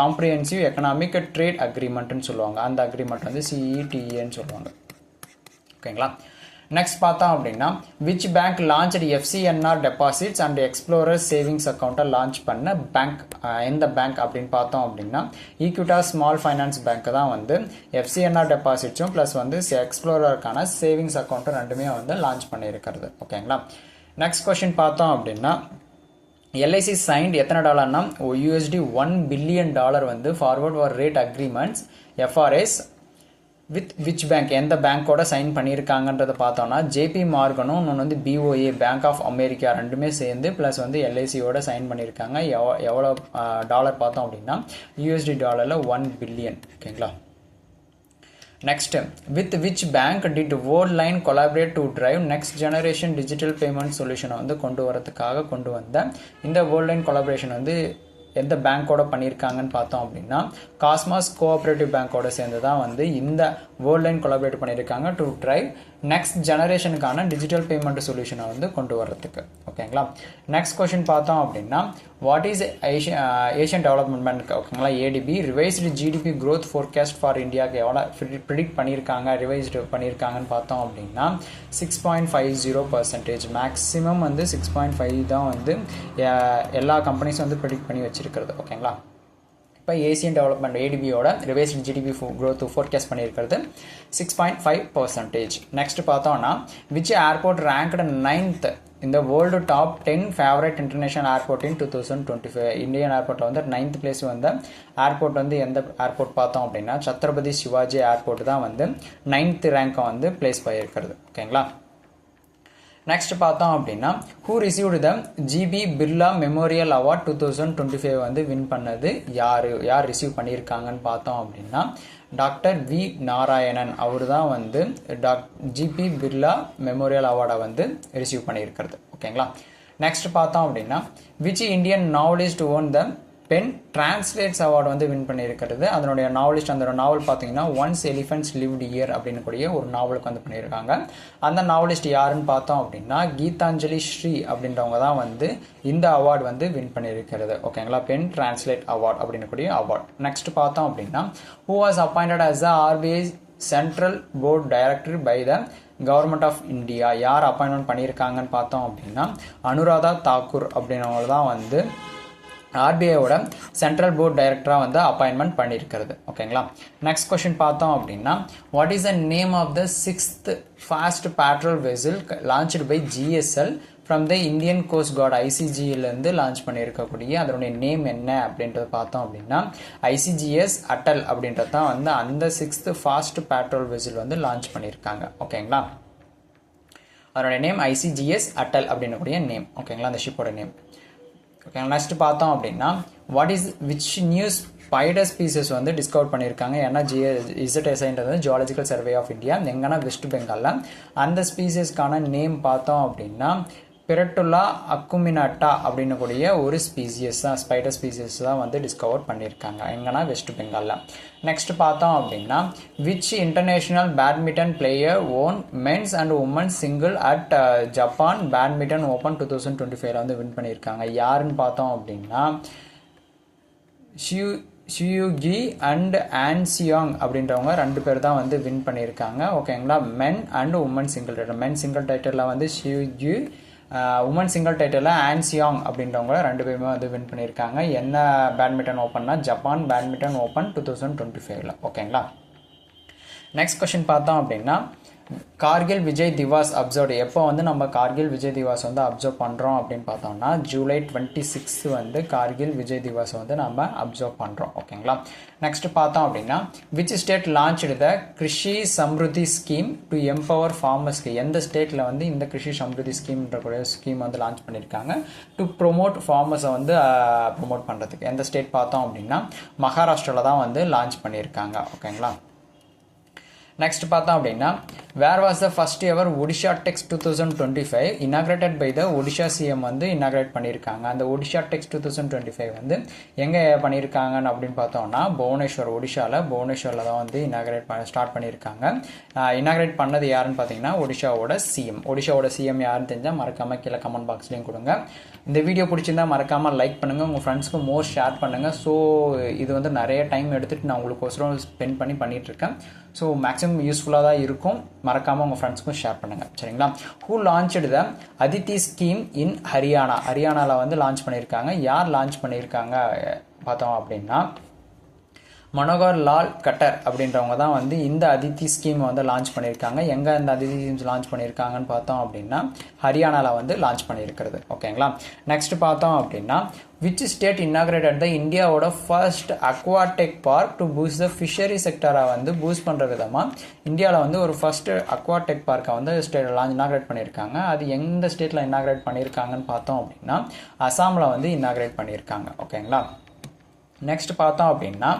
காம்ப்ரிஹென்சிவ் எக்கனாமிக் ட்ரேட் அக்ரிமெண்ட்னு சொல்லுவாங்க. அந்த அக்ரிமெண்ட் வந்து CETA சொல்லுவாங்க. ஓகேங்களா. நெக்ஸ்ட் பார்த்தோம் அப்படின்னா which bank launch FCNR deposits and explorer savings அக்கௌண்ட்டை லான்ச் பண்ண பேங்க் எந்த பேங்க் அப்படின்னு பார்த்தோம் அப்படின்னா ஈக்விட்டாஸ் ஸ்மால் ஃபைனான்ஸ் பேங்க் தான் வந்து FCNR டெபாசிட்ஸும் ப்ளஸ் வந்து எக்ஸ்ப்ளோரருக்கான சேவிங்ஸ் அக்கௌண்ட்டும் ரெண்டுமே வந்து லான்ச் பண்ணியிருக்கிறது. ஓகேங்களா. நெக்ஸ்ட் கொஸ்டின் பார்த்தோம் அப்படின்னா LIC சைன்ட் எத்தனை டாலர்னா $1 பில்லியன் வந்து forward for rate agreements FRAs with which bank எந்த பேங்க்கோட சைன் பண்ணியிருக்காங்கன்றதை பார்த்தோம்னா JP மார்கனும் இன்னொன்று வந்து BOA பேங்க் ஆஃப் அமெரிக்கா ரெண்டுமே சேர்ந்து ப்ளஸ் வந்து LICயோட சைன் பண்ணியிருக்காங்க. எவ்வளோ டாலர் பார்த்தோம் அப்படின்னா $1 பில்லியன். ஓகேங்களா. Next with which bank did world line collaborate to drive next generation digital payment சொல்யூஷனை வந்து கொண்டு வரதுக்காக கொண்டு வந்த இந்த வேர்ல்ட் லைன் கொலாபரேஷன் வந்து எந்த பேங்க்கோட பண்ணியிருக்காங்கன்னு பார்த்தோம் அப்படின்னா காஸ்மாஸ் கோஆப்ரேட்டிவ் பேங்க்கோட சேர்ந்து தான் வந்து இந்த வேர்ல்ட் லைன் கொலாபரேட் பண்ணியிருக்காங்க டு ட்ரைவ் நெக்ஸ்ட் ஜெனரேஷனுக்கான டிஜிட்டல் பேமெண்ட் சொல்யூஷனை வந்து கொண்டு வரதுக்கு. ஓகேங்களா. நெக்ஸ்ட் கொஸ்டின் பார்த்தோம் அப்படின்னா what is Asian development bank. ஓகேங்களா. ADB revised GDP growth forecast for இந்தியாவுக்கு எவ்வளோ ப்ரிடிக்ட் பண்ணியிருக்காங்க ரிவைஸ்டு பண்ணியிருக்காங்கன்னு பார்த்தோம் அப்படின்னா 6.50%. மேக்ஸிமம் வந்து 6.5 தான் வந்து எல்லா கம்பெனிஸும் வந்து ப்ரிடிக்ட் பண்ணி வச்சிருக்கிறது. ஓகேங்களா. இப்போ ஏசியன் டெவலப்மெண்ட் ADBயோட ரிவைஸ்டு GDP growth ஃபோர்காஸ்ட் பண்ணியிருக்கிறது 6.5%. நெக்ஸ்ட் பார்த்தோம்னா விச் ஏர்போர்ட் ரேங்க்டு 9th இந்த world top 10 favourite international airport in 2025. Indian ஏர்போர்ட்டில் வந்து 9th பிளேஸ் வந்த ஏர்போர்ட் வந்து எந்த ஏர்போர்ட் பார்த்தோம் அப்படின்னா சத்ரபதி சிவாஜி ஏர்போர்ட் தான் வந்து 9th ரேங்கை வந்து பிளேஸ் பண்ணியிருக்கிறது. ஓகேங்களா. நெக்ஸ்ட் பார்த்தோம் அப்படின்னா who received the GB Birla memorial award 2025 வந்து வின் பண்ணது யார் ரிசீவ் பண்ணியிருக்காங்கன்னு பார்த்தோம் அப்படின்னா டாக்டர் V நாராயணன் அவர் தான் வந்து GB பிர்லா மெமோரியல் அவார்டை வந்து ரிசீவ் பண்ணியிருக்கிறது. ஓகேங்களா. நெக்ஸ்ட் பார்த்தோம் அப்படின்னா which Indian novelist won the PEN translates award வந்து வின் பண்ணியிருக்கிறது. அதனுடைய நாவலிஸ்ட் அந்த நாவல் பார்த்தீங்கன்னா ஒன்ஸ் எலிஃபென்ட்ஸ் லிவ்ட் இயர் அப்படின்னு கூடிய ஒரு நாவலுக்கு வந்து பண்ணியிருக்காங்க. அந்த நாவலிஸ்ட் யாருன்னு பார்த்தோம் அப்படின்னா கீதாஞ்சலி ஸ்ரீ அப்படின்றவங்க தான் வந்து இந்த அவார்டு வந்து வின் பண்ணியிருக்கிறது. ஓகேங்களா. பென் டிரான்ஸ்லேட் அவார்டு அப்படின்னு கூடிய அவார்டு. நெக்ஸ்ட் பார்த்தோம் அப்படின்னா who was appointed as the RBI central board director by the government of India. யார் அப்பாயின்மெண்ட் பண்ணியிருக்காங்கன்னு பார்த்தோம் அப்படின்னா அனுராதா தாக்கூர் அப்படின்றவங்க தான் வந்து RBIயோட சென்ட்ரல் போர்ட் டைரக்டராக வந்து அப்பாயின்மெண்ட் பண்ணியிருக்கிறது. ஓகேங்களா. நெக்ஸ்ட் கொஸ்டின் பார்த்தோம் அப்படின்னா what is the name of the 6th fast patrol vessel launched by GSL from the Indian coast guard ICGலேருந்து லான்ச் பண்ணியிருக்கக்கூடிய அதனுடைய நேம் என்ன அப்படின்றத பார்த்தோம் அப்படின்னா ICGS அட்டல் அப்படின்றது தான் வந்து அந்த 6th ஃபாஸ்ட் பேட்ரோல் வெசல் வந்து லான்ச் பண்ணியிருக்காங்க. ஓகேங்களா. அதனுடைய நேம் ICGS அட்டல் அப்படின்னக்கூடிய நேம். ஓகேங்களா. அந்த ஷிப்போட நேம். ஓகே. நெக்ஸ்ட் பார்த்தோம் அப்படின்னா what is which news spider species வந்து டிஸ்கவர் பண்ணியிருக்காங்க. ஏன்னா இசட்எஸ்ஐன்றது ஜியாலஜிக்கல் சர்வே ஆஃப் இந்தியா எங்கன்னா வெஸ்ட் பெங்காலில். அந்த ஸ்பீசஸ்க்கான நேம் பார்த்தோம் அப்படின்னா பெரட்டுலா அக்குமினாட்டா அப்படின்னு கூடிய ஒரு ஸ்பீசியஸ் தான், ஸ்பைடர் ஸ்பீசியஸ் தான் வந்து டிஸ்கவர் பண்ணியிருக்காங்க எங்கன்னா வெஸ்ட் பெங்காலில். நெக்ஸ்ட் பார்த்தோம் அப்படின்னா which international badminton player won men's and women's single at Japan badminton open 2025 வந்து வின் பண்ணியிருக்காங்க. யாருன்னு பார்த்தோம் அப்படின்னா ஷியூகி அண்ட் ஆன்சியாங் அப்படின்றவங்க 2 பேர் தான் வந்து வின் பண்ணியிருக்காங்க. ஓகேங்களா. Men and woman single title, men single டைட்டிலில் வந்து ஷியூகி, உமன் சிங்கிள் டைட்டிலில் ஆன்சியாங் அப்படின்றவங்க 2 பேருமே வந்து வின் பண்ணியிருக்காங்க. என்ன பேட்மிண்டன் ஓப்பன்னா ஜப்பான் பேட்மிண்டன் ஓப்பன் 2025. ஓகேங்களா. நெக்ஸ்ட் கொஸ்டின் பார்த்தோம் அப்படின்னா கார்கில் விஜய் திவாஸ் அப்சர்வ்டு, எப்போ வந்து நம்ம கார்கில் விஜய் திவாஸ் வந்து அப்சர்வ் பண்ணுறோம் அப்படின்னு பார்த்தோம்னா ஜூலை 26 வந்து கார்கில் விஜய் திவாஸ் வந்து நம்ம அப்சர்வ் பண்ணுறோம். ஓகேங்களா. நெக்ஸ்ட் பார்த்தோம் அப்படின்னா which state launched the Krishi Samruddhi scheme to empower ஃபார்மர்ஸ்க்கு, எந்த ஸ்டேட்டில் வந்து இந்த கிருஷி சம்ருதி ஸ்கீம்ன்ற ஸ்கீம் வந்து லான்ச் பண்ணியிருக்காங்க டு ப்ரொமோட் ஃபார்மர்ஸை வந்து ப்ரொமோட் பண்ணுறதுக்கு. எந்த ஸ்டேட் பார்த்தோம் அப்படின்னா மகாராஷ்டிராவில் தான் வந்து லான்ச் பண்ணியிருக்காங்க. ஓகேங்களா. நெக்ஸ்ட் பார்த்தோம் அப்படின்னா where was the first ever Odisha Tex 2025 inaugurated by the Odisha CM வந்து இனாகிரேட் பண்ணியிருக்காங்க. அந்த ஒடிஷா டெக்ஸ் 2025 வந்து எங்கே பண்ணியிருக்காங்கன்னு அப்படின்னு பார்த்தோம்னா புவனேஸ்வர், புவனேஸ்வரில் தான் வந்து ஸ்டார்ட் பண்ணியிருக்காங்க. இனாகிரேட் பண்ணது யாருன்னு பார்த்தீங்கன்னா ஒடிஷாவோட சிஎம் யாருன்னு தெரிஞ்சால் மறக்காமல் கீழே கமெண்ட் பாக்ஸ்லையும் கொடுங்க. இந்த வீடியோ பிடிச்சிருந்தா மறக்காமல் லைக் பண்ணுங்கள், உங்கள் ஃப்ரெண்ட்ஸ்க்கு மோஸ்ட் ஷேர் பண்ணுங்கள். ஸோ இது வந்து நிறைய டைம் எடுத்துகிட்டு நான் உங்களுக்கோசரம் ஸ்பெண்ட் பண்ணிகிட்ருக்கேன். ஸோ மேக்ஸிமம் யூஸ்ஃபுல்லாக தான் இருக்கும். மறக்காமல் உங்கள் ஃப்ரெண்ட்ஸ்க்கும் ஷேர் பண்ணுங்கள். சரிங்களா. Who launched the Aditi scheme இன் ஹரியானாவில் வந்து லான்ச் பண்ணியிருக்காங்க. யார் லான்ச் பண்ணியிருக்காங்க பார்த்தோம் அப்படின்னா மனோகர் லால் கட்டர் அப்படின்றவங்க தான் வந்து இந்த அதித்தி ஸ்கீம் வந்து லான்ச் பண்ணியிருக்காங்க. எங்கே இந்த அதித்தி ஸ்கீம்ஸ் லான்ச் பண்ணியிருக்காங்கன்னு பார்த்தோம் அப்படின்னா ஹரியானாவில் வந்து லான்ச் பண்ணியிருக்கிறது. ஓகேங்களா. நெக்ஸ்ட் பார்த்தோம் அப்படின்னா விச் ஸ்டேட் இன்னாகிரேட்டட் த இந்தியாவோட first aquatech park to boost the fishery செக்டரை வந்து பூஸ்ட் பண்ணுற விதமாக இந்தியாவில் வந்து ஒரு ஃபர்ஸ்ட் அக்வாடெக் பார்க்கை வந்து இன்னாகிரேட் பண்ணியிருக்காங்க. அது எந்த ஸ்டேட்டில் இன்னாகிரேட் பண்ணியிருக்காங்கன்னு பார்த்தோம் அப்படின்னா அசாமில் வந்து இன்னாகிரேட் பண்ணியிருக்காங்க. ஓகேங்களா. நெக்ஸ்ட் பார்த்தோம் அப்படின்னா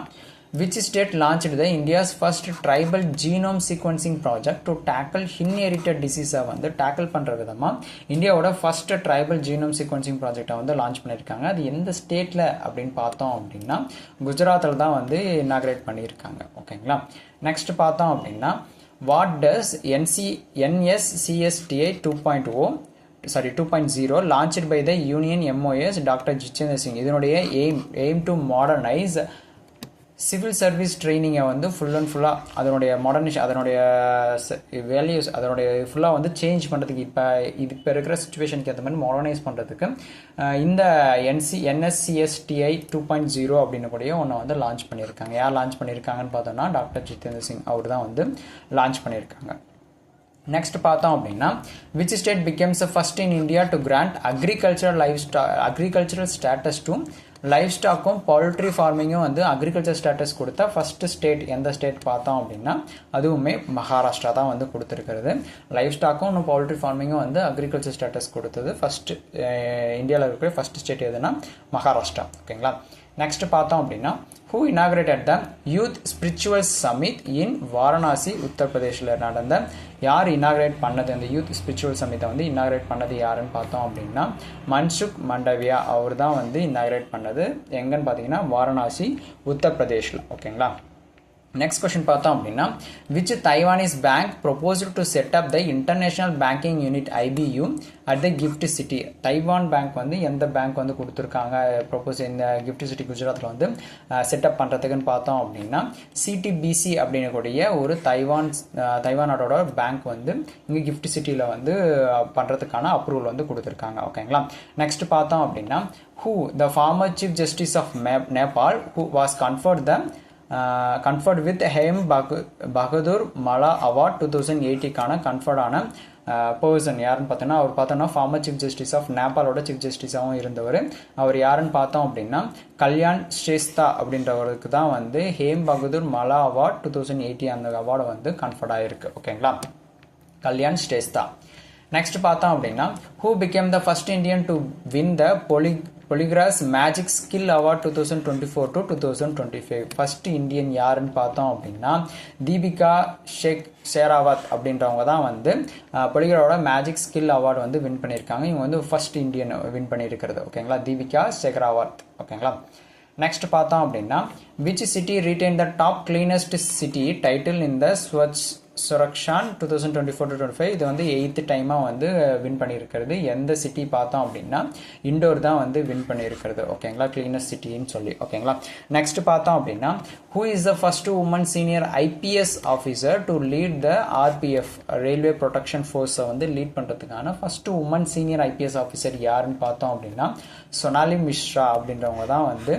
which state launched the India's first tribal genome sequencing project to tackle inherited disease வந்து tackle பண்ற விதமா இந்தியாவோட first tribal genome sequencing project வந்து லான்ச் பண்ணியிருக்காங்க. அது எந்த ஸ்டேட்ல அப்படின்னு பார்த்தோம் அப்படின்னா குஜராத்தில் தான் வந்து இனாகிரேட் பண்ணியிருக்காங்க. ஓகேங்களா. நெக்ஸ்ட் பார்த்தோம் அப்படின்னா what does NSCSTI 2.0 launched by the Union MOS doctor Jitendra Singh. இதனுடைய aim to modernize civil service ட்ரைனிங்கை வந்து ஃபுல் அண்ட் ஃபுல்லாக அதனுடைய அதனுடைய வேல்யூஸ் அதனுடைய ஃபுல்லாக வந்து சேஞ்ச் பண்ணுறதுக்கு இப்போ இருக்கிற சுச்சுவேஷனுக்கு ஏற்ற மாதிரி மாடர்னைஸ் பண்ணுறதுக்கு இந்த NSCSTI 2.0 அப்படின்னு கூடிய ஒன்று வந்து லான்ச் பண்ணியிருக்காங்க. யார் லான்ச் பண்ணியிருக்காங்கன்னு பார்த்தோம்னா டாக்டர் ஜிதேந்திர சிங் அவர் தான் வந்து லான்ச் பண்ணியிருக்காங்க. நெக்ஸ்ட் பார்த்தோம் அப்படின்னா which state becomes first in India to grant agricultural status to லைஃப் ஸ்டாக்கும் பவுல்ட்ரி ஃபார்மிங்கும் வந்து அக்ரிகல்ச்சர் ஸ்டேட்டஸ் கொடுத்த ஃபர்ஸ்ட் ஸ்டேட் எந்த ஸ்டேட் பார்த்தோம் அப்படின்னா அதுவுமே மகாராஷ்டிரா தான் வந்து கொடுத்துருக்கிறது. லைஃப் ஸ்டாக்கும் இன்னும் பவுல்ட்ரி ஃபார்மிங்கும் வந்து அக்ரிகல்ச்சர் ஸ்டேட்டஸ் கொடுத்தது ஃபர்ஸ்ட் இந்தியாவில் இருக்கிற ஃபர்ஸ்ட் ஸ்டேட் எதுனா மகாராஷ்டிரா. ஓகேங்களா. நெக்ஸ்ட் பார்த்தோம் அப்படின்னா who inaugurated the youth spiritual summit in Varanasi உத்தரப்பிரதேஷில் நடந்த யார் இனாகிரேட் பண்ணது அந்த யூத் ஸ்பிரிச்சுவல் சமிட்டை வந்து இனாகிரேட் பண்ணது யாருன்னு பார்த்தோம் அப்படின்னா மன்சுக் மண்டவியா அவர் தான் வந்து இனாகிரேட் பண்ணது. எங்கன்னு பார்த்தீங்கன்னா வாரணாசி உத்தரப்பிரதேஷில். ஓகேங்களா. நெக்ஸ்ட் கொஸ்டின் பார்த்தோம் அப்படின்னா which Taiwanese bank proposed to set up the international banking unit IBU at the GIFT city. Taiwan bank வந்து எந்த பேங்க் வந்து கொடுத்துருக்காங்க இந்த கிஃப்ட் சிட்டி குஜராத்தில் வந்து செட்டப் பண்ணுறதுக்குன்னு பார்த்தோம் அப்படின்னா CTBC அப்படின்னு கூடிய ஒரு தைவானோட பேங்க் வந்து இங்கே கிஃப்ட் சிட்டியில் வந்து பண்ணுறதுக்கான அப்ரூவல் வந்து கொடுத்துருக்காங்க. ஓகேங்களா. நெக்ஸ்ட் பார்த்தோம் அப்படின்னா who the former chief justice of Nepal who was conferred with Hem Bahadur Mala award 2080க்கான கன்ஃபர்ட் ஆன பர்சன் யாருன்னு பார்த்தோன்னா அவர் பார்த்தோன்னா ஃபார்மர் சீஃப் ஜஸ்டிஸ் ஆஃப் நேபாளோட சீஃப் ஜஸ்டிஸாகவும் இருந்தவர். அவர் யாருன்னு பார்த்தோம் அப்படின்னா கல்யாண் ஸ்ரேஸ்தா அப்படின்றவருக்கு தான் வந்து ஹேம் பகதூர் மலா அவார்ட் 2080 அந்த அவார்டு வந்து கன்ஃபர்ட் ஆகிருக்கு. ஓகேங்களா. கல்யாண் ஸ்ரேஸ்தா. நெக்ஸ்ட் பார்த்தோம் அப்படின்னா who became the first Indian to win the Poligras magic skill award 2024 to 2025 first Indian யாருன்னு பார்த்தோம் அப்படின்னா தீபிகா ஷெராவத் அப்படின்றவங்க தான் வந்து பொலிகிராவோட மேஜிக் ஸ்கில் அவார்டு வந்து வின் பண்ணியிருக்காங்க. இவங்க வந்து ஃபர்ஸ்ட் இந்தியன் வின் பண்ணியிருக்கிறது. ஓகேங்களா, தீபிகா ஷெராவத். ஓகேங்களா, நெக்ஸ்ட் பார்த்தோம் அப்படின்னா which city retain the top cleanest city title in the Swachh Survekshan 2024-25. இது வந்து 8th டைமாக வந்து வின் பண்ணியிருக்கிறது. எந்த சிட்டி பார்த்தோம் அப்படின்னா இண்டோர் தான் வந்து வின் பண்ணியிருக்கிறது. ஓகேங்களா, கிளீனஸ்ட் சிட்டின்னு சொல்லி. ஓகேங்களா, நெக்ஸ்ட் பார்த்தோம் அப்படின்னா who is the first woman senior IPS officer to lead the RPF railway protection ஃபோர்ஸை வந்து லீட் பண்ணுறதுக்கான first woman senior IPS officer யாருன்னு பார்த்தோம் அப்படின்னா சோனாலி மிஸ்ரா அப்படின்றவங்க தான் வந்து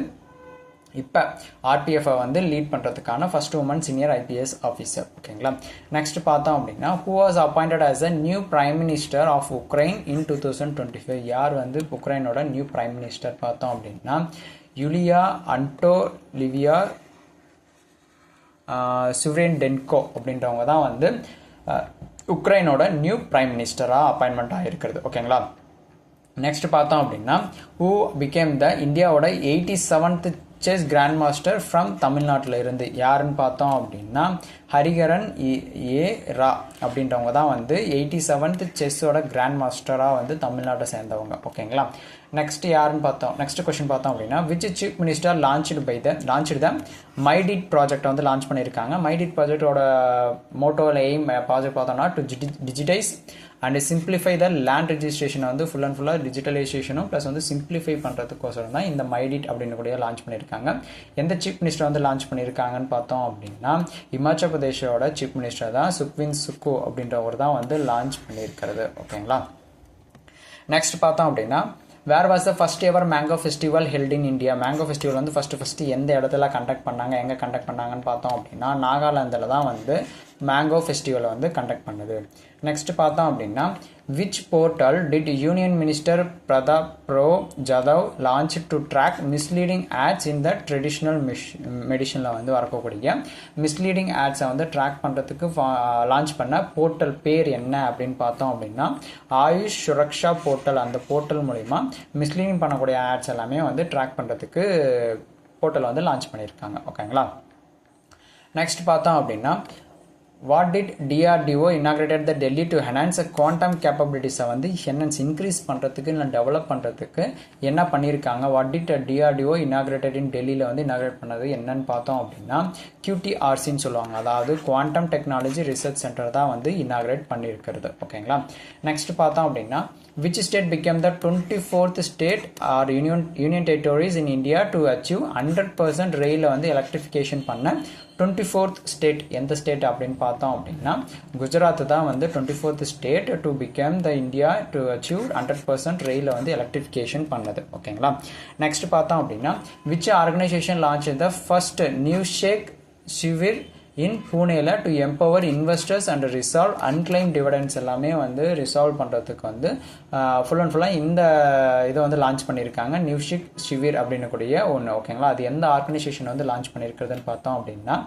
இப்போ ஆர்பிஎஃப் வந்து லீட் பண்ணுறதுக்கான first woman senior IPS officer. ஓகேங்களா, நெக்ஸ்ட் பார்த்தோம் அப்படின்னா who was appointed as a new prime minister of Ukraine in 2025. யார் வந்து உக்ரைனோட நியூ பிரைம் மினிஸ்டர் பார்த்தோம் அப்படின்னா யூலியா அன்டோலிவியா சுவரேன்டென்கோ அப்படின்றவங்க தான் வந்து உக்ரைனோட நியூ பிரைம் மினிஸ்டராக அப்பாயின்மெண்ட் ஆகிருக்கிறது. ஓகேங்களா, நெக்ஸ்ட் பார்த்தோம் அப்படின்னா ஹூ பிகேம் த இந்தியாவோட 87th chess grand master from தமிழ்நாட்டில் இருந்து யாருன்னு பார்த்தோம் அப்படின்னா ஹரிகரன் ஏ ரா அப்படின்றவங்க தான் வந்து 87th செஸ்ஸோட கிராண்ட் மாஸ்டராக வந்து தமிழ்நாட்டை சேர்ந்தவங்க. ஓகேங்களா, நெக்ஸ்ட் யாருன்னு பார்த்தோம், நெக்ஸ்ட் கொஸ்டின் பார்த்தோம் அப்படின்னா which chief minister launched the my deed ப்ராஜெக்டை வந்து லான்ச் பண்ணியிருக்காங்க. மைடிட் ப்ராஜெக்டோட மோட்டோவில் எய்ம் ப்ராஜெக்ட் பார்த்தோம்னா to digitise and simplify the land ரெஜிஸ்ட்ரேஷனை வந்து ஃபுல் அண்ட் ஃபுல்லாக டிஜிட்டலைசேஷனும் ப்ளஸ் வந்து சிம்பிளிஃபை பண்ணுறதுக்கோசரம் தான் இந்த மைடிட் அப்படின்னு கூட லான்ச் பண்ணியிருக்காங்க. எந்த சீஃப் மினிஸ்டர் வந்து லான்ச் பண்ணியிருக்காங்கன்னு பார்த்தோம் அப்படின்னா இமாச்சல் பிரதேஷோட சீஃப் மினிஸ்டர் தான் சுக்வின் சுக்கு அப்படின்றவர் தான் வந்து லான்ச் பண்ணியிருக்கிறது. ஓகேங்களா, நெக்ஸ்ட் பார்த்தோம் அப்படின்னா where was the first ever mango festival held in India. Mango festival வந்து ஃபஸ்ட்டு எந்த இடத்துல கண்டக்ட் பண்ணாங்க, எங்கே கண்டக்ட் பண்ணாங்கன்னு பார்த்தோம் அப்படின்னா நாகாலாந்தில் தான் வந்து மேங்கோ ஃபெஸ்டிவலை வந்து கண்டக்ட் பண்ணுது. நெக்ஸ்ட் பார்த்தோம் அப்படின்னா which portal did union minister Prataprao Jadhav launch to track misleading ads in the traditional மெடிசனில் வந்து வரக்கூடிய மிஸ்லீடிங் ஆட்ஸை வந்து ட்ராக் பண்ணுறதுக்கு லான்ச் பண்ண போர்ட்டல் பேர் என்ன அப்படின்னு பார்த்தோம் அப்படின்னா ஆயுஷ் சுரக்ஷா போர்ட்டல். அந்த போர்ட்டல் மூலிமா மிஸ்லீடிங் பண்ணக்கூடிய ஆட்ஸ் எல்லாமே வந்து ட்ராக் பண்ணுறதுக்கு போர்ட்டல் வந்து லான்ச் பண்ணியிருக்காங்க. ஓகேங்களா, நெக்ஸ்ட் பார்த்தோம் அப்படின்னா what did DRDO inaugurated the Delhi to enhance quantum கேப்பபிலிட்டிஸை வந்து இன்க்ரீஸ் பண்ணுறதுக்கு இல்லை டெவலப் பண்ணுறதுக்கு என்ன பண்ணியிருக்காங்க. What did DRDO inaugurated in டெல்லியில் வந்து இனாகிரேட் பண்ணது என்னன்னு பார்த்தோம் அப்படின்னா QTRCன்னு சொல்லுவாங்க, அதாவது குவாண்டம் டெக்னாலஜி ரிசர்ச் சென்டர் தான் வந்து இனாகிரேட் பண்ணியிருக்கிறது. ஓகேங்களா, நெக்ஸ்ட் பார்த்தோம் அப்படின்னா which state became the 24th state or union territories in India to achieve 100% ரயிலை வந்து எலக்ட்ரிஃபிகேஷன் பண்ண 24th ஸ்டேட் எந்த ஸ்டேட் அப்படின்னு பார்த்தோம் அப்படின்னா குஜராத் தான் வந்து 24th state to become the India to achieve 100% ரயிலை வந்து எலக்ட்ரிஃபிகேஷன் பண்ணது. ஓகேங்களா, நெக்ஸ்ட் பார்த்தோம் அப்படின்னா which organisation launch the first Niveshak Shivir in பூனேல to empower investors and resolve unclaimed dividends எல்லாமே வந்து ரிசால்வ் பண்ணுறதுக்கு வந்து ஃபுல் அண்ட் ஃபுல்லாக இந்த இதை வந்து லான்ச் பண்ணியிருக்காங்க நியூஷிக் ஷிவிர் அப்படின்னு கூடிய ஒன்று. ஓகேங்களா, அது எந்த ஆர்கனைசேஷன் வந்து லான்ச் பண்ணியிருக்கிறதுன்னு பார்த்தோம் அப்படின்னா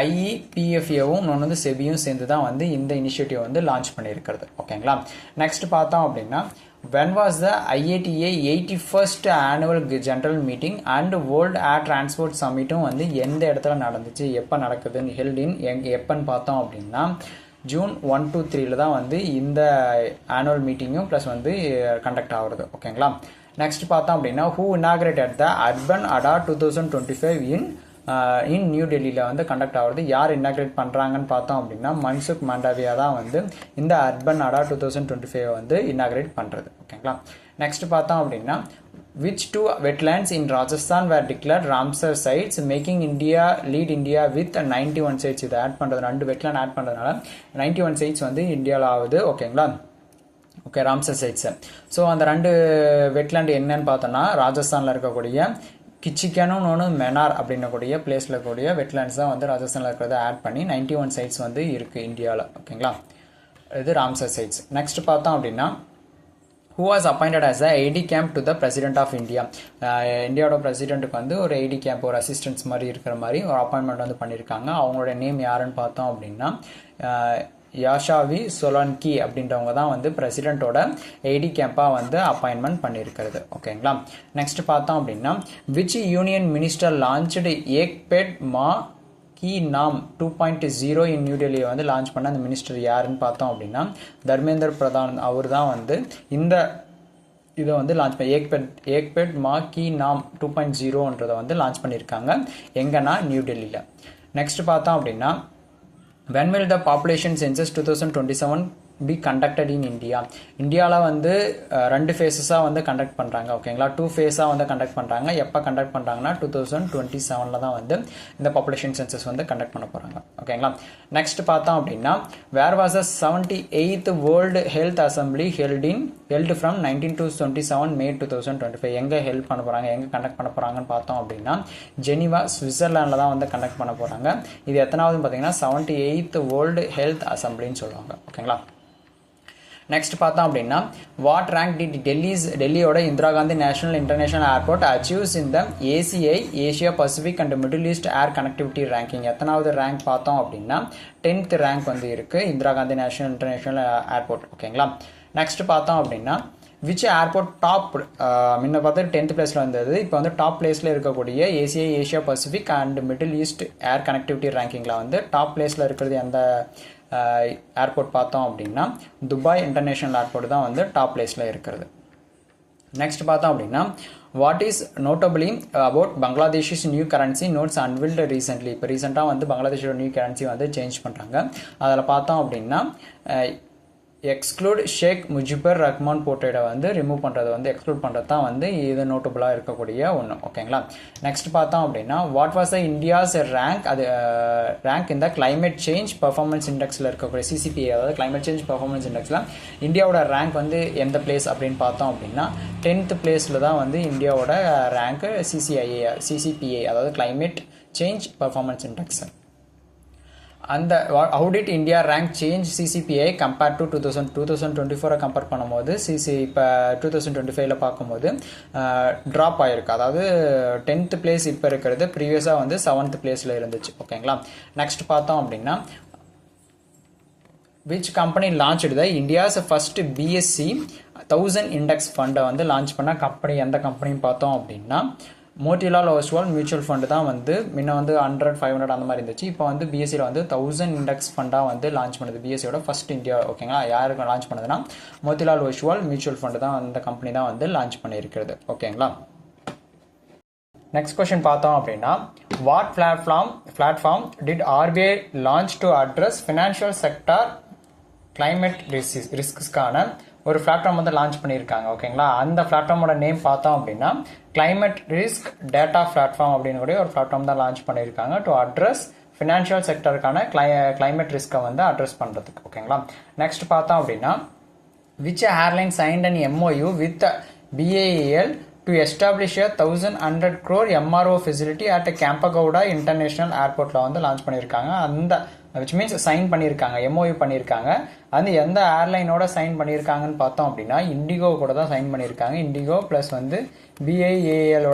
IEPFAவும் இன்னொன்று வந்து செபியும் சேர்ந்து தான் வந்து இந்த இனிஷியேட்டிவ் வந்து லான்ச் பண்ணியிருக்கிறது. ஓகேங்களா, நெக்ஸ்ட் பார்த்தோம் அப்படின்னா when was the IATA 81st annual general meeting and World Air Transport Summitடும் வந்து எந்த இடத்துல நடந்துச்சு, எப்போ நடக்குதுன்னு ஹெல்ட் இன் எப்போன்னு பார்த்தோம் அப்படின்னா June 1 to 3 தான் வந்து இந்த ஆனுவல் மீட்டிங்கும் ப்ளஸ் வந்து கண்டக்ட் ஆகுறது. ஓகேங்களா, நெக்ஸ்ட் பார்த்தோம் அப்படின்னா who inaugurated the Urban ADA 2025 in new டெல்லியில் வந்து கண்டக்ட் ஆகுறது. யார் இனாகிரேட் பண்ணுறாங்கன்னு பார்த்தோம் அப்படின்னா மன்சுக் மாண்டவியா தான் வந்து இந்த அர்பன் அடா 2025 வந்து இனாகிரேட் பண்ணுறது. ஓகேங்களா, நெக்ஸ்ட் பார்த்தோம் அப்படின்னா which two wetlands in Rajasthan were declared Ramsar sites making India lead India with 91 sites. இதை ஆட் பண்ணுறது 2 வெட்லேண்ட் ஆட் பண்ணுறதுனால 91 sites வந்து இந்தியாவில் ஆகுது. ஓகேங்களா, ஓகே ராம்சர் சைட்ஸு. ஸோ அந்த 2 வெட்லேண்ட் என்னன்னு பார்த்தோன்னா ராஜஸ்தானில் இருக்கக்கூடிய கிச்சிக்கனும் ஒன்று மெனார் அப்படின்னக்கூடிய பிளேஸில் இருக்கக்கூடிய வெட்லேண்ட்ஸ் தான் வந்து ராஜஸ்தானில் இருக்கிறத ஆட் பண்ணி 91 சைட்ஸ் வந்து இருக்குது இந்தியாவில். ஓகேங்களா, இது ராம்சர் சைட்ஸ். நெக்ஸ்ட் பார்த்தோம் அப்படின்னா who was appointed as the AD camp to the president of India. இந்தியாவோட பிரசிடென்ட்டுக்கு வந்து ஒரு AD camp ஒரு அசிஸ்டன்ஸ் மாதிரி இருக்கிற மாதிரி ஒரு அப்பாயின்மெண்ட் வந்து பண்ணியிருக்காங்க. அவங்களோட நேம் யாருன்னு பார்த்தோம் அப்படின்னா யாஷாவி சொலான்கி அப்படின்றவங்க தான் வந்து பிரசிடென்ட்டோட ஏடி கேம்பாக வந்து அப்பாயின்மெண்ட் பண்ணியிருக்கிறது. ஓகேங்களா. நெக்ஸ்ட் பார்த்தோம் அப்படின்னா which union minister launched Ek Ped Maa Ke நாம் 2.0 இன் நியூ டெல்லியை வந்து லான்ச் பண்ண அந்த மினிஸ்டர் யாருன்னு பார்த்தோம் அப்படின்னா தர்மேந்திர பிரதான். அவர் தான் வந்து இந்த இதை வந்து லான்ச் பண்ணி ஏக் பெட் மா கி நாம் 2.0ன்றதை வந்து லான்ச் பண்ணியிருக்காங்க. எங்கன்னா நியூ டெல்லியில். நெக்ஸ்ட் பார்த்தோம் அப்படின்னா when will the population census 2027 be conducted in India? இந்தியாவில் வந்து 2 ஃபேஸஸாக வந்து கண்டக்ட் பண்ணுறாங்க. ஓகேங்களா. 2 ஃபேஸாக வந்து கண்டக்ட் பண்ணுறாங்க. எப்போ கண்டக்ட் பண்ணுறாங்கன்னா 2027 தான் வந்து இந்த பாப்புலேஷன் சென்சஸ் வந்து கண்டக்ட் பண்ண போகிறாங்க. ஓகேங்களா. நெக்ஸ்ட் பார்த்தோம் அப்படின்னா where was the 78th world health assembly held from 19 to 27 May 2025. எங்கே ஹெல்ப் பண்ண போகிறாங்க, எங்கே கண்டக்ட் பண்ண போகிறாங்கன்னு பார்த்தோம் அப்படின்னா ஜெனீவா சுவிட்சர்லாண்டில் தான் வந்து கண்டக்ட் பண்ண போகிறாங்க. இது எத்தனாவதுன்னு பார்த்தீங்கன்னா 78th வேர்ல்டு ஹெல்த் அசம்பிளின்னு சொல்லுவாங்க. ஓகேங்களா. நெக்ஸ்ட் பார்த்தோம் அப்படின்னா வாட் ரேங்க் டிட் டெல்லியோட Indira Gandhi national international airport achieves இந்த ACI Asia Pacific and Middle East air connectivity ranking. எத்தனாவது ரேங்க் பார்த்தோம் அப்படின்னா 10th ரேங்க் வந்து இருக்குது Indira Gandhi national international airport. ஓகேங்களா. நெக்ஸ்ட் பார்த்தோம் அப்படின்னா விச் ஏர்போர்ட் டாப் முன்ன பார்த்து 10th பிளேஸில் வந்தது, இப்போ வந்து டாப் பிளேஸில் இருக்கக்கூடிய ACI Asia Pacific and Middle East air connectivity ரேங்கிங்கில் வந்து டாப் பிளேஸில் இருக்கிறது எந்த ஏர்போர்ட் பார்த்தோம் அப்படின்னா துபாய் இன்டர்நேஷனல் ஏர்போர்ட் தான் வந்து டாப் பிளேஸில் இருக்கிறது. நெக்ஸ்ட் பார்த்தோம் அப்படின்னா what is notably about Bangladesh's new currency notes unveiled recently. இப்போ ரீசெண்டாக வந்து பங்களாதேஷோட நியூ கரன்சி வந்து சேஞ்ச் பண்ணுறாங்க. அதில் பார்த்தோம் அப்படின்னா எக்ஸ்க்ளூட் ஷேக் முஜிபுர் ரஹ்மான் போர்ட்ரேட்டை வந்து ரிமூவ் பண்ணுறது வந்து எக்ஸ்க்ளூட் பண்ணுறது தான் வந்து இது நோட்டபுளாக இருக்கக்கூடிய ஒன்று. ஓகேங்களா. நெக்ஸ்ட் பார்த்தோம் அப்படின்னா what was the India's rank rank இந்த கிளைமேட் சேஞ்ச் பர்ஃபார்மன்ஸ் இண்டெக்ஸில் இருக்கக்கூடிய CCPA, அதாவது கிளைமேட் சேஞ்ச் பர்ஃபார்மன்ஸ் இண்டெக்ஸில் இந்தியாவோட ரேங்க் வந்து எந்த பிளேஸ் அப்படின்னு பார்த்தோம் அப்படின்னா 10th பிளேஸில் தான் வந்து இந்தியாவோட ரேங்க் CCPA, அதாவது கிளைமேட் சேஞ்ச் பர்ஃபார்மன்ஸ் இண்டெக்ஸ். அந்த how did India rank change CCPI compared to 2024 compare பண்ணும்போது இப்போ 2025 பார்க்கும்போது ட்ராப் ஆகிருக்கு. அதாவது 10th பிளேஸ் இப்போ இருக்கிறது ப்ரீவியஸாக வந்து 7th பிளேஸில் இருந்துச்சு. ஓகேங்களா. நெக்ஸ்ட் பார்த்தோம் அப்படின்னா which company launched the India's first BSC 1000 index ஃபண்டை வந்து லான்ச் பண்ண கம்பெனி எந்த கம்பெனின்னு பார்த்தோம் அப்படின்னா மோட்டிலால் ஓஸ்வால் மியூச்சுவல் ஃபண்டு தான் வந்து முன்ன வந்து 100, 500 அந்த மாதிரி இருந்துச்சு. இப்போ வந்து பிஎஸ்சியில் வந்து 1000 இண்டெக்ஸ் ஃபண்டாக வந்து லான்ச் பண்ணுது. பிஎஸ்சியோட ஃபர்ஸ்ட் இந்தியா. ஓகேங்களா. யாருக்கு லான்ச் பண்ணுதுன்னா மோட்டிலால் ஓஸ்வால் மியூச்சுவல் ஃபண்டு தான் அந்த கம்பெனி தான் வந்து லான்ச் பண்ணியிருக்கிறது. ஓகேங்களா. நெக்ஸ்ட் கொஸ்டின் பார்த்தோம் அப்படின்னா what platform did RBI launch to address financial sector climate ரிஸ்க்ஸ்க்கான ஒரு பிளாட்ஃபார்ம் வந்து லான்ச் பண்ணியிருக்காங்க. ஓகேங்களா. அந்த பிளாட்ஃபார்மோட நேம் பார்த்தோம் அப்படின்னா கிளைமேட் ரிஸ்க் டேட்டா பிளாட்ஃபார்ம் அப்படின்னு கூட ஒரு பிளாட்ஃபார்ம் தான் லான்ச் பண்ணியிருக்காங்க டு அட்ரஸ் ஃபினான்ஷியல் செக்டருக்கான கிளைமேட் ரிஸ்க்கை வந்து அட்ரஸ் பண்ணுறதுக்கு. ஓகேங்களா. நெக்ஸ்ட் பார்த்தோம் அப்படின்னா which airline signed an MOU with BAEL to establish a 1,100 crore MRO facility at Kempegowda international ஏர்போர்ட்டில் வந்து லான்ச் பண்ணியிருக்காங்க. அந்த விச் மீன்ஸ் சைன் பண்ணியிருக்காங்க, MOU பண்ணியிருக்காங்க. அது எந்த ஏர்லைனோட சைன் பண்ணியிருக்காங்கன்னு பார்த்தோம் அப்படின்னா இண்டிகோ கூட தான் சைன் பண்ணியிருக்காங்க. இண்டிகோ ப்ளஸ் வந்து BAEL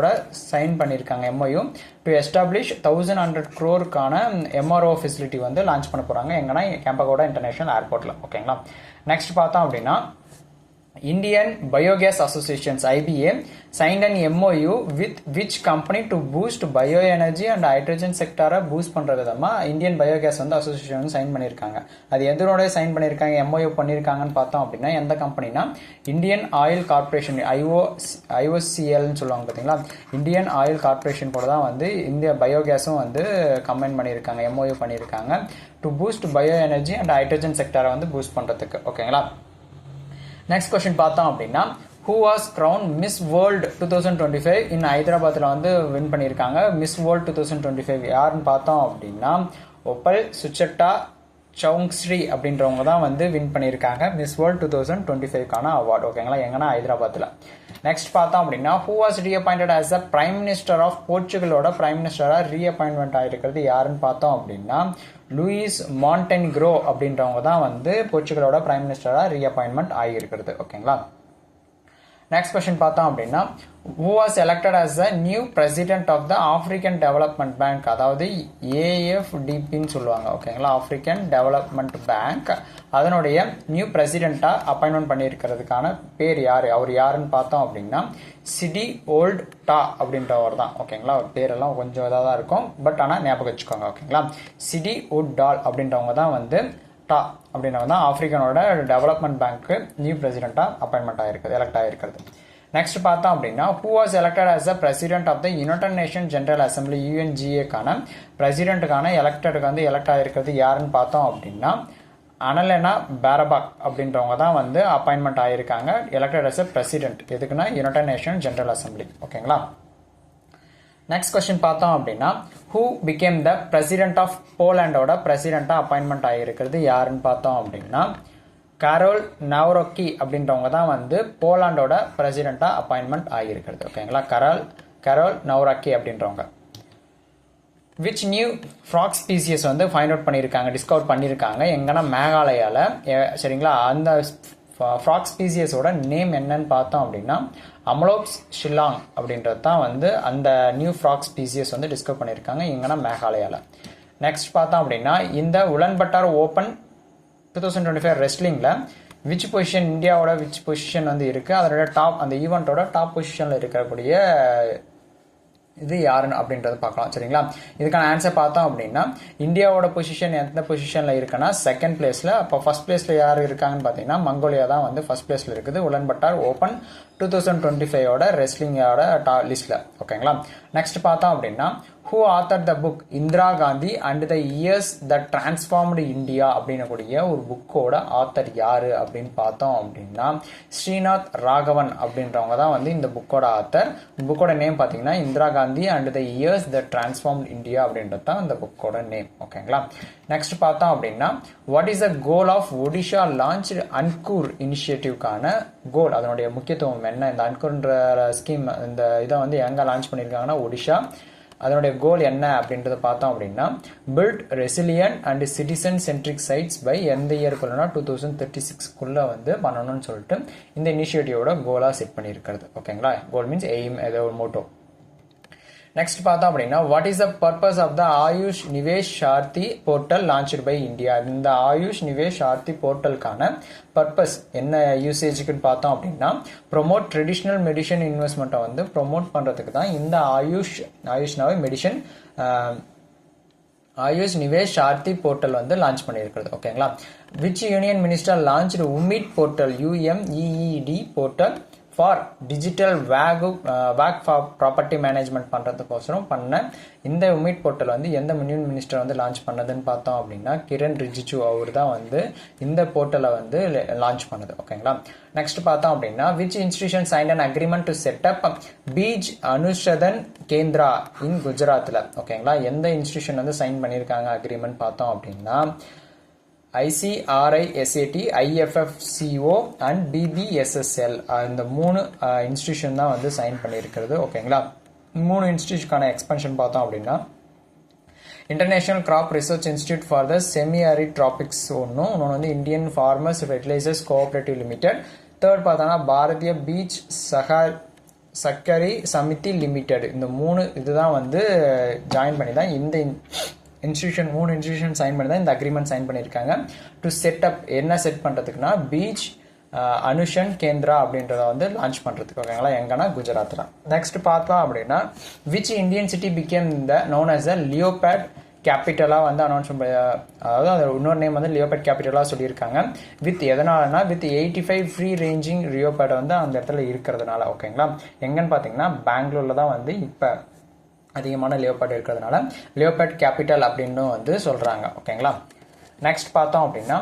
சைன் பண்ணியிருக்காங்க MOU to establish 1,100 crore MRO facility வந்து லான்ச் பண்ண போகிறாங்க. எங்கன்னா கேம்பகவுடா இன்டர்நேஷனல் ஏர்போர்ட்டில். ஓகேங்களா. நெக்ஸ்ட் பார்த்தோம் அப்படின்னா Indian Biogas Associations IBA signed an MOU with which company to boost bioenergy and hydrogen sector boost பண்ற விதமா இந்தியன் பயோகேஸ் வந்து அசோசியேஷன் வந்து சைன் பண்ணியிருக்காங்க. அது எதனோட சைன் பண்ணியிருக்காங்க, MOU பண்ணியிருக்காங்கன்னு பார்த்தோம் அப்படின்னா எந்த கம்பெனினா இந்தியன் ஆயில் கார்பரேஷன் IOCLன்னு சொல்லுவாங்க பார்த்தீங்களா. இந்தியன் ஆயில் கார்பரேஷன் கூட தான் வந்து இந்திய பயோகேஸும் வந்து கம்பைன் பண்ணியிருக்காங்க, MOU பண்ணியிருக்காங்க to boost bio energy and hydrogen செக்டரை வந்து பூஸ்ட் பண்ணுறதுக்கு. ஓகேங்களா. நெக்ஸ்ட் கொஸ்டின் பார்த்தோம் அப்படின்னா who was crown miss world 2025 in ஹைதராபாத்தில் வந்து வின் பண்ணியிருக்காங்க. மிஸ் வேர்ல்டு 2025 யாருன்னு பார்த்தோம் அப்படின்னா ஒப்பல் சுச்சட்டா சவுங்ஸ்ரீ அப்படின்றவங்க தான் வந்து வின் பண்ணியிருக்காங்க மிஸ் வேர்ல்டு 2025க்கான அவார்டு. ஓகேங்களா. எங்கன்னா ஹைதராபாத்தில். நெக்ஸ்ட் பார்த்தோம் அப்படின்னா who was reappointed as the prime minister of போர்ச்சுகலோட பிரைம் மினிஸ்டராக ரீஅப்பாயின்மெண்ட் ஆகிருக்கிறது யாருன்னு பார்த்தோம் அப்படின்னா லூயிஸ் மாண்டென்க்ரோ அப்படின்றவங்க தான் வந்து போர்ச்சுகலோட பிரைம் மினிஸ்டராக ரீஅப்பாயின்மெண்ட் ஆகியிருக்கிறது. ஓகேங்களா. நெக்ஸ்ட் கொஸ்டின் பார்த்தோம் அப்படின்னா who was elected as the new president of the African Development Bank, அதாவது AFDPன்னு சொல்லுவாங்க ஓகேங்களா, ஆப்பிரிக்கன் டெவலப்மெண்ட் பேங்க். அதனுடைய நியூ பிரசிடென்ட்டா அப்பாயின்மெண்ட் பண்ணியிருக்கிறதுக்கான பேர் யாரு, அவர் யாருன்னு பார்த்தோம் அப்படின்னா சிடி ஓல்ட் டா அப்படின்றவர் தான் ஓகேங்களா. பேரெல்லாம் கொஞ்சம் இதாக தான் இருக்கும், பட் ஆனால் ஞாபகம் வச்சுக்கோங்க ஓகேங்களா. சிடி ஓட் டால் அப்படின்றவங்க தான் வந்து டா அப்படின்றவங்க தான் ஆப்பிரிக்கனோட டெவலப்மெண்ட் பேங்க்கு நியூ பிரசிடென்ட்டா அப்பாயின்மெண்ட் ஆயிருக்குது, எலெக்ட் ஆயிருக்கிறது. நெக்ஸ்ட் பார்த்தோம் அப்படின்னா who was elected as the president of the United Nations General Assembly UNGA-க்கான பிரசிடென்ட்டுக்கான எலெக்டடுக்கு வந்து எலெக்ட் ஆகிருக்கிறது யாருன்னு பார்த்தோம் அப்படின்னா அனலெனா பேரபாக் அப்படின்றவங்க தான் வந்து அப்பாயின்மெண்ட் ஆகியிருக்காங்க, எலெக்டட் as a president. எதுக்குன்னா யுனைடெட் நேஷன் ஜெனரல் அசம்பிளி ஓகேங்களா. நெக்ஸ்ட் கொஸ்டின் பார்த்தோம் அப்படின்னா who became the president of போலாண்டோட பிரசிடென்ட்டாக அப்பாயின்மெண்ட் ஆகியிருக்கிறது யாருன்னு பார்த்தோம் அப்படின்னா கரோல் நவ்ரோக்கி அப்படின்றவங்க தான் வந்து போலாண்டோட பிரசிடென்ட்டாக அப்பாயின்மெண்ட் ஆகியிருக்கிறது ஓகேங்களா. கரோல் நவ்ரோக்கி அப்படின்றவங்க. விச் நியூ ஃப்ராக் ஸ்பீசியஸ் வந்து ஃபைண்ட் அவுட் பண்ணியிருக்காங்க, டிஸ்கவர் பண்ணியிருக்காங்க எங்கன்னா மேகாலயாவில் சரிங்களா. அந்த ஃப்ராக் ஸ்பீசியஸோட நேம் என்னன்னு பார்த்தோம் அப்படின்னா அமலோப்ஸ் ஷில்லாங் அப்படின்றது தான் வந்து அந்த நியூ ஃப்ராக் ஸ்பீசியஸ் வந்து டிஸ்கவர் பண்ணியிருக்காங்க எங்கன்னா மேகாலயாவில். நெக்ஸ்ட் பார்த்தோம் அப்படின்னா இந்த உலன்பட்டார் ஓப்பன் 2025 ரெஸ்லிங்கில் விச் பொசிஷன் இந்தியாவோட விச் பொசிஷன் வந்து இருக்குது, அதோட டாப் அந்த ஈவெண்ட்டோட டாப் பொசிஷனில் இருக்கக்கூடிய இது யாருன்னு அப்படின்றது பார்க்கலாம் சரிங்களா. இதுக்கான ஆன்சர் பார்த்தோம் அப்படின்னா இந்தியாவோட பொசிஷன் எந்த பொசிஷனில் இருக்குன்னா செகண்ட் பிளேஸில். அப்போ ஃபர்ஸ்ட் பிளேஸில் யார் இருக்காங்கன்னு பார்த்தீங்கன்னா மங்கோலியா தான் வந்து ஃபர்ஸ்ட் பிளேஸில் இருக்குது உலன்பட்டார் ஓப்பன் 2025 ரெஸ்லிங்கோட லிஸ்ட்டில் ஓகேங்களா. நெக்ஸ்ட் பார்த்தோம் அப்படின்னா who authored the book Indira Gandhi and the years that transformed India அப்படின்னக்கூடிய ஒரு புக்கோட ஆத்தர் யாரு அப்படின்னு பார்த்தோம் அப்படின்னா ஸ்ரீநாத் ராகவன் அப்படின்றவங்க தான் வந்து இந்த புக்கோட ஆத்தர். புக்கோட நேம் பார்த்தீங்கன்னா Indira Gandhi and the years that transformed India அப்படின்றது தான் இந்த புக்கோட நேம் ஓகேங்களா. நெக்ஸ்ட் பார்த்தோம் அப்படின்னா what is the goal of Odisha launch Ankur இனிஷியேட்டிவ்கான கோல், அதனுடைய முக்கியத்துவம் என்ன, இந்த அன்கூர்ன்ற ஸ்கீம் இந்த இதை வந்து எங்கே லான்ச் பண்ணியிருக்காங்கன்னா ஒடிஷா. அதனுடைய கோல் என்ன அப்படின்றத பார்த்தோம் அப்படின்னா build resilient and citizen centric sites by எந்த இயர்க்குள்ளனா 2036 வந்து பண்ணணும்னு சொல்லிட்டு இந்த இனிஷியேட்டிவோட கோலாக செட் பண்ணியிருக்கிறது ஓகேங்களா. கோல் மீன்ஸ் எய்ம், ஏதோ ஒரு மோட்டோ. நெக்ஸ்ட் பார்த்தோம் அப்படின்னா what is the purpose of the Ayush Nivesh Saarthi portal launched by India. இந்த ஆயுஷ் நிவேஷ் ஷார்த்தி போர்ட்டலுக்கான பர்பஸ் என்ன யூசேஜுக்குன்னு பார்த்தோம் அப்படின்னா ப்ரொமோட் ட்ரெடிஷ்னல் மெடிசன் இன்வெஸ்ட்மெண்ட்டை வந்து ப்ரொமோட் பண்ணுறதுக்கு தான் இந்த ஆயுஷ்னாவே மெடிசன் ஆயுஷ் நிவேஷ் ஷார்த்தி போர்ட்டல் வந்து லான்ச் பண்ணியிருக்கிறது ஓகேங்களா. Which union minister launched Umeed portal UMEED portal for digital Waqf for property management பண்ணுறதுக்கோசரம் பண்ண இந்த உமீட் போர்ட்டல் வந்து எந்த யூனியன் மினிஸ்டர் வந்து லான்ச் பண்ணதுன்னு பார்த்தோம் அப்படின்னா கிரண் ரிஜிஜு அவர் தான் வந்து இந்த போர்ட்டலை வந்து லான்ச் பண்ணது ஓகேங்களா. நெக்ஸ்ட் பார்த்தோம் அப்படின்னா which institution signed an agreement to set up Beej Anusandhan Kendra in குஜராத்தில் ஓகேங்களா. எந்த இன்ஸ்டிடியூஷன் வந்து சைன் பண்ணியிருக்காங்க அக்ரிமெண்ட் பார்த்தோம் அப்படின்னா ICRISAT, IFFCO அண்ட் BBSSL இந்த 3 இன்ஸ்டிடியூஷன் தான் வந்து சைன் பண்ணியிருக்கிறது ஓகேங்களா. 3 இன்ஸ்டிடியூஷனுக்கான எக்ஸ்பென்ஷன் பார்த்தோம் அப்படின்னா international crop research institute for the semi arid tropics இன்னொன்று வந்து Indian farmers fertilisers cooperative limited. Third பார்த்தோன்னா பாரதிய பீச் சக்கரி சமிதி லிமிடெட். இந்த 3 இதுதான் வந்து ஜாயின் பண்ணி தான் இந்த இன்ஸ்டிடியூஷன் 3 இன்ஸ்டிடியூஷன் சைன் பண்ணி தான் இந்த அக்ரிமெண்ட் சைன் பண்ணியிருக்காங்க. டு செட் அப் என்ன செட் பண்ணுறதுக்குன்னா பீச் அனுஷன் கேந்திரா அப்படின்றத வந்து லான்ச் பண்ணுறதுக்கு ஓகேங்களா. எங்கன்னா குஜராத்தில். நெக்ஸ்ட் பார்த்தோம் அப்படின்னா which Indian city became the known as the leopard கேபிட்டலாக வந்து அனௌன்ஸ் அதாவது அது இன்னொரு நேம் வந்து லியோபேட் கேபிட்டலாக சொல்லியிருக்காங்க. வித் எதனாலனா வித் 85 ஃப்ரீ ரேஞ்சிங் லியோபேட் வந்து அந்த இடத்துல இருக்கிறதுனால ஓகேங்களா. எங்கன்னு பார்த்தீங்கன்னா பெங்களூரில் தான் வந்து இப்போ அதிகமான லியோபேட் இருக்கிறதுனால லியோபேட் கேபிட்டல் அப்படின்னு வந்து சொல்கிறாங்க ஓகேங்களா. நெக்ஸ்ட் பார்த்தோம் அப்படின்னா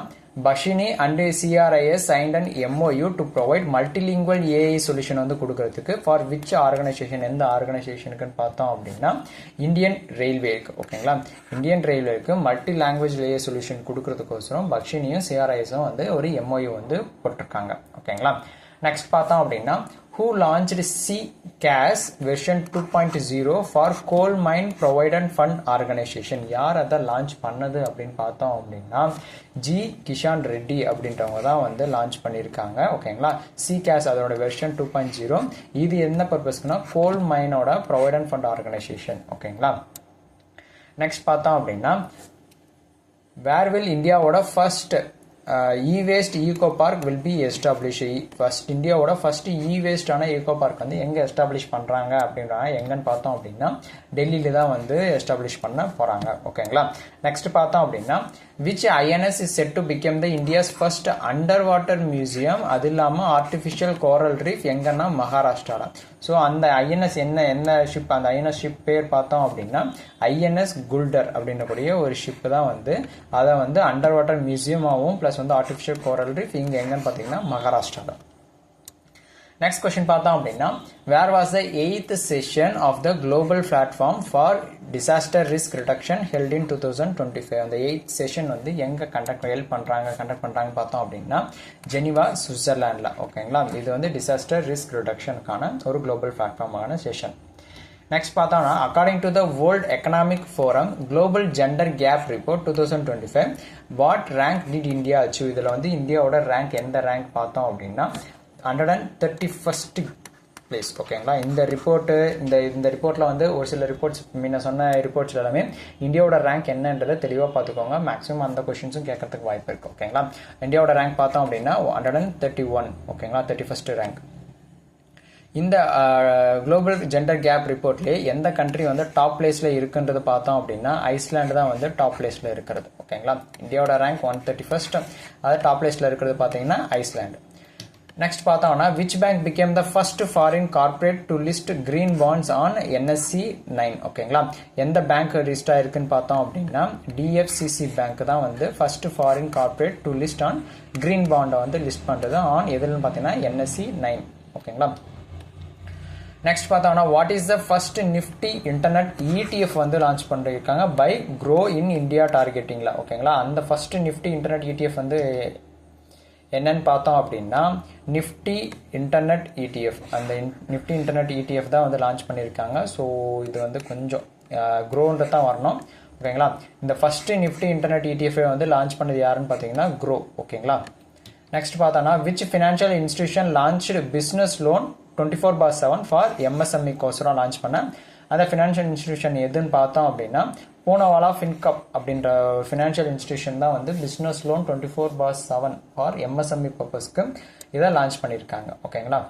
Bhashini and CRIS signed and MOU to provide multilingual AI solution வந்து கொடுக்கறதுக்கு ஃபார் விச் ஆர்கனைசேஷன், எந்த ஆர்கனைசேஷனுக்குன்னு பார்த்தோம் அப்படின்னா இந்தியன் ரயில்வேக்கு ஓகேங்களா. இந்தியன் ரயில்வேக்கு மல்டி லாங்குவேஜ் AI சொல்யூஷன் கொடுக்கறதுக்கோசரம் பஷினியும் CRISம் வந்து ஒரு MOU வந்து போட்டிருக்காங்க ஓகேங்களா. நெக்ஸ்ட் பார்த்தோம் அப்படின்னா who launched CCAS version 2.0 for coal mine provident fund organization. யார் அதை லான்ச் பண்ணது அப்படின்னு பார்த்தோம் அப்படின்னா ஜி கிஷான் ரெட்டி அப்படின்றவங்க தான் வந்து லான்ச் பண்ணியிருக்காங்க. ஓகேங்களா, CCAS அதோட வெர்ஷன் 2.0. இது என்ன பர்பஸ்க்குன்னா கோல் மைனோட ப்ரொவைடன்ட் ஃபண்ட் ஆர்கனைசேஷன். ஓகேங்களா, நெக்ஸ்ட் பார்த்தோம் அப்படின்னா வேர் வில் இந்தியாவோட first e-waste eco park will be established. First இந்தியாவோட ஃபர்ஸ்ட் e-waste ஆன eco park வந்து எங்க எஸ்டாப்ளிஷ் பண்றாங்க அப்படின்றாங்க. எங்கன்னு பார்த்தோம் அப்படின்னா டெல்லியில தான் வந்து எஸ்டாப்ளிஷ் பண்ண போறாங்க. ஓகேங்களா, நெக்ஸ்ட் பார்த்தோம் அப்படின்னா which INS is set to become the India's first underwater museum. அது இல்லாம ஆர்டிஃபிஷியல் கோரல் ரீஃப் எங்கன்னா மகாராஷ்டிரால. ஸோ அந்த ஐஎன்எஸ் என்ன ஷிப், அந்த ஐஎன்எஸ் ஷிப் பேர் பார்த்தோம் அப்படின்னா ஐஎன்எஸ் குல்டர் அப்படின்னக்கூடிய ஒரு ஷிப் தான் வந்து அதை வந்து அண்டர் வாட்டர் மியூசியமாகவும் பிளஸ் வந்து ஆர்டிஃபிஷியல் கோரல் ரீஃப் இங்கே எங்கன்னு பார்த்தீங்கன்னா மகாராஷ்டிரால. நெக்ஸ்ட் கொஸ்டின் பார்த்தோம் அப்படின்னா where was the 8th session of the global platform for disaster risk reduction held in 2025. அந்த 8th செஷன் வந்து எங்க கண்டக்ட் பண்றாங்க பார்த்தோம் அப்படின்னா ஜெனிவா, சுவிட்சர்லாண்டில். ஓகேங்களா, இது வந்து டிசாஸ்டர் ரிஸ்க் ரிடக்ஷனுக்கான ஒரு குளோபல் பிளாட்ஃபார்மான செஷன். நெக்ஸ்ட் பார்த்தோம்னா according to the world economic forum global gender gap report 2025 what rank did India achieve. இதில் வந்து இந்தியாவோட ரேங்க் எந்த ரேங்க் பார்த்தோம் அப்படின்னா 131st பிளேஸ். ஓகேங்களா, இந்த ரிப்போர்ட்டு இந்த ரிப்போர்ட்டில் வந்து ஒரு சில ரிப்போர்ட்ஸ் முன்ன சொன்ன ரிப்போர்ட்ஸ் எல்லாமே இந்தியாவோட ரேங்க் என்னன்றதை தெளிவாக பார்த்துக்கோங்க. மேக்ஸிமம் அந்த கொஸ்டின்ஸும் கேட்கறதுக்கு வாய்ப்பு இருக்குது. ஓகேங்களா, இந்தியாவோட ரேங்க் பார்த்தோம் அப்படின்னா 131. ஓகேங்களா, 31st ரேங்க். இந்த குளோபல் ஜெண்டர் கேப் ரிப்போர்ட்லேயே எந்த கண்ட்ரி வந்து டாப் பிளேஸில் இருக்குன்றது பார்த்தோம் அப்படின்னா ஐஸ்லாண்டு தான் வந்து டாப் பிளேஸில் இருக்கிறது. ஓகேங்களா, இந்தியாவோட ரேங்க் 131st, அது டாப் பிளேஸில் இருக்கிறது பார்த்தீங்கன்னா ஐஸ்லாண்டு. நெக்ஸ்ட் பார்த்தோம்னா which bank became the first foreign corporate to list green bonds on NSE 9. ஓகேங்களா, எந்த பேங்க் லிஸ்ட் ஆயிருக்குன்னு பார்த்தோம் அப்படின்னா DFCC பேங்க் தான் வந்து first foreign corporate to list on green பாண்டை வந்து லிஸ்ட் பண்ணுறது ஆன் எதுன்னு பார்த்தீங்கன்னா NSE 9. ஓகேங்களா, நெக்ஸ்ட் பார்த்தோம்னா what is the first nifty internet ETF வந்து லான்ச் பண்ணிருக்காங்க பை க்ரோ இன் இந்தியா டார்கெட்டிங்ல. ஓகேங்களா, அந்த ஃபர்ஸ்ட் நிஃப்டி இன்டர்நெட் ETF வந்து என்னன்னு பார்த்தோம் அப்படின்னா நிஃப்டி இன்டர்நெட் ETF. அந்த நிஃப்டி இன்டர்நெட் ETF தான் வந்து லான்ச் பண்ணியிருக்காங்க. ஸோ இது வந்து கொஞ்சம் க்ரோன்றது தான் வரணும். ஓகேங்களா, இந்த ஃபர்ஸ்ட் நிஃப்டி இன்டர்நெட் ETF வந்து லான்ச் பண்ணது யாருன்னு பார்த்தீங்கன்னா க்ரோ. ஓகேங்களா, நெக்ஸ்ட் பார்த்தோன்னா which financial institution launched business loan 24/7 for MSME கோசரம் லான்ச் பண்ண அந்த ஃபினான்ஷியல் இன்ஸ்டிடியூஷன் எதுன்னு பார்த்தோம் அப்படின்னா பூனாவாலா ஃபின்கப் அப்படின்ற ஃபினான்ஷியல் இன்ஸ்டிடியூஷன் தான் வந்து பிஸ்னஸ் லோன் 24/7 ஃபார் MSME பர்பஸ்க்கு இதை லான்ச் பண்ணியிருக்காங்க. ஓகேங்களா,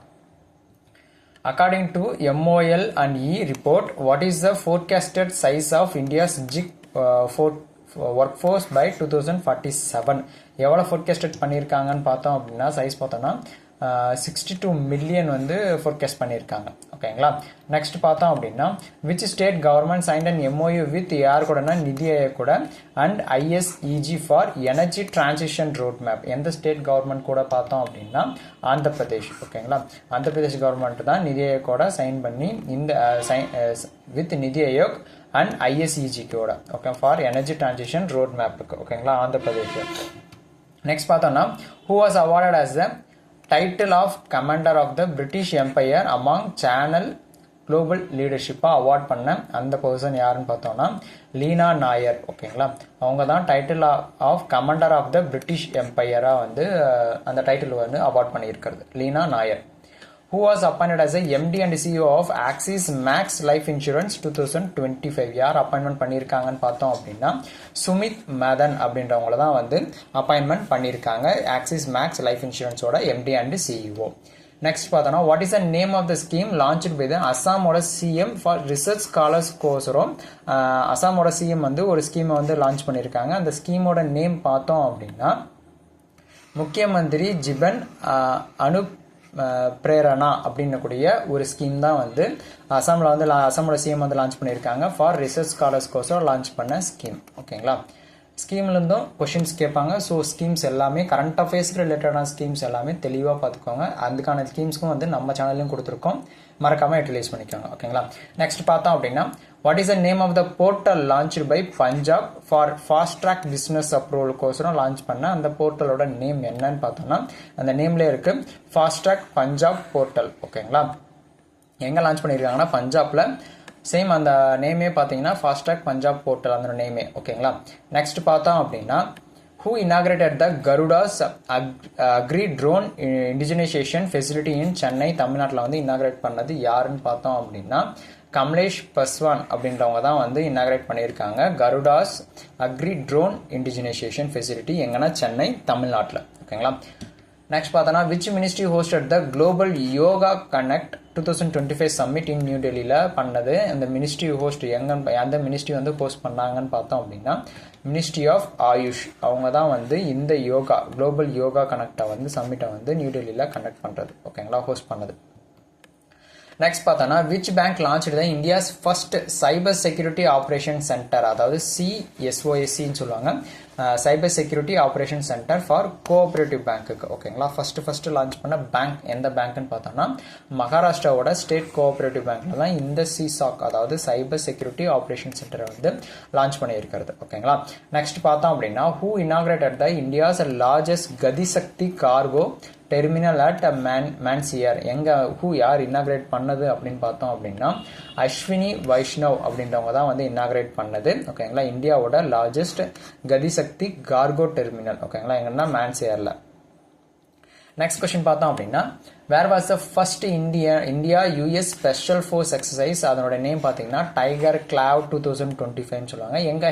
according to MOL and E report what is the forecasted size of India's gig workforce by 2047. எவ்வளோ ஃபோர்காஸ்டட் பண்ணியிருக்காங்கன்னு பார்த்தோம் அப்படின்னா சைஸ் பார்த்தோம்னா 62 மில்லியன் வந்து ஃபோர்காஸ்ட் பண்ணியிருக்காங்க. ஓகேங்களா, நெக்ஸ்ட் பார்த்தோம் அப்படின்னா which state government signed and MOU with யார் கூடனா நிதி ஆயோக் கூட and ISEG for energy transition road map. எந்த ஸ்டேட் கவர்மெண்ட் கூட பார்த்தோம் அப்படின்னா ஆந்திர பிரதேஷ். ஓகேங்களா, ஆந்திர பிரதேஷ் கவர்மெண்ட் தான் நிதி ஆயோக்கோட சைன் பண்ணி இந்த with NITI Aayog and ISEG கூட okay for energy transition road மேப்புக்கு. ஓகேங்களா, ஆந்திர பிரதேஷ். நெக்ஸ்ட் பார்த்தோம்னா who was awarded as the title of commander of the British empire among Chanel global லீடர்ஷிப்பாக அவார்ட் பண்ண அந்த பர்சன் யாருன்னு பார்த்தோம்னா லீனா நாயர். ஓகேங்களா, அவங்க தான் title of commander of the British எம்பையராக வந்து அந்த டைட்டில் வந்து அவார்ட் பண்ணியிருக்கிறது Leena Nair. Who was appointed as a MD and CEO of Axis Max Life Insurance 2025. யார் அப்பாயின்மெண்ட் பண்ணியிருக்காங்கன்னு பார்த்தோம் அப்படின்னா சுமித் மதன் அப்படின்றவங்கள தான் வந்து அப்பாயின்மெண்ட் பண்ணியிருக்காங்க ஆக்சிஸ் மேக்ஸ் லைஃப் இன்சூரன்ஸோட MD and CEO. நெக்ஸ்ட் பார்த்தோம்னா what is the name of the scheme launch by the அசாமோட CM ஃபார் ரிசர்ச் ஸ்காலர்ஸ் கோசரம். அசாமோட CM வந்து ஒரு ஸ்கீமை வந்து லான்ச் பண்ணியிருக்காங்க. அந்த ஸ்கீமோட நேம் பார்த்தோம் அப்படின்னா முக்கிய மந்திரி ஜிபன் அனுப் பிரேரணா அப்படின்னக்கூடிய ஒரு ஸ்கீம் தான் வந்து அசாமில் வந்து அசாமோட CM வந்து லான்ச் பண்ணியிருக்காங்க for research scholars Kosam launch பண்ண ஸ்கீம். ஓகேங்களா, ஸ்கீம்லேருந்தும் கொஷின்ஸ் கேட்பாங்க. ஸோ ஸ்கீம்ஸ் எல்லாமே கரண்ட் அஃபேர்ஸ்க்கு ரிலேட்டடான ஸ்கீம்ஸ் எல்லாமே தெளிவாக பார்த்துக்கோங்க. அதுக்கான ஸ்கீம்ஸ்க்கும் வந்து நம்ம சேனல்லையும் கொடுத்துருக்கோம், மறக்காமல் யூட்டிலைஸ் பண்ணிக்கோங்க. ஓகேங்களா, நெக்ஸ்ட் பார்த்தோம் அப்படின்னா what is the name of the portal launched by Punjab for fast track business அப்ரூவலுக்கோசரம் லான்ச் பண்ண அந்த போர்ட்டலோட நேம் என்னன்னு பார்த்தோம்னா அந்த நேம்லேயே இருக்கு ஃபாஸ்ட் ட்ராக் பஞ்சாப் போர்ட்டல். ஓகேங்களா, எங்கே லான்ச் பண்ணியிருக்காங்கன்னா பஞ்சாப்ல. சேம் அந்த நேமே பார்த்தீங்கன்னா ஃபாஸ்ட் ட்ராக் பஞ்சாப் போர்ட்டல் அந்த நேமே. ஓகேங்களா, நெக்ஸ்ட் பார்த்தோம் அப்படின்னா who inaugurated the Garuda's Agri Drone Indigenization Facility in Chennai, தமிழ்நாட்டில் வந்து இனாகிரேட் பண்ணது யாருன்னு பார்த்தோம் அப்படின்னா கமலேஷ் பஸ்வான் அப்படின்றவங்க தான் வந்து இனாகிரேட் பண்ணியிருக்காங்க Garuda's agri drone indigenisation facility எங்கன்னா சென்னை, தமிழ்நாட்டில். ஓகேங்களா, நெக்ஸ்ட் பார்த்தோன்னா which ministry hosted the global yoga connect 2025 summit in new டெல்லியில் பண்ணது. அந்த மினிஸ்ட்ரி ஹோஸ்ட் எந்த மினிஸ்ட்ரி வந்து ஹோஸ்ட் பண்ணாங்கன்னு பார்த்தோம் அப்படின்னா மினிஸ்ட்ரி ஆஃப் ஆயுஷ் அவங்க தான் வந்து இந்த யோகா குளோபல் யோகா கனெக்டை வந்து சம்மிட்டை வந்து நியூ டெல்லியில் கண்டக்ட் பண்ணுறது. ஓகேங்களா, ஹோஸ்ட் பண்ணது. நெக்ஸ்ட் பார்த்தோன்னா which bank launch the India's first cyber security operation centre, அதாவது CSOSCன்னு சொல்லுவாங்க, cyber security operation centre for cooperative பேங்க்குக்கு. ஓகேங்களா, ஃபர்ஸ்ட் லான்ச் பண்ண பேங்க் எந்த பேங்க்னு பார்த்தோம்னா மகாராஷ்டிராவோட ஸ்டேட் கோஆபரேட்டிவ் பேங்க்ல தான் இந்த CSOC அதாவது சைபர் செக்யூரிட்டி ஆப்ரேஷன் சென்டரை வந்து லான்ச் பண்ணியிருக்கிறது. ஓகேங்களா, நெக்ஸ்ட் பார்த்தோம் அப்படின்னா who inaugurated the India's largest GatiShakti cargo terminal at Manesar, யார் இன்னாகிரேட் பண்ணது அப்படின்னு பார்த்தோம் அப்படின்னா அஸ்வினி வைஷ்ணவ் அப்படின்றவங்க தான் வந்து இன்னாகிரேட் பண்ணது. ஓகேங்களா, இந்தியாவோட லார்ஜஸ்ட் கதிசக்தி கார்கோ டெர்மினல். ஓகேங்களா, எங்கன்னா மேன்சியர்ல. நெக்ஸ்ட் கொஸ்டின் பார்த்தோம் அப்படின்னா where was the first India US special force exercise, அதனோட நேம் பார்த்தீங்கன்னா டைகர் கிளாவ் 2025 சொல்லுவாங்க. எங்கே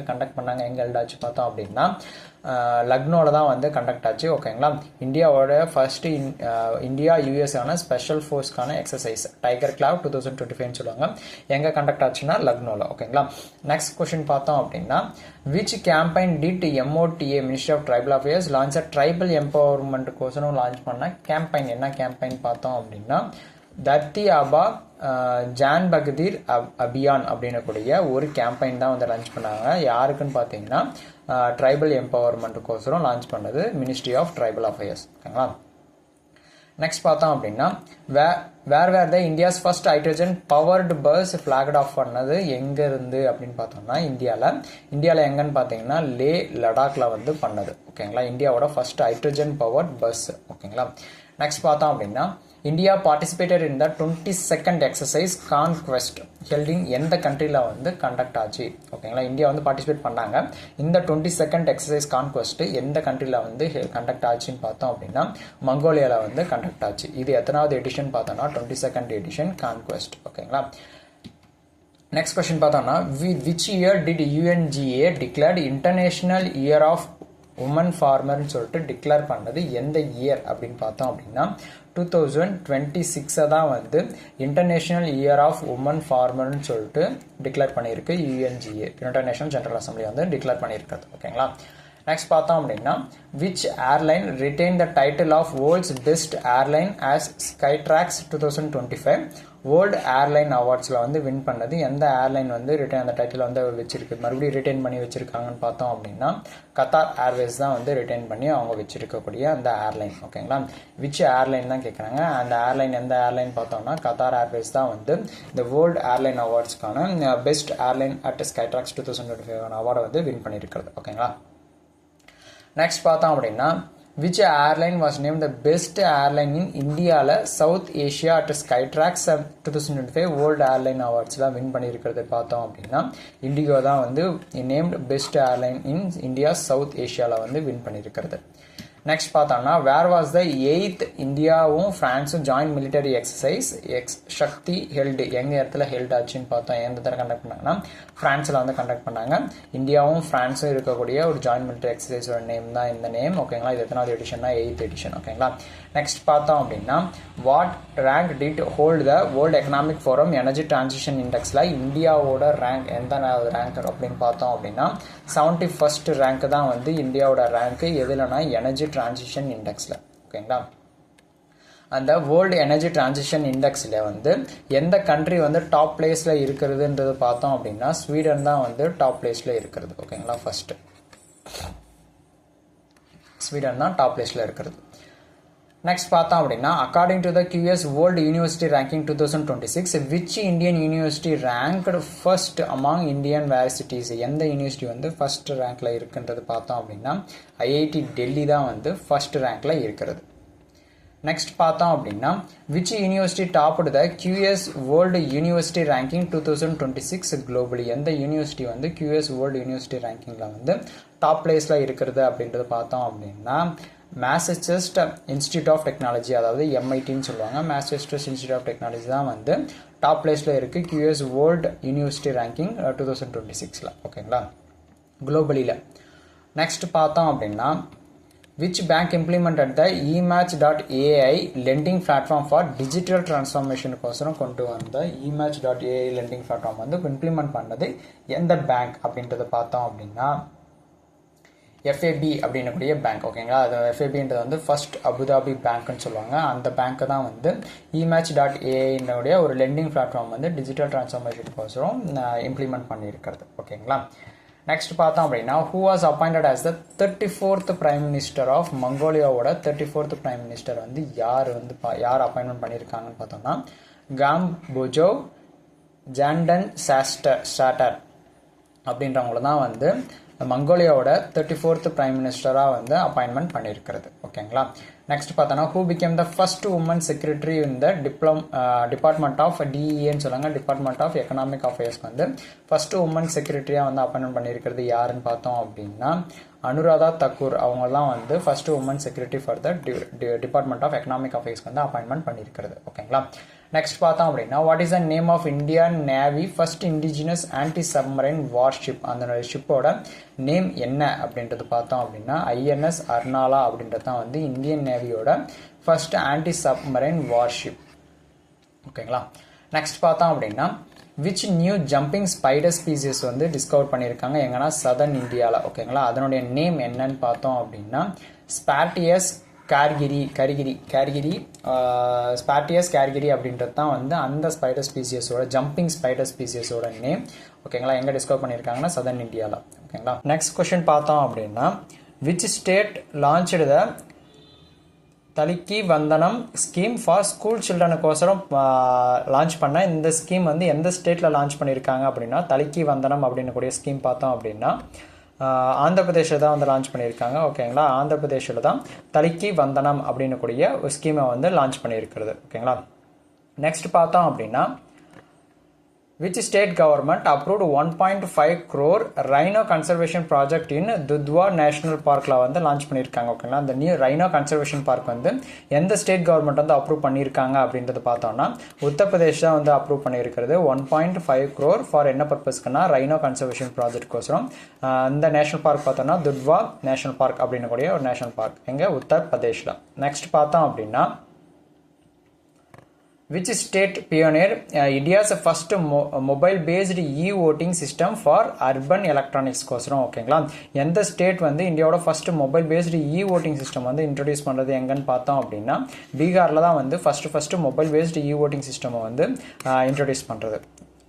கண்டக்ட் பண்ணாங்க, எங்கே ஹெல்ட் ஆச்சு பார்த்தோம் அப்படின்னா லக்னோவில் தான் வந்து கண்டக்ட் ஆச்சு. ஓகேங்களா, இந்தியாவோட ஃபர்ஸ்ட் இந்தியா US ஆன ஸ்பெஷல் ஃபோர்ஸ்க்கான எக்ஸசைஸ் டைகர் கிளாவ் 2025 சொல்லுவாங்க. எங்கே கண்டக்ட் ஆச்சுன்னா லக்னோவில். ஓகேங்களா, நெக்ஸ்ட் கொஸ்டின் பார்த்தோம் அப்படின்னா which campaign did MOTA ministry of tribal affairs launch tribal எம்பவர்மெண்ட்டுக்கோசரம் லான்ச் பண்ண கேம்பெயின் என்ன கேம்பெயின் பார்த்தோம் அப்படின்னா தர்த்தி ஆபா ஜான் பகதீர் அபியான் அப்படின்னக்கூடிய ஒரு கேம்பெயின் தான் வந்து லான்ச் பண்ணாங்க. யாருக்குன்னு பார்த்தீங்கன்னா ட்ரைபல் எம்பவர்மெண்ட்டுக்கோசரம் லான்ச் பண்ணது மினிஸ்ட்ரி ஆஃப் ட்ரைபல் அஃபேர்ஸ். ஓகேங்களா, நெக்ஸ்ட் பார்த்தோம் அப்படின்னா where the India's first hydrogen powered bus flagged off பண்ணது எங்க இருந்து அப்படின்னு பார்த்தோம்னா இந்தியாவில் எங்கன்னு பார்த்தீங்கன்னா லே லடாக்ல வந்து பண்ணது. ஓகேங்களா, இந்தியாவோட ஃபர்ஸ்ட் ஹைட்ரஜன் பவர்ட் பஸ். ஓகேங்களா, நெக்ஸ்ட் பார்த்தோம் அப்படின்னா India participated in the 22nd exercise Khaan Quest held in எந்த கண்ட்ரியில் வந்து கண்டக்ட் ஆச்சு. ஓகேங்களா, இந்தியா வந்து பார்ட்டிசிபேட் பண்ணாங்க. இந்த 22nd எக்ஸசைஸ் கான்குவெஸ்ட் எந்த கண்ட்ரியில் வந்து கண்டக்ட் ஆச்சுன்னு பார்த்தோம் அப்படின்னா மங்கோலியாவில் வந்து கண்டக்ட் ஆச்சு. இது எத்தனாவது எடிஷன் பார்த்தோம்னா 22nd எடிஷன் கான்குவெஸ்ட். ஓகேங்களா, நெக்ஸ்ட் கொஸ்டின் பார்த்தோம்னா which year did UNGA declared international year of woman ஃபார்மர்னு சொல்லிட்டு டிக்ளேர் பண்ணது எந்த இயர் அப்படின்னு பார்த்தோம் அப்படின்னா 2026 தான் வந்து இன்டர்நேஷனல் இயர் ஆஃப் உமன் ஃபார்மர்னு சொல்லிட்டு டிக்ளேர் பண்ணியிருக்கு UNGA இன்டர்நேஷனல் ஜெனரல் அசம்பிளி வந்து டிக்ளேர் பண்ணியிருக்கிறது. ஓகேங்களா, நெக்ஸ்ட் பார்த்தோம் அப்படின்னா which airline retain the title of world's best airline as Skytrax 2025 world airline அவார்ட்ஸில் வந்து வின் பண்ணது எந்த ஏர்லைன் வந்து அந்த டைட்டில் வந்து வச்சிருக்கு மறுபடியும் ரிட்டைன் பண்ணி வச்சிருக்காங்கன்னு பார்த்தோம் அப்படின்னா கத்தார் ஏர்வேஸ் தான் வந்து ரிட்டைன் பண்ணி அவங்க வச்சிருக்கக்கூடிய அந்த ஏர்லைன். ஓகேங்களா, விச் ஏர்லைன் தான் கேட்குறாங்க. அந்த ஏர்லைன் எந்த ஏர்லைன் பார்த்தோம்னா கத்தார் ஏர்வேஸ் தான் வந்து இந்த வேர்ல்டு ஏர்லைன் அவார்ட்ஸ்க்கான பெஸ்ட் ஏர்லைன் அட் ஸ்கைட்ராக்ஸ் 2025 அவார்டை வந்து வின் பண்ணியிருக்கிறது. ஓகேங்களா, நெக்ஸ்ட் பார்த்தோம் அப்படின்னா which airline was name the best airline in இந்தியாவில் south Asia at Skytrax 2025 world airline அவார்ட்ஸ்லாம் வின் பண்ணியிருக்கிறது பார்த்தோம் அப்படின்னா இண்டிகோ தான் வந்து named best airline in India south ஏஷியாவில் வந்து வின் பண்ணியிருக்கிறது. நெக்ஸ்ட் பார்த்தோம்னா வேர் வாஸ் த 8th இந்தியாவும் பிரான்ஸும் ஜாயிண்ட் மிலிட்டரி எக்ஸசைஸ் சக்தி ஹெல்டு எங்க இடத்துல ஹெல்ட் ஆச்சுன்னு பார்த்தோம். எந்த இடத்துல கண்டக்ட் பண்ணாங்கன்னா பிரான்ஸில் வந்து கண்டக்ட் பண்ணாங்க. இந்தியாவும் பிரான்ஸும் இருக்கக்கூடிய ஒரு ஜாயிண்ட் மிலிட்டரி எக்ஸசைஸோட நேம் தான் இந்த நேம். ஓகேங்களா, இது எத்தனாவது எடிஷன்னா 8th எடிஷன். ஓகேங்களா, நெக்ஸ்ட் பார்த்தோம் அப்படின்னா what rank did hold the world economic forum energy transition இண்டெக்ஸில் இந்தியாவோட ரேங்க் எந்த ரேங்க் அப்படின்னு பார்த்தோம் அப்படின்னா 71st ரேங்க் தான் வந்து இந்தியாவோட ரேங்க் எதுலனா எனர்ஜி டிரான்சிஷன் இண்டெக்ஸில். ஓகேங்களா, அந்த வேர்ல்டு எனர்ஜி டிரான்சிஷன் இண்டெக்ஸில் வந்து எந்த கண்ட்ரி வந்து டாப் பிளேஸில் இருக்கிறதுன்றது பார்த்தோம் அப்படின்னா ஸ்வீடன் தான் வந்து டாப் பிளேஸில் இருக்கிறது. ஓகேங்களா, ஃபர்ஸ்ட் ஸ்வீடன் தான் டாப் பிளேஸில் இருக்கிறது. நெக்ஸ்ட் பார்த்தோம் அப்படின்னா according to the QS world university ranking 2026 which Indian university ranked first among Indian varsities, எந்த யூனிவர்சிட்டி வந்து ஃபர்ஸ்ட் ரேங்க்ல இருக்குன்றது பார்த்தோம் அப்படின்னா IIT டெல்லி தான் வந்து ஃபர்ஸ்ட் ரேங்க்ல இருக்கிறது. நெக்ஸ்ட் பார்த்தோம் அப்படின்னா which university topped the QS world university ranking 2026 globally, எந்த யூனிவர்சிட்டி வந்து QS வேர்ல்டு யூனிவர்சிட்டி ரேங்கிங்ல வந்து டாப் பிளேஸ்ல இருக்கிறது அப்படின்றது பார்த்தோம் அப்படின்னா மேசச்சூசெட்ஸ் இன்ஸ்டியூட் ஆஃப் டெக்னாலஜி, அதாவது MITன்னு சொல்லுவாங்க. மேசச்சூசெட்ஸ் இன்ஸ்டியூட் ஆஃப் டெக்னாலஜி தான் வந்து டாப் பிளேஸ்ல இருக்கு QS வேர்ல்டு யூனிவர்சிட்டி ரேங்கிங் 2026ல. ஓகேங்களா, குளோபலியில். நெக்ஸ்ட் பார்த்தோம் அப்படின்னா which bank implemented the ematch.ai lending platform for digital transformation கோசரம் கொண்டு வந்த ematch.ai lending platform வந்து இம்ப்ளிமெண்ட் பண்ணது எந்த பேங்க் அப்படின்றத பார்த்தோம் அப்படின்னா FAB அப்படின்னக்கூடிய பேங்க். ஓகேங்களா, அது FABன்றது வந்து ஃபர்ஸ்ட் அபுதாபி பேங்க்னு சொல்லுவாங்க. அந்த பேங்க்கு தான் வந்து ematch.ai ஒரு லெண்டிங் பிளாட்ஃபார்ம் வந்து டிஜிட்டல் டிரான்ஸ்ஃபார்மேஷன் கோசரம் இம்ப்ளிமெண்ட் பண்ணியிருக்கிறது. ஓகேங்களா, நெக்ஸ்ட் பார்த்தோம் அப்படின்னா who was appointed as the 34th prime minister of மங்கோலியாவோட 34th பிரைம் மினிஸ்டர் வந்து யார் அப்பாயின்மெண்ட் பண்ணியிருக்காங்கன்னு பார்த்தோம்னா காம்போஜோ ஜாண்டன் சாட்டர் அப்படின்றவங்கள தான் வந்து மங்கோலியாவோட 34th பிரைம் மினிஸ்டராக வந்து அப்பாயின்மெண்ட் பண்ணியிருக்கிறது. ஓகேங்களா, நெக்ஸ்ட் பார்த்தோன்னா who became the first woman secretary இந்த டிபார்ட்மெண்ட் ஆஃப் DEAன்னு சொல்லுவாங்க, டிபார்ட்மெண்ட் ஆஃப் எக்கனாமிக் அஃபேர்ஸ்க்கு வந்து ஃபர்ஸ்ட் உமன் செக்ரட்டரியாக வந்து அப்பாயின்மெண்ட் பண்ணியிருக்கிறது யாருன்னு பார்த்தோம் அப்படின்னா அனுராதா தக்கூர். அவங்க தான் வந்து first woman secretary for the department of economic அஃபேர்ஸ்க்கு வந்து அப்பாயின்மெண்ட் பண்ணியிருக்கிறது. ஓகேங்களா, நெக்ஸ்ட் பார்த்தோம் அப்படின்னா what is the name of Indian navy first indigenous anti submarine warship, அந்த ஷிப்போட நேம் என்ன அப்படின்றது பார்த்தோம் அப்படின்னா INS அர்னாலா அப்படின்றது தான் வந்து இந்தியன் நேவியோட ஃபர்ஸ்ட் ஆன்டி சப்மரைன் வார்ஷிப். ஓகேங்களா, நெக்ஸ்ட் பார்த்தோம் அப்படின்னா which new jumping spider species வந்து டிஸ்கவர் பண்ணியிருக்காங்க எங்கன்னா சதர்ன் இந்தியாவில். ஓகேங்களா, அதனுடைய நேம் என்னன்னு பார்த்தோம் அப்படின்னா ஸ்பாட்டியஸ் கேர்கிரி ஸ்பாட்டியஸ் கேர்கிரி அப்படின்றது தான் வந்து அந்த ஸ்பைடர் ஸ்பீசியஸோட ஜம்பிங் ஸ்பைடர் ஸ்பீசியஸோட நேம். ஓகேங்களா, எங்கே டிஸ்கவர் பண்ணியிருக்காங்கன்னா சதர்ன் இந்தியாவில். ஓகேங்களா, நெக்ஸ்ட் கொஸ்டின் பார்த்தோம் அப்படின்னா விச் ஸ்டேட் லான்ச்டு த தலிக்கி வந்தனம் ஸ்கீம் ஃபார் ஸ்கூல் சில்ட்ரனுக்கோசரம் லான்ச் பண்ண இந்த ஸ்கீம் வந்து எந்த ஸ்டேட்டில் லான்ச் பண்ணியிருக்காங்க அப்படின்னா தலிக்கி வந்தனம் அப்படின்னு கூடிய ஸ்கீம் பார்த்தோம் அப்படின்னா ஆந்திர பிரதேஷில் தான் வந்து லான்ச் பண்ணியிருக்காங்க. ஓகேங்களா, ஆந்திர பிரதேஷில் தான் தலிக்கி வந்தனம் அப்படின்னு கூடிய ஒரு ஸ்கீமை வந்து லான்ச் பண்ணியிருக்கிறது. ஓகேங்களா, நெக்ஸ்ட் பார்த்தோம் அப்படின்னா which state government approved 1.5 crore rhino conservation project in Dudhwa national பார்க்ல வந்து லான்ச் பண்ணியிருக்காங்க. ஓகேங்களா, அந்த நியூ ரைனோ கன்சர்வேஷன் பார்க் வந்து எந்த ஸ்டேட் கவர்மெண்ட் வந்து அப்ரூவ் பண்ணியிருக்காங்க அப்படின்றது பார்த்தோம்னா உத்தரப்பிரதேஷ் தான் வந்து அப்ரூவ் பண்ணியிருக்கிறது. 1.5 crore ஃபார் என்ன பர்பஸ்க்குன்னா ரைனோ கன்சர்வேஷன் ப்ராஜெக்ட் கோசரம். இந்த நேஷனல் பார்க் பார்த்தோம்னா துத்வா நேஷனல் பார்க் அப்படின்னு கூடிய ஒரு நேஷனல் பார்க் எங்கே உத்தரப்பிரதேஷில். நெக்ஸ்ட் பார்த்தோம் அப்படின்னா which state pioneered India's first mobile-based e-voting system for urban electronics கோசரம். ஓகேங்களா, எந்த ஸ்டேட் வந்து இந்தியாவோட first mobile based e-voting system வந்து இன்ட்ரடியூஸ் பண்ணுறது எங்கன்னு பார்த்தோம் அப்படின்னா பீகாரில் தான் வந்து ஃபர்ஸ்ட் மொபைல் பேஸ்டு e-voting சிஸ்டமை வந்து இன்ட்ரடியூஸ் பண்ணுறது.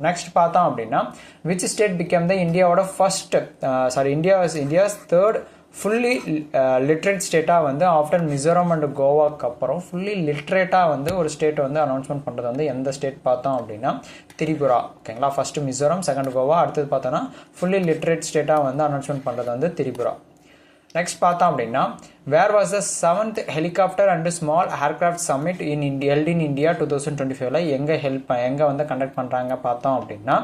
நெக்ஸ்ட் பார்த்தோம் அப்படின்னா which state became the இந்தியாவோட first India's third fully literate ஸ்டேட்டாக வந்து ஆஃப்டர் மிசோரம் அண்ட் கோவாக்கு அப்புறம் ஃபுல்லி லிட்ரேட்டாக வந்து ஒரு ஸ்டேட் வந்து அனௌன்ஸ்மெண்ட் பண்ணுறது வந்து எந்த ஸ்டேட் பார்த்தோம் அப்படின்னா திரிபுரா. ஓகேங்களா, ஃபர்ஸ்ட் மிசோரம், செகண்ட் கோவா, அடுத்தது பார்த்தோன்னா ஃபுல்லி லிட்ரேட் ஸ்டேட்டாக வந்து அனௌன்ஸ்மெண்ட் பண்ணுறது வந்து திரிபுரா. நெக்ஸ்ட் பார்த்தோம் அப்படின்னா where was the 7th helicopter and small aircraft summit held in India 2025 எங்கே வந்து கண்டக்ட் பண்ணுறாங்க பார்த்தோம் அப்படின்னா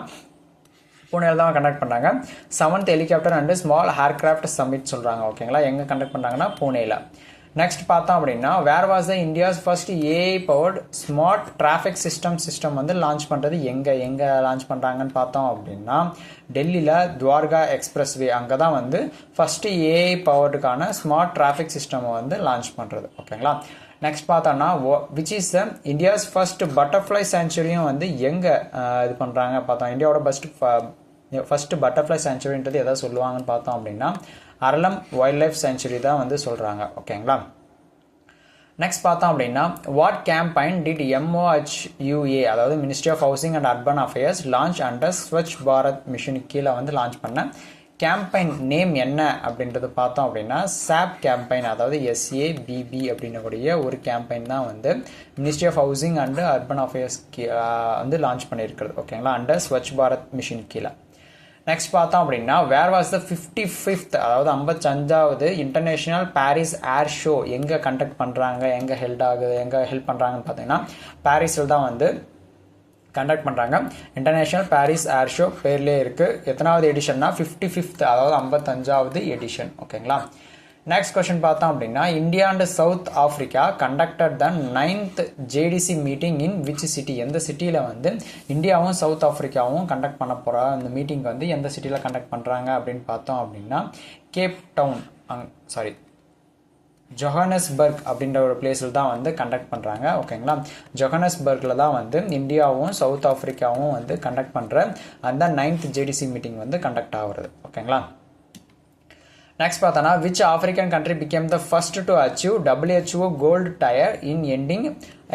புனேல தான் கண்டக்ட் பண்ணுறாங்க. 7th helicopter and small aircraft summit சொல்கிறாங்க. ஓகேங்களா, எங்கே கண்டக்ட் பண்ணுறாங்கன்னா புனேல. நெக்ஸ்ட் பார்த்தோம் அப்படின்னா where was the India's first AI powered smart traffic system வந்து லான்ச் பண்ணுறது எங்கே லான்ச் பண்ணுறாங்கன்னு பார்த்தோம் அப்படின்னா டெல்லியில் துவார்கா எக்ஸ்பிரஸ்வே அங்கே தான் வந்து ஃபர்ஸ்ட் AI பவர்டுக்கான ஸ்மார்ட் டிராஃபிக் சிஸ்டம் வந்து லான்ச் பண்ணுறது. ஓகேங்களா, நெக்ஸ்ட் பார்த்தோம்னா which is India's first butterfly சாங்சுரியும் வந்து எங்கே இது பண்ணுறாங்க பார்த்தோம். இந்தியாவோட ஃபர்ஸ்ட் பட்டர்ஃப்ளை சாங்சுரின்றது எதாவது சொல்லுவாங்கன்னு பார்த்தோம் அப்படின்னா அரளம் வைல்ட் லைஃப் சாங்சுரி தான் வந்து சொல்கிறாங்க. ஓகேங்களா, நெக்ஸ்ட் பார்த்தோம் அப்படின்னா வாட் கேம்பைன் டிட் MOHUA அதாவது ministry of housing and urban affairs launch under Swachh Bharat mission கீழே வந்து லான்ச் பண்ண கேம்பெயின் நேம் என்ன அப்படின்றது பார்த்தோம் அப்படின்னா சாப் கேம்பெயின், அதாவது SABB அப்படின்னக்கூடிய ஒரு கேம்பெயின் தான் வந்து ministry of housing and urban affairs வந்து லான்ச் பண்ணியிருக்கிறது. ஓகேங்களா, அண்டர் ஸ்வச் பாரத் மிஷன் கீழே. நெக்ஸ்ட் பார்த்தோம் அப்படின்னா வேர் வாஸ் த 55th, அதாவது 55வது இன்டர்நேஷனல் பாரிஸ் ஏர் ஷோ எங்கே கண்டக்ட் பண்ணுறாங்க, எங்கே ஹெல்ட் ஆகுது, எங்கே ஹெல்ப் பண்ணுறாங்கன்னு பார்த்தீங்கன்னா பாரிஸில் தான் வந்து கண்டக்ட் பண்ணுறாங்க. இன்டர்நேஷனல் பாரிஸ் ஏர் ஷோ பேர்லேயே இருக்குது. எத்தனாவது எடிஷன்னா 55th, அதாவது 55வது எடிஷன். ஓகேங்களா. நெக்ஸ்ட் கொஸ்டின் பார்த்தோம் அப்படின்னா India and south Africa conducted the 9th JDC meeting in which city, எந்த சிட்டியில் வந்து இந்தியாவும் சவுத் ஆஃப்ரிக்காவும் கண்டக்ட் பண்ண போகிற அந்த மீட்டிங் வந்து எந்த சிட்டியில் கண்டக்ட் பண்ணுறாங்க அப்படின்னு பார்த்தோம் அப்படின்னா கேப் டவுன், ஜொஹானஸ்பர்க் அப்படின்ற ஒரு பிளேஸில் தான் வந்து கண்டக்ட் பண்ணுறாங்க. ஓகேங்களா, ஜொஹானஸ்பர்கில் தான் வந்து இந்தியாவும் சவுத் ஆஃப்ரிக்காவும் வந்து கண்டக்ட் பண்ணுற அந்த 9th JDC மீட்டிங் வந்து கண்டக்ட் ஆகுறது. ஓகேங்களா. நெக்ஸ்ட் பார்த்தோன்னா which African country became the first to achieve WHO gold tier in ending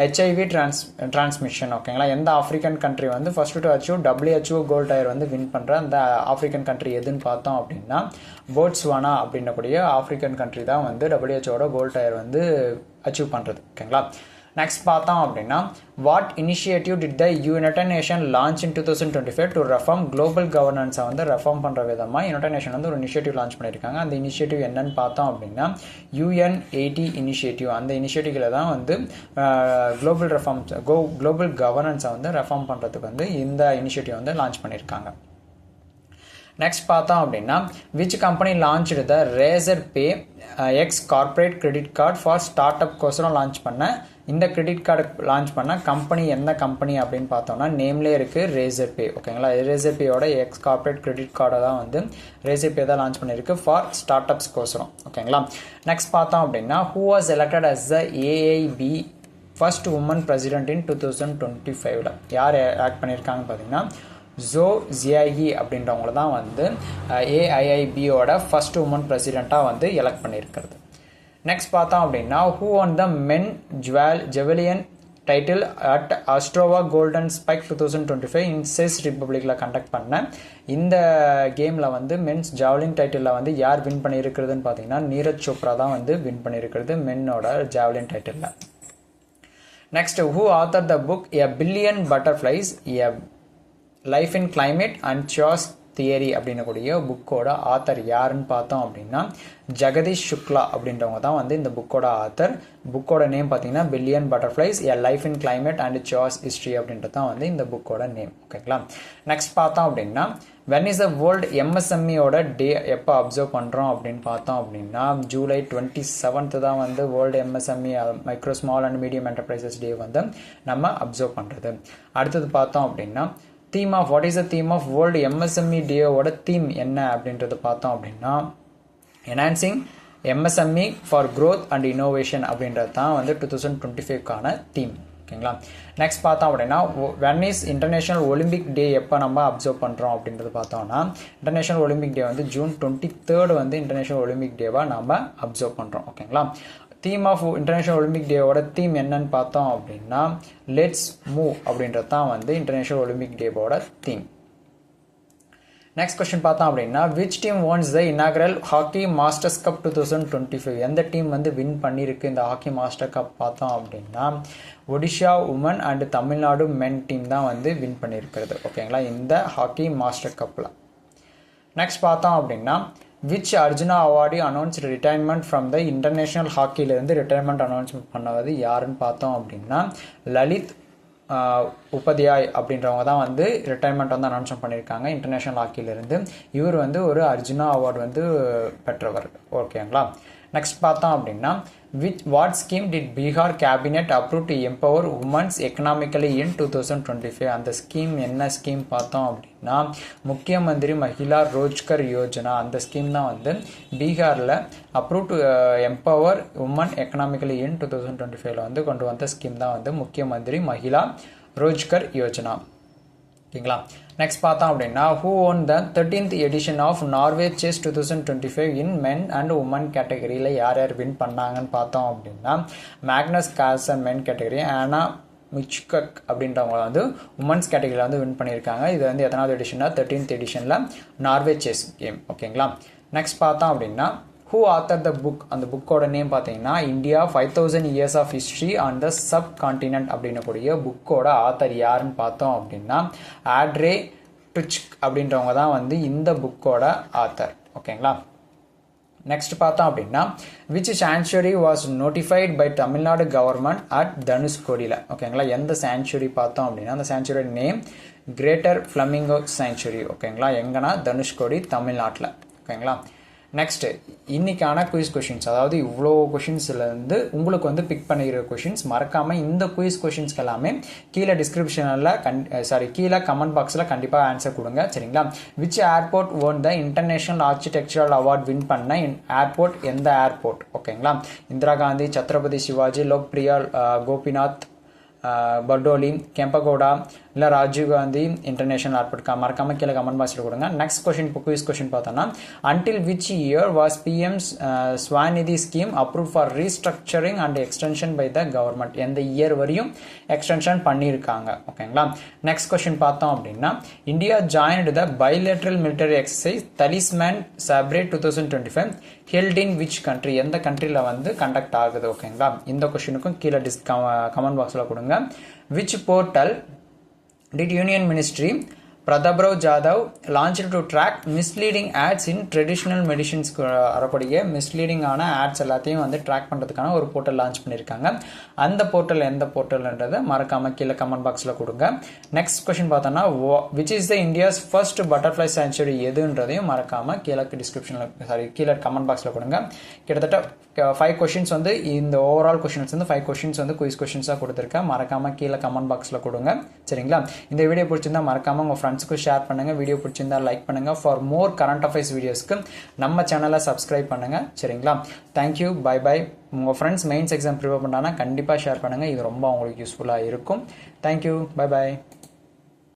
HIV transmission. ஓகேங்களா, எந்த ஆஃப்ரிக்கன் கண்ட்ரி வந்து first to achieve WHO gold tier வந்து வின் பண்ணுற அந்த ஆஃப்ரிக்கன் கண்ட்ரி எதுன்னு பார்த்தோம் அப்படின்னா போட்ஸ்வானா அப்படின்னக்கூடிய ஆஃப்ரிக்கன் கண்ட்ரி தான் வந்து WHOட கோல்டு டயர் வந்து அச்சீவ் பண்ணுறது. ஓகேங்களா. நெக்ஸ்ட் பார்த்தோம் அப்படின்னா what initiative did the united nation launch in 2025 to reform global கவர்னன்ஸை வந்து ரெஃபார்ம் பண்ணுற விதமாக யுனைடெட் நேஷன் வந்து ஒரு இனிஷியேட்டிவ் லான்ச் பண்ணியிருக்காங்க. அந்த இனிஷியேட்டிவ் என்னன்னு பார்த்தோம் அப்படின்னா UN80 இனிஷியேட்டிவ். அந்த இனிஷியேட்டிவ்ல தான் வந்து குளோபல் கவர்னன்ஸை வந்து ரெஃபார்ம் பண்ணுறதுக்கு வந்து இந்த இனிஷியேட்டிவ் வந்து லான்ச் பண்ணியிருக்காங்க. நெக்ஸ்ட் பார்த்தோம் அப்படின்னா which company launched the Razorpay X corporate credit card for startup கோசரம் லான்ச் பண்ண இந்த கிரெடிட் கார்டு லான்ச் பண்ண கம்பெனி எந்த கம்பெனி அப்படின்னு பார்த்தோம்னா நேம்லேயே இருக்குது ரேசர் பே. ஓகேங்களா, ரேசர் பேயோட எக்ஸ் கார்பரேட் கிரெடிட் கார்டை தான் வந்து ரேசர் பே தான் லான்ச் பண்ணியிருக்கு ஃபார் ஸ்டார்ட் அப்ஸ் கோசரம். ஓகேங்களா. நெக்ஸ்ட் பார்த்தோம் அப்படின்னா who was elected as the AIB first woman president in 2025. யார் ஆக்ட் பண்ணியிருக்காங்கன்னு பார்த்தீங்கன்னா ஜோ ஜியாகி அப்படின்றவங்கள தான் வந்து AIIBயோட ஃபர்ஸ்ட் உமன் பிரசிடெண்ட்டாக வந்து எலெக்ட் பண்ணியிருக்கிறது. நெக்ஸ்ட் பார்த்தோம் அப்படின்னா who won the men javelin title at Ostrava golden spike 2025 in Czech ரிப்பப்ளிக்கில் கண்டக்ட் பண்ண இந்த கேமில் வந்து மென்ஸ் ஜாவலின் டைட்டிலில் வந்து யார் வின் பண்ணியிருக்கிறதுன்னு பார்த்தீங்கன்னா நீரஜ் சோப்ரா தான் வந்து வின் பண்ணியிருக்கிறது மென்னோட ஜாவலின் டைட்டிலில். Next who author the book a billion butterflies a life in climate and chaos theory அப்படின்னக்கூடிய புக்கோட ஆத்தர் யாருன்னு பார்த்தோம் அப்படின்னா ஜெகதீஷ் சுக்லா அப்படின்றவங்க தான் வந்து இந்த புக்கோட ஆத்தர். புக்கோட நேம் பார்த்தீங்கன்னா billion butterflies a life in climate and choice history அப்படின்றது தான் வந்து இந்த புக்கோட நேம். ஓகேங்களா. நெக்ஸ்ட் பார்த்தோம் அப்படின்னா வென் இஸ் த வேர்ல்டு MSMEயோட டே எப்போ அப்சர்வ் பண்ணுறோம் அப்படின்னு பார்த்தோம் அப்படின்னா ஜூலை 27th தான் வந்து world MSME micro small and medium enterprises day வந்து நம்ம அப்சர்வ் பண்ணுறது. அடுத்தது பார்த்தோம் அப்படின்னா theme of what is the theme of world MSME டேயோட தீம் என்ன அப்படின்றது பார்த்தோம் அப்படின்னா enhancing MSME for growth and innovation அப்படின்றது தான் வந்து 2025க்கான தீம். ஓகேங்களா. நெக்ஸ்ட் பார்த்தோம் அப்படின்னா when is international Olympic day எப்போ நம்ம அப்சர்வ் பண்ணுறோம் அப்படின்றது பார்த்தோம்னா இன்டர்நேஷனல் ஒலிம்பிக் டே வந்து June 23 வந்து இன்டர்நேஷனல் ஒலிம்பிக் டேவாக நம்ம அப்சர்வ் பண்ணுறோம். ஓகேங்களா. தீம் ஆஃப் இன்டர்நேஷனல் ஒலிம்பிக் டேவோட தீம் என்னன்னு பார்த்தோம் அப்படின்னா லெட்ஸ் மூவ் அப்படின்றது தான் வந்து இன்டர்நேஷனல் ஒலிம்பிக் டேவோட தீம். நெக்ஸ்ட் கொஸ்டின் பார்த்தோம் அப்படின்னா which team won the inaugural hockey masters cup 2025. எந்த டீம் வந்து வின் பண்ணியிருக்கு இந்த ஹாக்கி மாஸ்டர் கப் பார்த்தோம் அப்படின்னா Odisha woman and Tamil Nadu men team தான் வந்து வின் பண்ணியிருக்கிறது. ஓகேங்களா, இந்த ஹாக்கி மாஸ்டர் கப்பில். நெக்ஸ்ட் பார்த்தோம் அப்படின்னா which Arjuna awardee announced retirement from the international ஹாக்கியிலேருந்து ரிட்டைர்மெண்ட் அனௌன்ஸ்மெண்ட் பண்ணது யாருன்னு பார்த்தோம் அப்படின்னா லலித் உபாத்யாய் அப்படின்றவங்க தான் வந்து ரிட்டைர்மெண்ட் வந்து அனௌன்ஸ்மெண்ட் பண்ணியிருக்காங்க இன்டர்நேஷ்னல் ஹாக்கியிலேருந்து. இவர் வந்து ஒரு அர்ஜுனா அவார்டு வந்து பெற்றவர். ஓகேங்களா. நெக்ஸ்ட் பார்த்தோம் அப்படின்னா what scheme did Bihar cabinet approve to empower women's economically in 2025. அந்த ஸ்கீம் என்ன ஸ்கீம் பார்த்தோம் அப்படின்னா முக்கிய மந்திரி மகிழா ரோஜ்கர் யோஜனா. அந்த ஸ்கீம் தான் வந்து பீகாரில் approve to empower woman economically in 2025 வந்து கொண்டு வந்த ஸ்கீம் தான் வந்து முக்கிய மந்திரி மகிழா ரோஜ்கர் யோஜனா. ஓகேங்களா. நெக்ஸ்ட் பார்த்தோம் அப்படின்னா who won the 13th edition of Norway chess 2025 in men and women கேட்டகரியில் யார் யார் வின் பண்ணாங்கன்னு பார்த்தோம் அப்படின்னா மேக்னஸ் கார்ல்சன் மென் கேட்டகரி, ஆனா மிச்கக் அப்படின்றவங்க வந்து உமன்ஸ் கேட்டகரியில் வந்து வின் பண்ணியிருக்காங்க. இது வந்து எத்தனாவது எடிஷன்னா 13th எடிஷனில் நார்வே செஸ் கேம். ஓகேங்களா. நெக்ஸ்ட் பார்த்தோம் அப்படின்னா ஹூ ஆத்தர் த புக், அந்த புக்கோட நேம் பார்த்தீங்கன்னா India 5000 years of history on the subcontinent அப்படின்னக்கூடிய புக்கோட ஆத்தர் யாருன்னு பார்த்தோம் அப்படின்னா ஆட்ரே டுச்க் அப்படின்றவங்க தான் வந்து இந்த புக்கோட ஆத்தர். ஓகேங்களா. நெக்ஸ்ட் பார்த்தோம் அப்படின்னா which sanctuary was notified by Tamil Nadu government at தனுஷ்கோடியில். ஓகேங்களா. எந்த சாங்சுரி பார்த்தோம் அப்படின்னா அந்த sanctuary name greater flamingo sanctuary. ஓகேங்களா. எங்கன்னா தனுஷ்கோடி, தமிழ்நாட்டில். ஓகேங்களா. நெக்ஸ்ட் இன்னைக்கான குயிஸ் கொஷின்ஸ், அதாவது இவ்வளோ கொஷின்ஸ்லேருந்து உங்களுக்கு வந்து பிக் பண்ணிக்கிற கொஷின்ஸ் மறக்காமல் இந்த குயிஸ் கொஷின்ஸ்க்கு எல்லாமே கீழே டிஸ்கிரிப்ஷனில் கீழே கமெண்ட் பாக்ஸில் கண்டிப்பாக ஆன்சர் கொடுங்க. சரிங்களா. Which airport own the international architectural award win பண்ண ஏர்போர்ட், எந்த ஏர்போர்ட்? ஓகேங்களா. இந்திரா காந்தி, சத்ரபதி சிவாஜி, லோக்பிரியா, கோபிநாத், பர்டோலி, கெம்பகோடா, இல்லை ராஜீவ் காந்தி இன்டர்நேஷனல் ஏர்போர்ட்? மறக்காம கீழே கமெண்ட் பாக்ஸில் கொடுங்க. நெக்ஸ்ட் கொஸ்டின், இப்போ குயிஸ் கொஸ்டின் பார்த்தோன்னா until which year was PM Svanidhi scheme approve for restructuring and extension by the government? எந்த இயர் வரையும் எக்ஸ்டென்ஷன் பண்ணியிருக்காங்க? ஓகேங்களா. நெக்ஸ்ட் கொஸ்டின் பார்த்தோம் அப்படின்னா India joined the bilateral military exercise Talisman Sabre 2025 held in which country? எந்த கண்ட்ரியில் வந்து கண்டக்ட் ஆகுது? ஓகேங்களா. இந்த கொஸ்டினுக்கும் கீழே கமெண்ட் பாக்ஸில் கொடுங்க. Which portal did Union Ministry Prathaprao Jadhav launched to track misleading ads in traditional medicines? வரக்கூடிய மிஸ்லீடிங் ஆன ஆட்ஸ் எல்லாத்தையும் வந்து ட்ராக் பண்ணுறதுக்கான ஒரு போர்ட்டல் லான்ச் பண்ணியிருக்காங்க. அந்த போர்ட்டல் எந்த போர்ட்டல்ன்றதை மறக்காமல் கீழே கமெண்ட் பாக்ஸில் கொடுங்க. நெக்ஸ்ட் கொஸ்டின் பார்த்தோன்னா which is the India's first butterfly sanctuary எதுன்றதையும் மறக்காமல் கீழே கமெண்ட் பாக்ஸில் கொடுங்க. கிட்டத்தட்ட 5 கொஷின்ஸ் வந்து இந்த ஓவரால் கொஷின்ஸ் வந்து 5 கொஷின்ஸ் வந்து குயிஸ் கொஷின்ஸாக கொடுத்துருக்கேன். மறக்காமல் கீழே கமெண்ட் பாக்ஸில் கொடுங்க. சரிங்களா. இந்த வீடியோ பிடிச்சிருந்தா மறக்காமல் உங்கள் ஃப்ரெண்ட்ஸ்க்கு ஷேர் பண்ணுங்கள். வீடியோ பிடிச்சிருந்தா லைக் பண்ணுங்கள். ஃபார் மோர் கரண்ட் அஃபேர்ஸ் வீடியோஸ்க்கு நம்ம சேனலை சப்ஸ்கிரைப் பண்ணுங்கள். சரிங்களா. Thank you, bye bye. உங்கள் ஃப்ரெண்ட்ஸ் மெயின்ஸ் எக்ஸாம் ப்ரிப்பேர் பண்ணாங்கன்னா கண்டிப்பாக ஷேர் பண்ணுங்கள். இது ரொம்ப அவங்களுக்கு யூஸ்ஃபுல்லாக இருக்கும். Thank you, bye by.